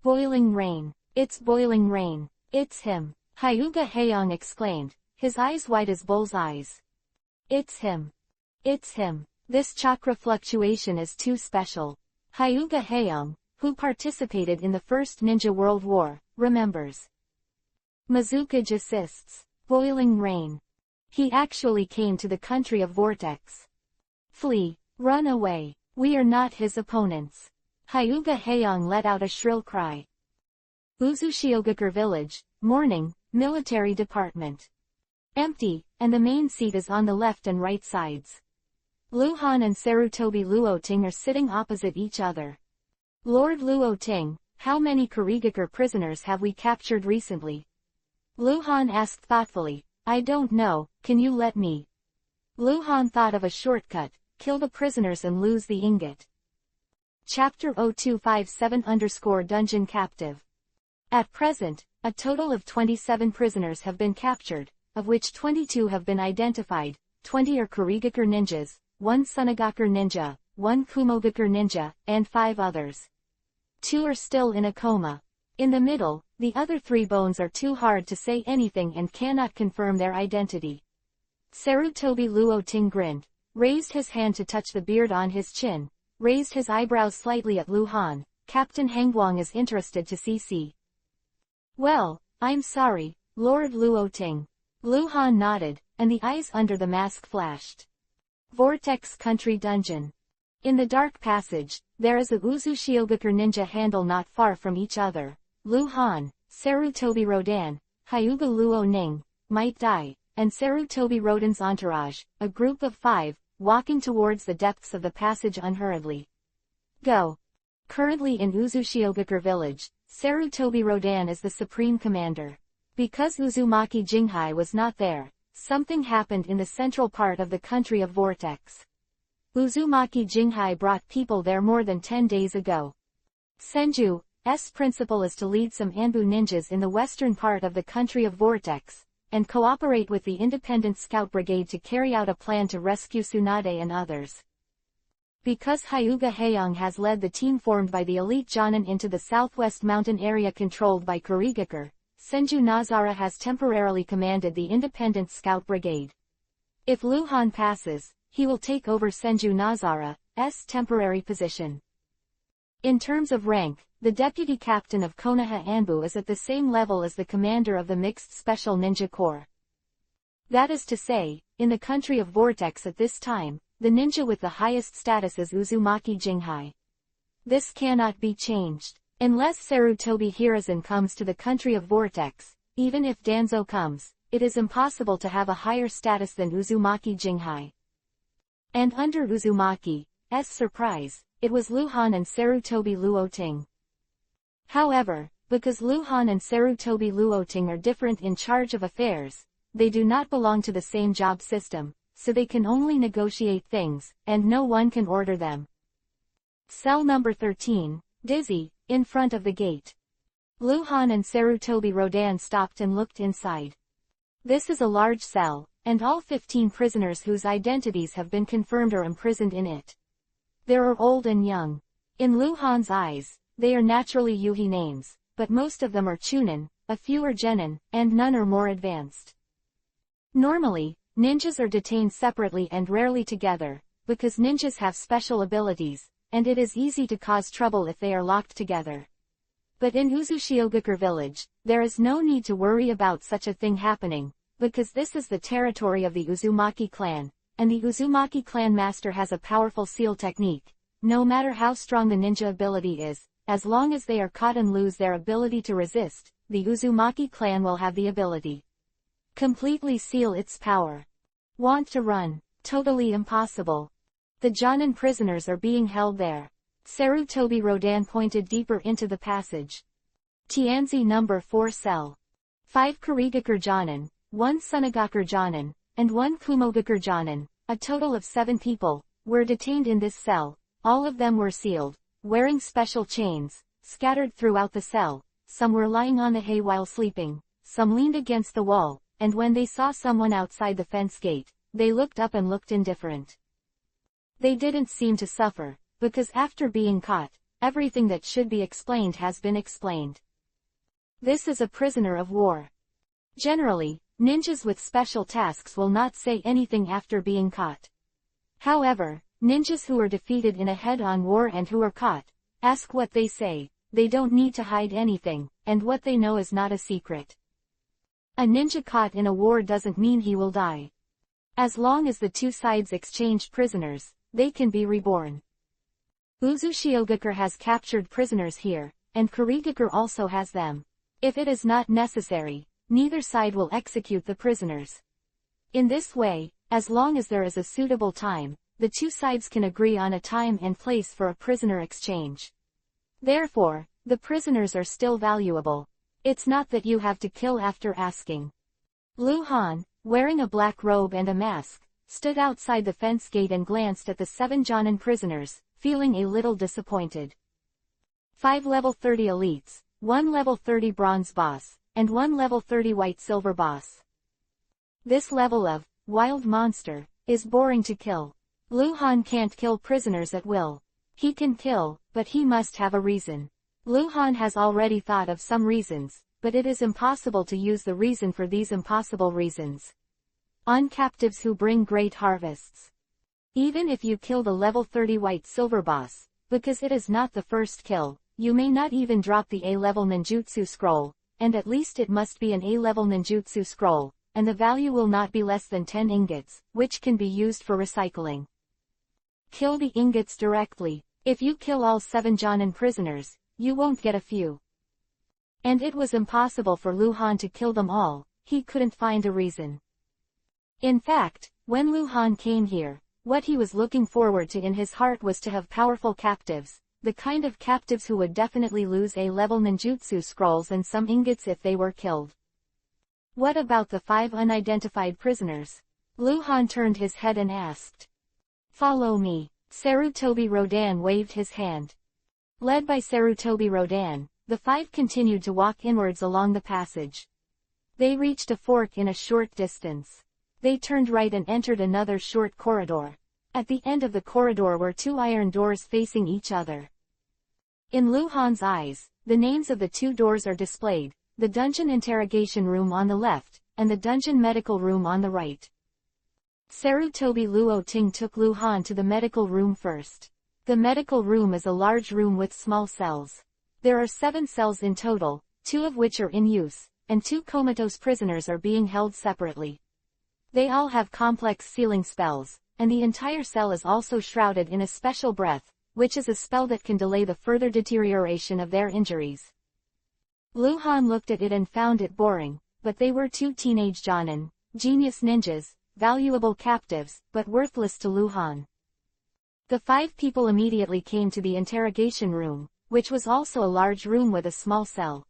Boiling rain. It's boiling rain. It's him. Hyuga Heiyong exclaimed, his eyes wide as bull's eyes. It's him. It's him. This chakra fluctuation is too special. Hyuga Heiyong, who participated in the First Ninja World War, remembers. Mizuka assists. Boiling rain. He actually came to the country of Vortex. Flee. Run away. We are not his opponents. Hyuga Heiyong let out a shrill cry. Uzushiogakure village, morning, military department. Empty, and the main seat is on the left and right sides. Lu Han and Sarutobi Luoting are sitting opposite each other. Lord Luoting, how many Kurigakure prisoners have we captured recently? Lu Han asked thoughtfully. I don't know, can you let me? Lu Han thought of a shortcut, kill the prisoners and lose the ingot. Chapter 0257_Dungeon Captive. At present, a total of 27 prisoners have been captured, of which 22 have been identified, 20 are Kurigakure ninjas, 1 Sunagakure ninja, 1 Kumogakure ninja, and 5 others. 2 are still in a coma. In the middle, the other 3 bones are too hard to say anything and cannot confirm their identity. Sarutobi Luoting grinned, raised his hand to touch the beard on his chin, raised his eyebrows slightly at Lu Han. Captain Hangguang is interested to see. Well, I'm sorry, Lord Luoting. Lu Han nodded, and the eyes under the mask flashed. Vortex Country Dungeon. In the dark passage, there is a Uzushiogakur ninja handle not far from each other. Lu Han, Sarutobi Rodan, Hyuga Luo Ning, Might Die, and Sarutobi Rodan's entourage, a group of 5, walking towards the depths of the passage unhurriedly. Go. Currently in Uzushiogakur village, Sarutobi Rodan is the supreme commander. Because Uzumaki Jinghai was not there, something happened in the central part of the country of Vortex. Uzumaki Jinghai brought people there more than 10 days ago. Senju's principle is to lead some Anbu ninjas in the western part of the country of Vortex, and cooperate with the Independent Scout Brigade to carry out a plan to rescue Tsunade and others. Because Hyuga Haeyong has led the team formed by the elite Jonin into the southwest mountain area controlled by Kurigakure, Senju Nazara has temporarily commanded the Independent Scout Brigade. If Lu Han passes, he will take over Senju Nazara's temporary position. In terms of rank, the deputy captain of Konoha Anbu is at the same level as the commander of the Mixed Special Ninja Corps. That is to say, in the country of Vortex at this time, the ninja with the highest status is Uzumaki Jinghai. This cannot be changed. Unless Sarutobi Hiruzen comes to the country of Vortex, even if Danzo comes, it is impossible to have a higher status than Uzumaki Jinghai. And under Uzumaki's surprise, it was Lu Han and Sarutobi Luoting. However, because Lu Han and Sarutobi Luoting are different in charge of affairs, they do not belong to the same job system, so they can only negotiate things, and no one can order them. Cell number 13, Dizzy, in front of the gate. Lu Han and Sarutobi Rodan stopped and looked inside. This is a large cell, and all 15 prisoners whose identities have been confirmed are imprisoned in it. There are old and young. In Lu Han's eyes, they are naturally Yuhi names, but most of them are Chunin, a few are Genin, and none are more advanced. Normally, ninjas are detained separately and rarely together, because ninjas have special abilities, and it is easy to cause trouble if they are locked together. But in Uzushiogakur village, there is no need to worry about such a thing happening, because this is the territory of the Uzumaki clan, and the Uzumaki clan master has a powerful seal technique. No matter how strong the ninja ability is, as long as they are caught and lose their ability to resist, the Uzumaki clan will have the ability. Completely seal its power. Want to run? Totally impossible. The Jonin prisoners are being held there. Sarutobi Rodan pointed deeper into the passage. Tianzi number 4 cell. 5 Kurigakure Jonin, 1 Sunagakure Jonin, and 1 Kumogakure Jonin, a total of 7 people, were detained in this cell. All of them were sealed, wearing special chains, scattered throughout the cell. Some were lying on the hay while sleeping, some leaned against the wall, and when they saw someone outside the fence gate, they looked up and looked indifferent. They didn't seem to suffer, because after being caught, everything that should be explained has been explained. This is a prisoner of war. Generally, ninjas with special tasks will not say anything after being caught. However, ninjas who are defeated in a head-on war and who are caught, ask what they say. They don't need to hide anything, and what they know is not a secret. A ninja caught in a war doesn't mean he will die. As long as the two sides exchange prisoners, they can be reborn. Uzushiogakur has captured prisoners here, and Kurigakure also has them. If it is not necessary, neither side will execute the prisoners. In this way, as long as there is a suitable time, the two sides can agree on a time and place for a prisoner exchange. Therefore, the prisoners are still valuable. It's not that you have to kill after asking. Lu Han, wearing a black robe and a mask, stood outside the fence gate and glanced at the 7 Jonin prisoners, feeling a little disappointed. 5 level 30 elites, 1 level 30 bronze boss, and 1 level 30 white silver boss. This level of wild monster is boring to kill. Lu Han can't kill prisoners at will. He can kill, but he must have a reason. Lu Han has already thought of some reasons, but it is impossible to use the reason for these impossible reasons. On captives who bring great harvests. Even if you kill the level 30 white silver boss, because it is not the first kill, you may not even drop the A-level ninjutsu scroll, and at least it must be an A-level ninjutsu scroll, and the value will not be less than 10 ingots, which can be used for recycling. Kill the ingots directly. If you kill all 7 Jonin prisoners, you won't get a few. And it was impossible for Lu Han to kill them all, he couldn't find a reason. In fact, when Lu Han came here, what he was looking forward to in his heart was to have powerful captives, the kind of captives who would definitely lose A-level ninjutsu scrolls and some ingots if they were killed. What about the 5 unidentified prisoners? Lu Han turned his head and asked. Follow me. Sarutobi Rodan waved his hand. Led by Sarutobi Rodan, the 5 continued to walk inwards along the passage. They reached a fork in a short distance. They turned right and entered another short corridor. At the end of the corridor were 2 iron doors facing each other. In Lu Han's eyes, the names of the 2 doors are displayed, the dungeon interrogation room on the left, and the dungeon medical room on the right. Sarutobi Luo Ting took Lu Han to the medical room first. The medical room is a large room with small cells. There are 7 cells in total, 2 of which are in use, and 2 comatose prisoners are being held separately. They all have complex sealing spells, and the entire cell is also shrouded in a special breath, which is a spell that can delay the further deterioration of their injuries. Lu Han looked at it and found it boring, but they were 2 teenage Jonin, genius ninjas, valuable captives, but worthless to Lu Han. The 5 people immediately came to the interrogation room, which was also a large room with a small cell.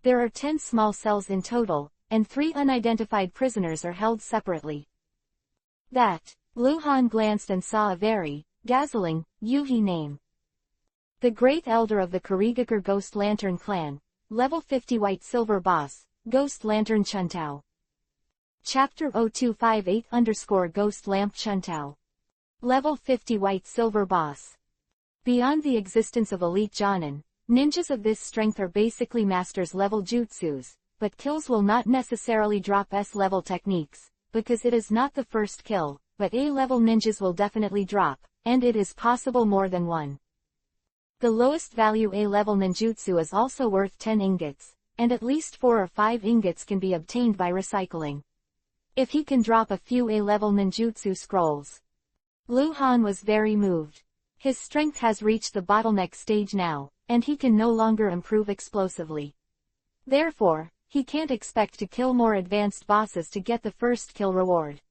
There are 10 small cells in total, and 3 unidentified prisoners are held separately. Lu Han glanced and saw a very dazzling Yuhi name. The Great Elder of the Kurigakure Ghost Lantern Clan, Level 50 White Silver Boss, Ghost Lantern Chuntao. Chapter 0258 Ghost Lamp Chuntao. Level 50 White Silver Boss. Beyond the existence of elite Jonin, ninjas of this strength are basically masters level jutsus, but kills will not necessarily drop S-level techniques, because it is not the first kill, but A-level ninjas will definitely drop, and it is possible more than one. The lowest value A-level ninjutsu is also worth 10 ingots, and at least 4 or 5 ingots can be obtained by recycling. If he can drop a few A-level ninjutsu scrolls. Lu Han was very moved. His strength has reached the bottleneck stage now, and he can no longer improve explosively. Therefore, he can't expect to kill more advanced bosses to get the first kill reward.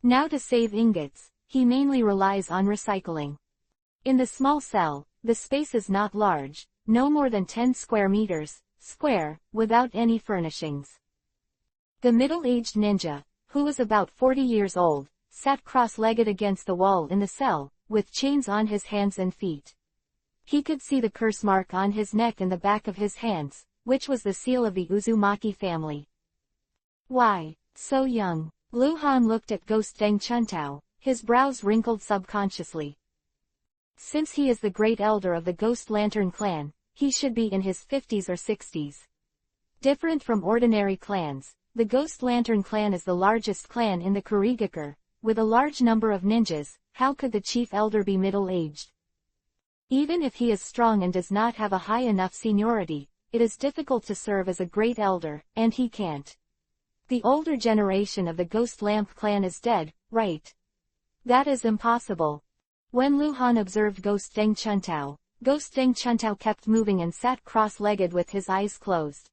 Now to save ingots, he mainly relies on recycling. In the small cell, the space is not large, no more than 10 square meters, square, without any furnishings. The middle-aged ninja, who was about 40 years old, sat cross-legged against the wall in the cell, with chains on his hands and feet. He could see the curse mark on his neck and the back of his hands, which was the seal of the Uzumaki family. Why, so young? Lu Han looked at Ghost Deng Chuntao, his brows wrinkled subconsciously. Since he is the great elder of the Ghost Lantern clan, he should be in his 50s or 60s. Different from ordinary clans, the Ghost Lantern clan is the largest clan in the Kurigakure. With a large number of ninjas, how could the chief elder be middle-aged? Even if he is strong and does not have a high enough seniority, it is difficult to serve as a great elder, and he can't. The older generation of the Ghost Lamp clan is dead, right? That is impossible. When Lu Han observed Ghost Deng Chuntao kept moving and sat cross-legged with his eyes closed.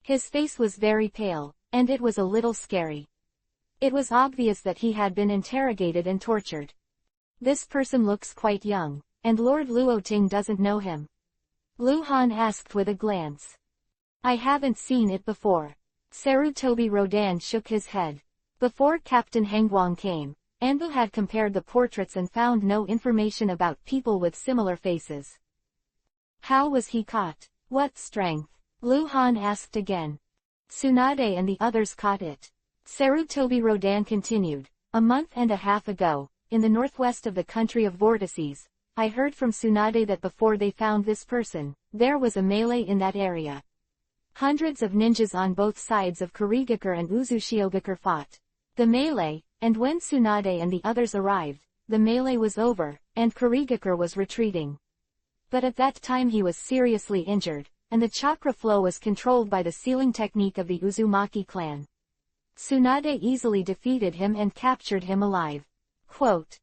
His face was very pale, and it was a little scary. It was obvious that he had been interrogated and tortured. This person looks quite young, and Lord Luoting doesn't know him. Lu Han asked with a glance. I haven't seen it before. Sarutobi Rodan shook his head. Before Captain Hengguang came, Anbu had compared the portraits and found no information about people with similar faces. How was he caught? What strength? Lu Han asked again. Tsunade and the others caught it. Sarutobi Rodan continued. A month and a half ago, in the northwest of the country of vortices, I heard from Tsunade that before they found this person, there was a melee in that area. Hundreds of ninjas on both sides of Kurigakure and Uzushiogakure fought. The melee, and when Tsunade and the others arrived, the melee was over, and Kurigakure was retreating. But at that time he was seriously injured, and the chakra flow was controlled by the sealing technique of the Uzumaki clan. Tsunade easily defeated him and captured him alive. Quote,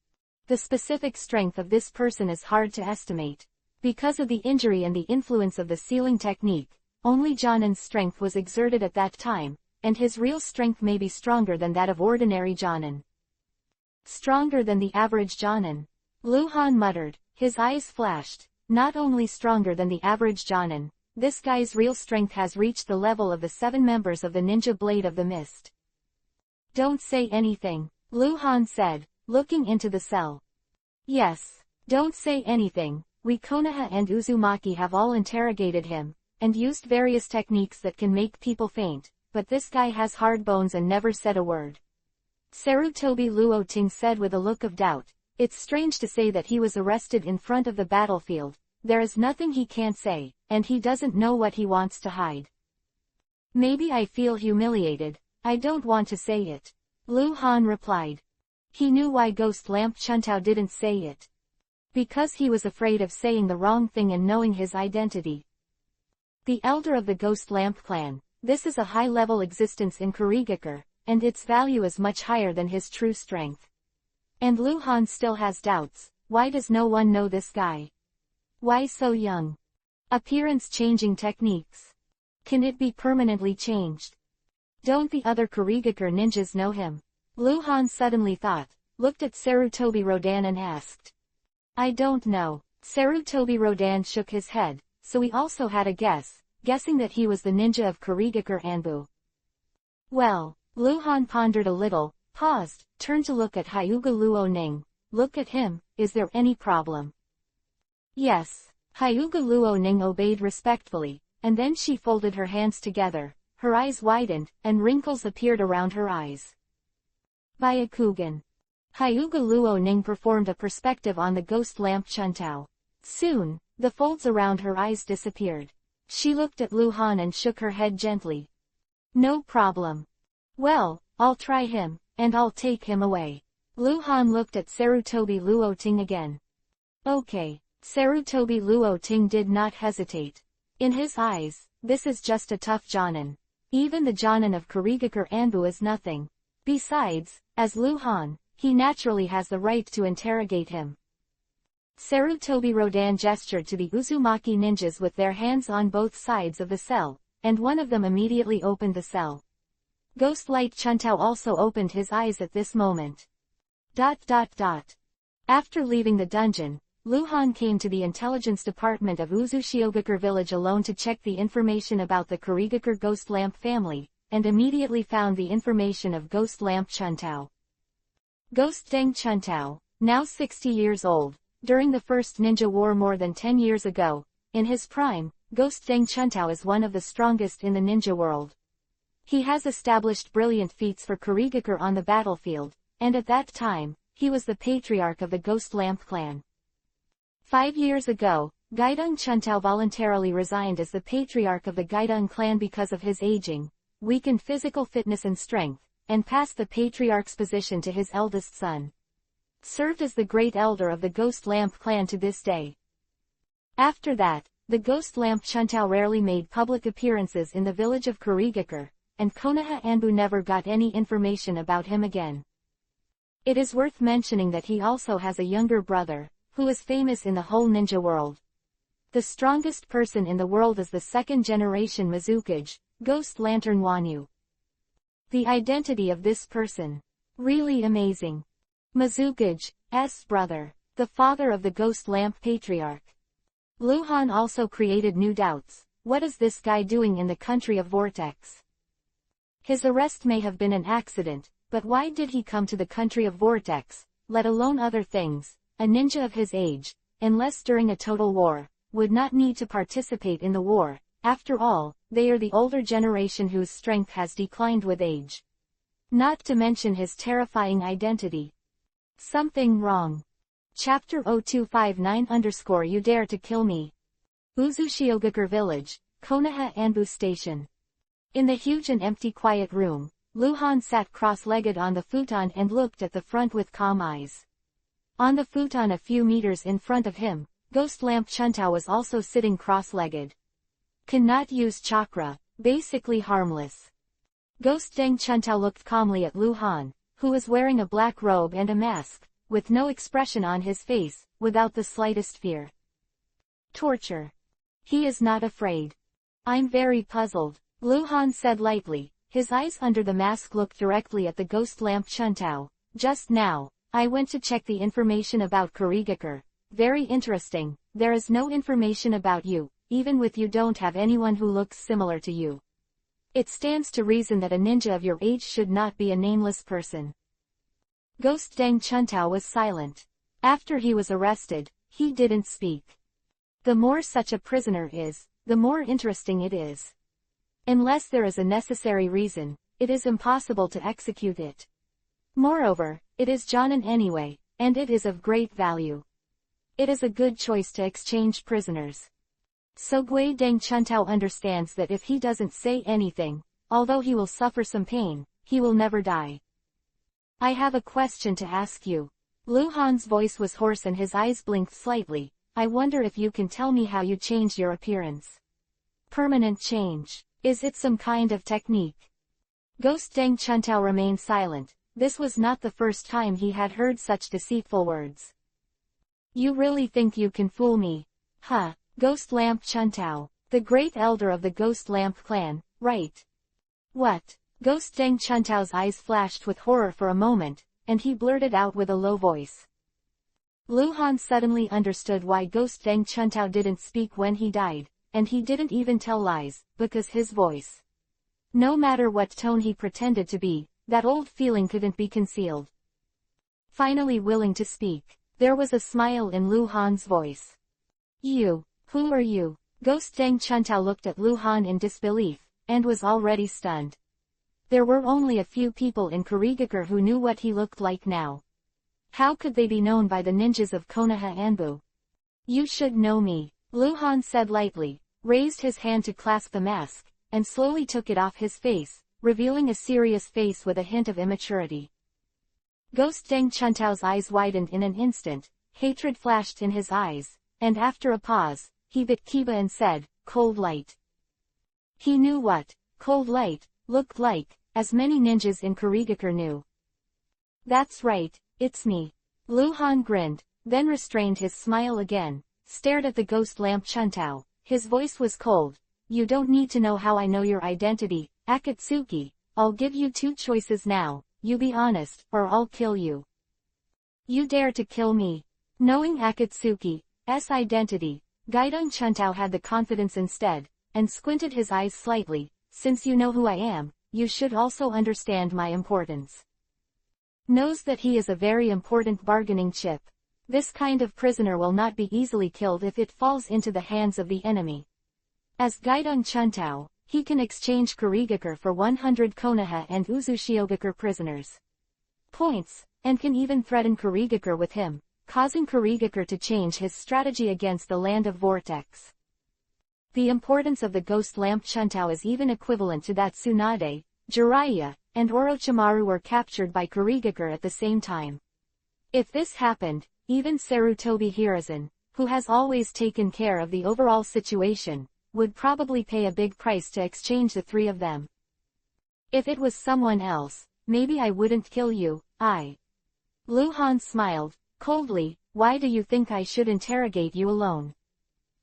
the specific strength of this person is hard to estimate. Because of the injury and the influence of the sealing technique, only Jonin's strength was exerted at that time, and his real strength may be stronger than that of ordinary Jonin. Stronger than the average Jonin. Lu Han muttered, his eyes flashed. Not only stronger than the average Jonin, this guy's real strength has reached the level of the 7 members of the Ninja Blade of the Mist. Don't say anything, Lu Han said, looking into the cell. Yes, don't say anything. We Konoha and Uzumaki have all interrogated him, and used various techniques that can make people faint, but this guy has hard bones and never said a word. Sarutobi Luoting said with a look of doubt, it's strange to say that he was arrested in front of the battlefield. There is nothing he can't say, and he doesn't know what he wants to hide. Maybe I feel humiliated. I don't want to say it. Lu Han replied. He knew why Ghost Lamp Chuntao didn't say it. Because he was afraid of saying the wrong thing and knowing his identity. The elder of the Ghost Lamp clan, this is a high-level existence in Kurigakure, and its value is much higher than his true strength. And Lu Han still has doubts. Why does no one know this guy? Why so young? Appearance-changing techniques. Can it be permanently changed? Don't the other Kurigakure ninjas know him? Lu Han suddenly thought, looked at Sarutobi Rodan and asked. I don't know. Sarutobi Rodan shook his head, so he also had a guess, guessing that he was the ninja of Kurigakure Anbu. Well, Lu Han pondered a little, paused, turned to look at Hyuga Luoning. Look at him, is there any problem? Yes. Hyuga Luoning obeyed respectfully, and then she folded her hands together, her eyes widened, and wrinkles appeared around her eyes. Byakugan. Hyuga Luoning performed a perspective on the ghost lamp Chuntao. Soon, the folds around her eyes disappeared. She looked at Lu Han and shook her head gently. No problem. Well, I'll try him, and I'll take him away. Lu Han looked at Sarutobi Luoting again. Okay. Sarutobi Luoting did not hesitate. In his eyes, this is just a tough Jonin. Even the Jonin of Kurigakure Anbu is nothing. Besides, as Lu Han, he naturally has the right to interrogate him. Sarutobi Rodan gestured to the Uzumaki ninjas with their hands on both sides of the cell, and one of them immediately opened the cell. Ghost Light Chuntao also opened his eyes at this moment. After leaving the dungeon, Lu Han came to the intelligence department of Uzushiogakure village alone to check the information about the Kurigakure Ghost Lamp family, and immediately found the information of Ghost Lamp Chuntao. Ghost Deng Chuntao, now 60 years old, during the First Ninja War more than 10 years ago, in his prime, Ghost Deng Chuntao is one of the strongest in the ninja world. He has established brilliant feats for Kurigakure on the battlefield, and at that time, he was the patriarch of the Ghost Lamp clan. 5 years ago, Gaidong Chuntao voluntarily resigned as the patriarch of the Gaidong clan because of his aging, weakened physical fitness and strength, and passed the patriarch's position to his eldest son. Served as the great elder of the Ghost Lamp clan to this day. After that, the Ghost Lamp Chuntao rarely made public appearances in the village of Kurigakure, and Konoha Anbu never got any information about him again. It is worth mentioning that he also has a younger brother, who is famous in the whole ninja world. The strongest person in the world is the second-generation Mizukage, Ghost Lantern Wanyu. The identity of this person. Really amazing. Mizukage,'s brother. The father of the Ghost Lamp Patriarch. Luhan also created new doubts. What is this guy doing in the country of Vortex? His arrest may have been an accident, but why did he come to the country of Vortex, let alone other things? A ninja of his age, unless during a total war, would not need to participate in the war. After all, they are the older generation whose strength has declined with age. Not to mention his terrifying identity. Something wrong. Chapter 0259_You Dare to Kill Me. Uzushiogakure Village, Konoha Anbu Station. In the huge and empty quiet room, Luhan sat cross-legged on the futon and looked at the front with calm eyes. On the futon a few meters in front of him, Ghost Lamp Chuntao was also sitting cross-legged. Cannot use chakra, basically harmless. Ghost Deng Chuntao looked calmly at Luhan, who was wearing a black robe and a mask, with no expression on his face, without the slightest fear. Torture. He is not afraid. I'm very puzzled, Luhan said lightly. His eyes under the mask looked directly at the Ghost Lamp Chuntao. Just now, I went to check the information about Kurigakure. Very interesting. There is no information about you. Even with you don't have anyone who looks similar to you. It stands to reason that a ninja of your age should not be a nameless person. Ghost Deng Chuntao was silent. After he was arrested, he didn't speak. The more such a prisoner is, the more interesting it is. Unless there is a necessary reason, it is impossible to execute it. Moreover, it is Jonin anyway, and it is of great value. It is a good choice to exchange prisoners. So Gui Deng Chuntao understands that if he doesn't say anything, although he will suffer some pain, he will never die. I have a question to ask you. Luhan's voice was hoarse and his eyes blinked slightly. I wonder if you can tell me how you changed your appearance. Permanent change. Is it some kind of technique? Ghost Deng Chuntao remained silent. This was not the first time he had heard such deceitful words. You really think you can fool me? Huh? Ghost Lamp Chuntao, the great elder of the Ghost Lamp clan, right? What? Ghost Deng Chuntao's eyes flashed with horror for a moment, and he blurted out with a low voice. Luhan suddenly understood why Ghost Deng Chuntao didn't speak when he died, and he didn't even tell lies, because his voice. No matter what tone he pretended to be, that old feeling couldn't be concealed. Finally willing to speak, there was a smile in Luhan's voice. You. Who are you? Ghost Deng Chuntao looked at Luhan in disbelief, and was already stunned. There were only a few people in Kurigakure who knew what he looked like now. How could they be known by the ninjas of Konoha Anbu? You should know me, Luhan said lightly, raised his hand to clasp the mask, and slowly took it off his face, revealing a serious face with a hint of immaturity. Ghost Deng Chuntao's eyes widened in an instant, hatred flashed in his eyes, and after a pause, he bit Kiba and said, cold light. He knew what cold light looked like, as many ninjas in Kurigakure knew. That's right, it's me. Luhan grinned, then restrained his smile again, stared at the Ghost Lamp Chuntao. His voice was cold. You don't need to know how I know your identity, Akatsuki. I'll give you two choices now. You be honest, or I'll kill you. You dare to kill me. Knowing Akatsuki's identity, Gaidong Chuntao had the confidence instead, and squinted his eyes slightly. Since you know who I am, you should also understand my importance. Knows that he is a very important bargaining chip. This kind of prisoner will not be easily killed if it falls into the hands of the enemy. As Gaidong Chuntao, he can exchange Kurigakure for 100 Konoha and Uzushiogakure prisoners. Points, and can even threaten Kurigakure with him, causing Kurigakure to change his strategy against the land of Vortex. The importance of the Ghost Lamp Chuntao is even equivalent to that Tsunade, Jiraiya, and Orochimaru were captured by Kurigakure at the same time. If this happened, even Sarutobi Hiruzen, who has always taken care of the overall situation, would probably pay a big price to exchange the three of them. If it was someone else, maybe I wouldn't kill you. Luhan smiled, coldly. Why do you think I should interrogate you alone?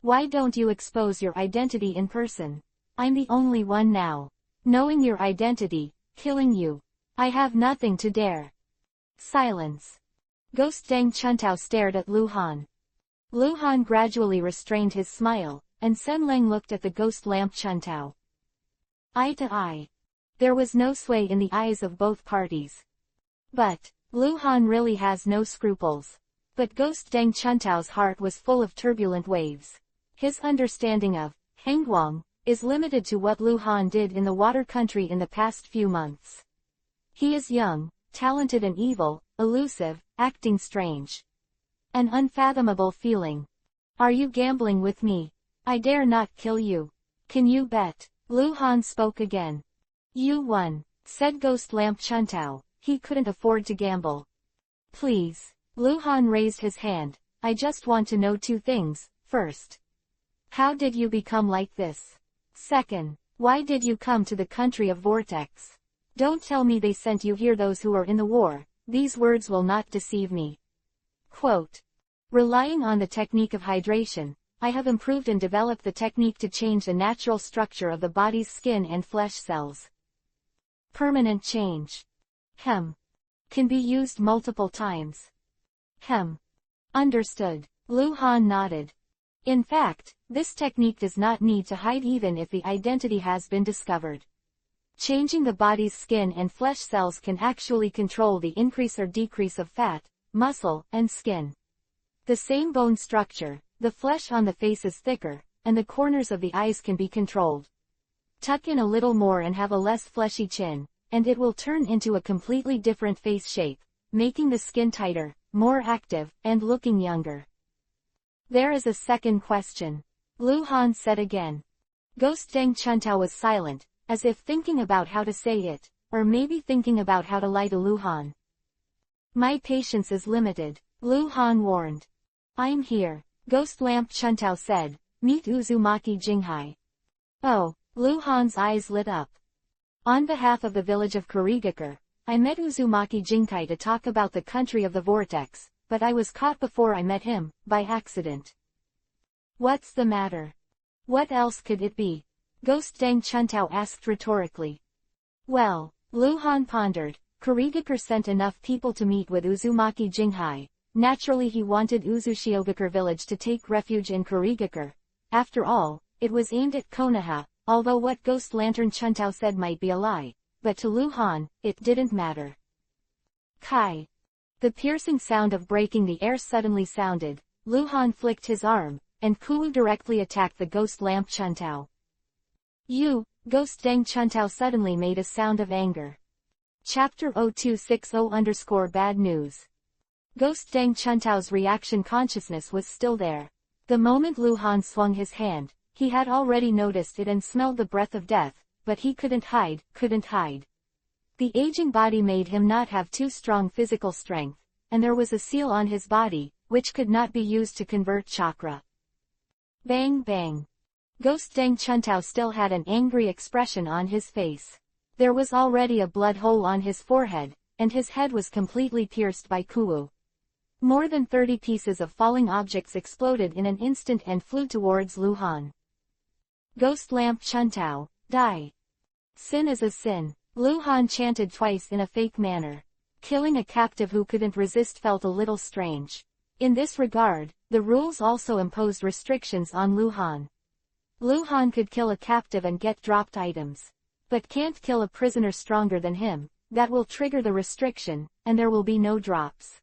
Why don't you expose your identity in person? I'm the only one now. Knowing your identity, killing you. I have nothing to dare. Silence. Ghost Deng Chuntao stared at Lu Han. Lu Han gradually restrained his smile, and Sen Leng looked at the ghost lamp Chuntao. Eye to eye. There was no sway in the eyes of both parties. But, Lu Han really has no scruples. But Ghost Deng Chuntao's heart was full of turbulent waves. His understanding of Hengguang is limited to what Lu Han did in the water country in the past few months. He is young, talented and evil, elusive, acting strange. An unfathomable feeling. Are you gambling with me? I dare not kill you. Can you bet? Lu Han spoke again. You won, said Ghost Lamp Chuntao. He couldn't afford to gamble. Please. Lu Han raised his hand. I just want to know two things. First, how did you become like this? Second, why did you come to the country of Vortex? Don't tell me they sent you here, those who are in the war. These words will not deceive me. Quote. Relying on the technique of hydration, I have improved and developed the technique to change the natural structure of the body's skin and flesh cells. Permanent change. Can be used multiple times. Understood. Lu Han nodded. In fact, this technique does not need to hide even if the identity has been discovered. Changing the body's skin and flesh cells can actually control the increase or decrease of fat, muscle, and skin. The same bone structure, the flesh on the face is thicker, and the corners of the eyes can be controlled. Tuck in a little more and have a less fleshy chin, and it will turn into a completely different face shape, making the skin tighter, more active, and looking younger. There is a second question. Lu Han said again. Ghost Deng Chuntao was silent, as if thinking about how to say it, or maybe thinking about how to lie to Lu Han. My patience is limited, Lu Han warned. I'm here, Ghost Lamp Chuntao said. Meet Uzumaki Jinghai. Oh, Lu Han's eyes lit up. On behalf of the village of Kurigakure, I met Uzumaki Jinkai to talk about the country of the vortex, but I was caught before I met him, by accident. What's the matter? What else could it be? Ghost Deng Chuntao asked rhetorically. Well, Lu Han pondered. Kurigakure sent enough people to meet with Uzumaki Jinghai. Naturally he wanted Uzushiogakure village to take refuge in Kurigakure. After all, it was aimed at Konoha, although what Ghost Lantern Chuntao said might be a lie. But to Lu Han, it didn't matter. Kai. The piercing sound of breaking the air suddenly sounded. Lu Han flicked his arm, and Kuwu directly attacked the Ghost Lamp Chuntao. You, Ghost Deng Chuntao suddenly made a sound of anger. Chapter 0260_bad news. Ghost Deng Chuntao's reaction consciousness was still there. The moment Lu Han swung his hand, he had already noticed it and smelled the breath of death, but he couldn't hide. The aging body made him not have too strong physical strength, and there was a seal on his body, which could not be used to convert chakra. Bang bang. Ghost Deng Chuntao still had an angry expression on his face. There was already a blood hole on his forehead, and his head was completely pierced by Kuwu. More than 30 pieces of falling objects exploded in an instant and flew towards Lu Han. Ghost Lamp Chuntao, die. Sin is a sin, Lu Han chanted twice in a fake manner. Killing a captive who couldn't resist felt a little strange. In this regard, the rules also imposed restrictions on Lu Han. Lu Han could kill a captive and get dropped items. But can't kill a prisoner stronger than him. That will trigger the restriction, and there will be no drops.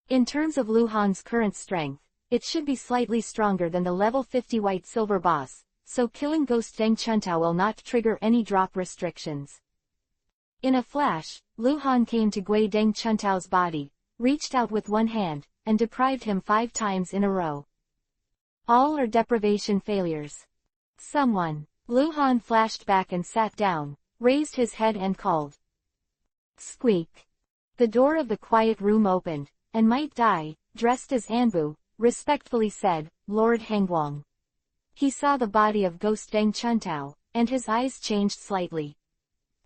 In terms of Lu Han's current strength, it should be slightly stronger than the level 50 white silver boss, so killing Ghost Deng Chuntao will not trigger any drop restrictions. In a flash, Lu Han came to Gui Deng Chuntao's body, reached out with one hand, and deprived him 5 times in a row. All are deprivation failures. Someone. Lu Han flashed back and sat down, raised his head and called. Squeak. The door of the quiet room opened, and Might Dai, dressed as Anbu, respectfully said, Lord Hengguang. He saw the body of Ghost Deng Chuntao, and his eyes changed slightly.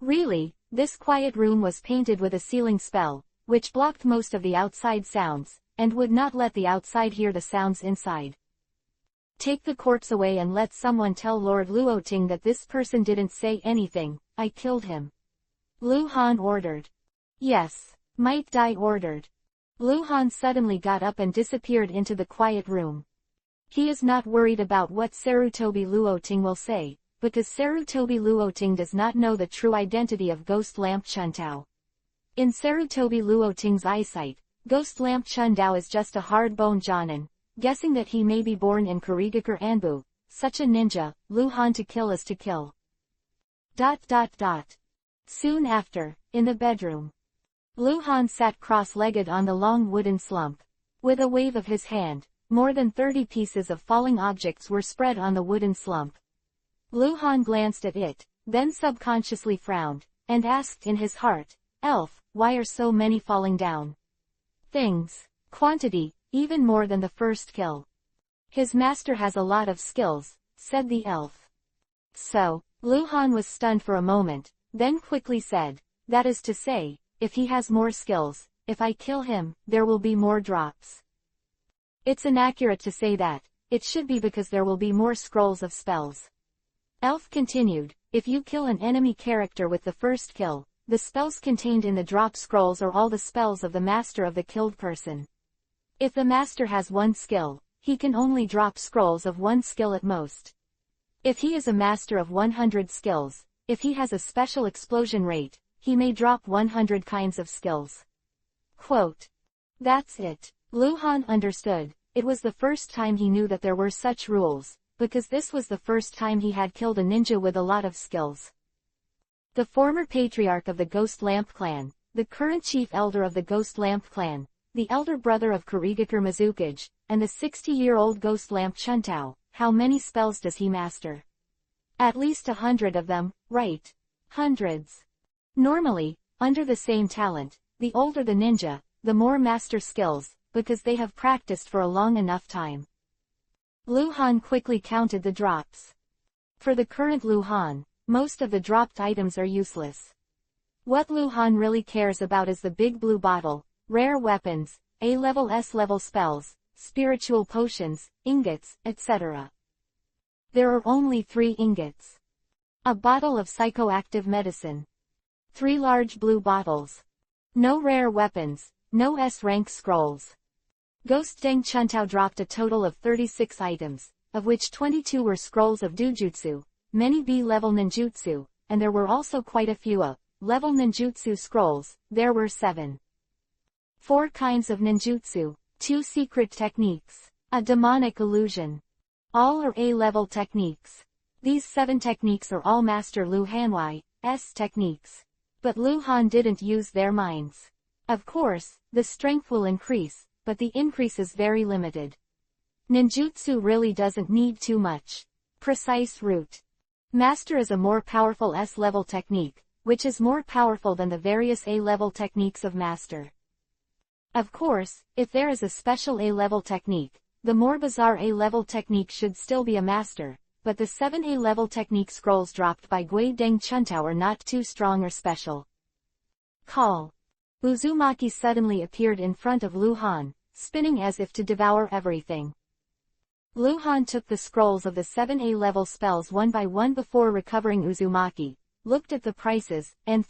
Really, this quiet room was painted with a sealing spell, which blocked most of the outside sounds, and would not let the outside hear the sounds inside. Take the corpse away and let someone tell Lord Luoting that this person didn't say anything, I killed him. Lu Han ordered. Yes, Might Dai ordered. Lu Han suddenly got up and disappeared into the quiet room. He is not worried about what Sarutobi Luoting will say, because Sarutobi Luoting does not know the true identity of Ghost Lamp Chuntao. In Sarutobi Luoting's eyesight, Ghost Lamp Chundao is just a hard-boned Jonin, guessing that he may be born in Kurigakure Anbu, such a ninja, Lu Han to kill is to kill. Soon after, in the bedroom, Lu Han sat cross-legged on the long wooden slump. With a wave of his hand, more than 30 pieces of falling objects were spread on the wooden slump. Lu Han glanced at it, then subconsciously frowned, and asked in his heart, Elf, why are so many falling down? Things. Quantity, even more than the first kill. His master has a lot of skills, said the elf. So, Lu Han was stunned for a moment, then quickly said, that is to say, if he has more skills, if I kill him, there will be more drops. It's inaccurate to say that, it should be because there will be more scrolls of spells. Elf continued, if you kill an enemy character with the first kill, the spells contained in the drop scrolls are all the spells of the master of the killed person. If the master has one skill, he can only drop scrolls of one skill at most. If he is a master of 100 skills, if he has a special explosion rate, he may drop 100 kinds of skills. Quote. That's it. Lu Han understood. It was the first time he knew that there were such rules, because this was the first time he had killed a ninja with a lot of skills. The former patriarch of the Ghost Lamp clan, the current chief elder of the Ghost Lamp clan, the elder brother of Kurigakure Mizukage, and the 60-year-old Ghost Lamp Chuntao, how many spells does he master? At least 100 of them, right? Hundreds. Normally, under the same talent, the older the ninja, the more master skills, because they have practiced for a long enough time. Lu Han quickly counted the drops. For the current Lu Han, most of the dropped items are useless. What Lu Han really cares about is the big blue bottle, rare weapons, A-level S-level spells, spiritual potions, ingots, etc. There are only 3 ingots. A bottle of psychoactive medicine. 3 large blue bottles. No rare weapons, no S-rank scrolls. Ghost Deng Chuntao dropped a total of 36 items, of which 22 were scrolls of Dujutsu, many B-level ninjutsu, and there were also quite a few A-level ninjutsu scrolls, there were 7. 4 kinds of ninjutsu, 2 secret techniques, a demonic illusion. All are A-level techniques. These 7 techniques are all Master Lu Hanwai's techniques. But Lu Han didn't use their minds. Of course, the strength will increase, but the increase is very limited. Ninjutsu really doesn't need too much. Precise route. Master is a more powerful S-level technique, which is more powerful than the various A-level techniques of Master. Of course, if there is a special A-level technique, the more bizarre A-level technique should still be a Master. But the 7 A-level technique scrolls dropped by Gui Deng Chuntao are not too strong or special. Call. Uzumaki suddenly appeared in front of Lu Han, spinning as if to devour everything. Lu Han took the scrolls of the 7 A-level spells one by one before recovering Uzumaki, looked at the prices, and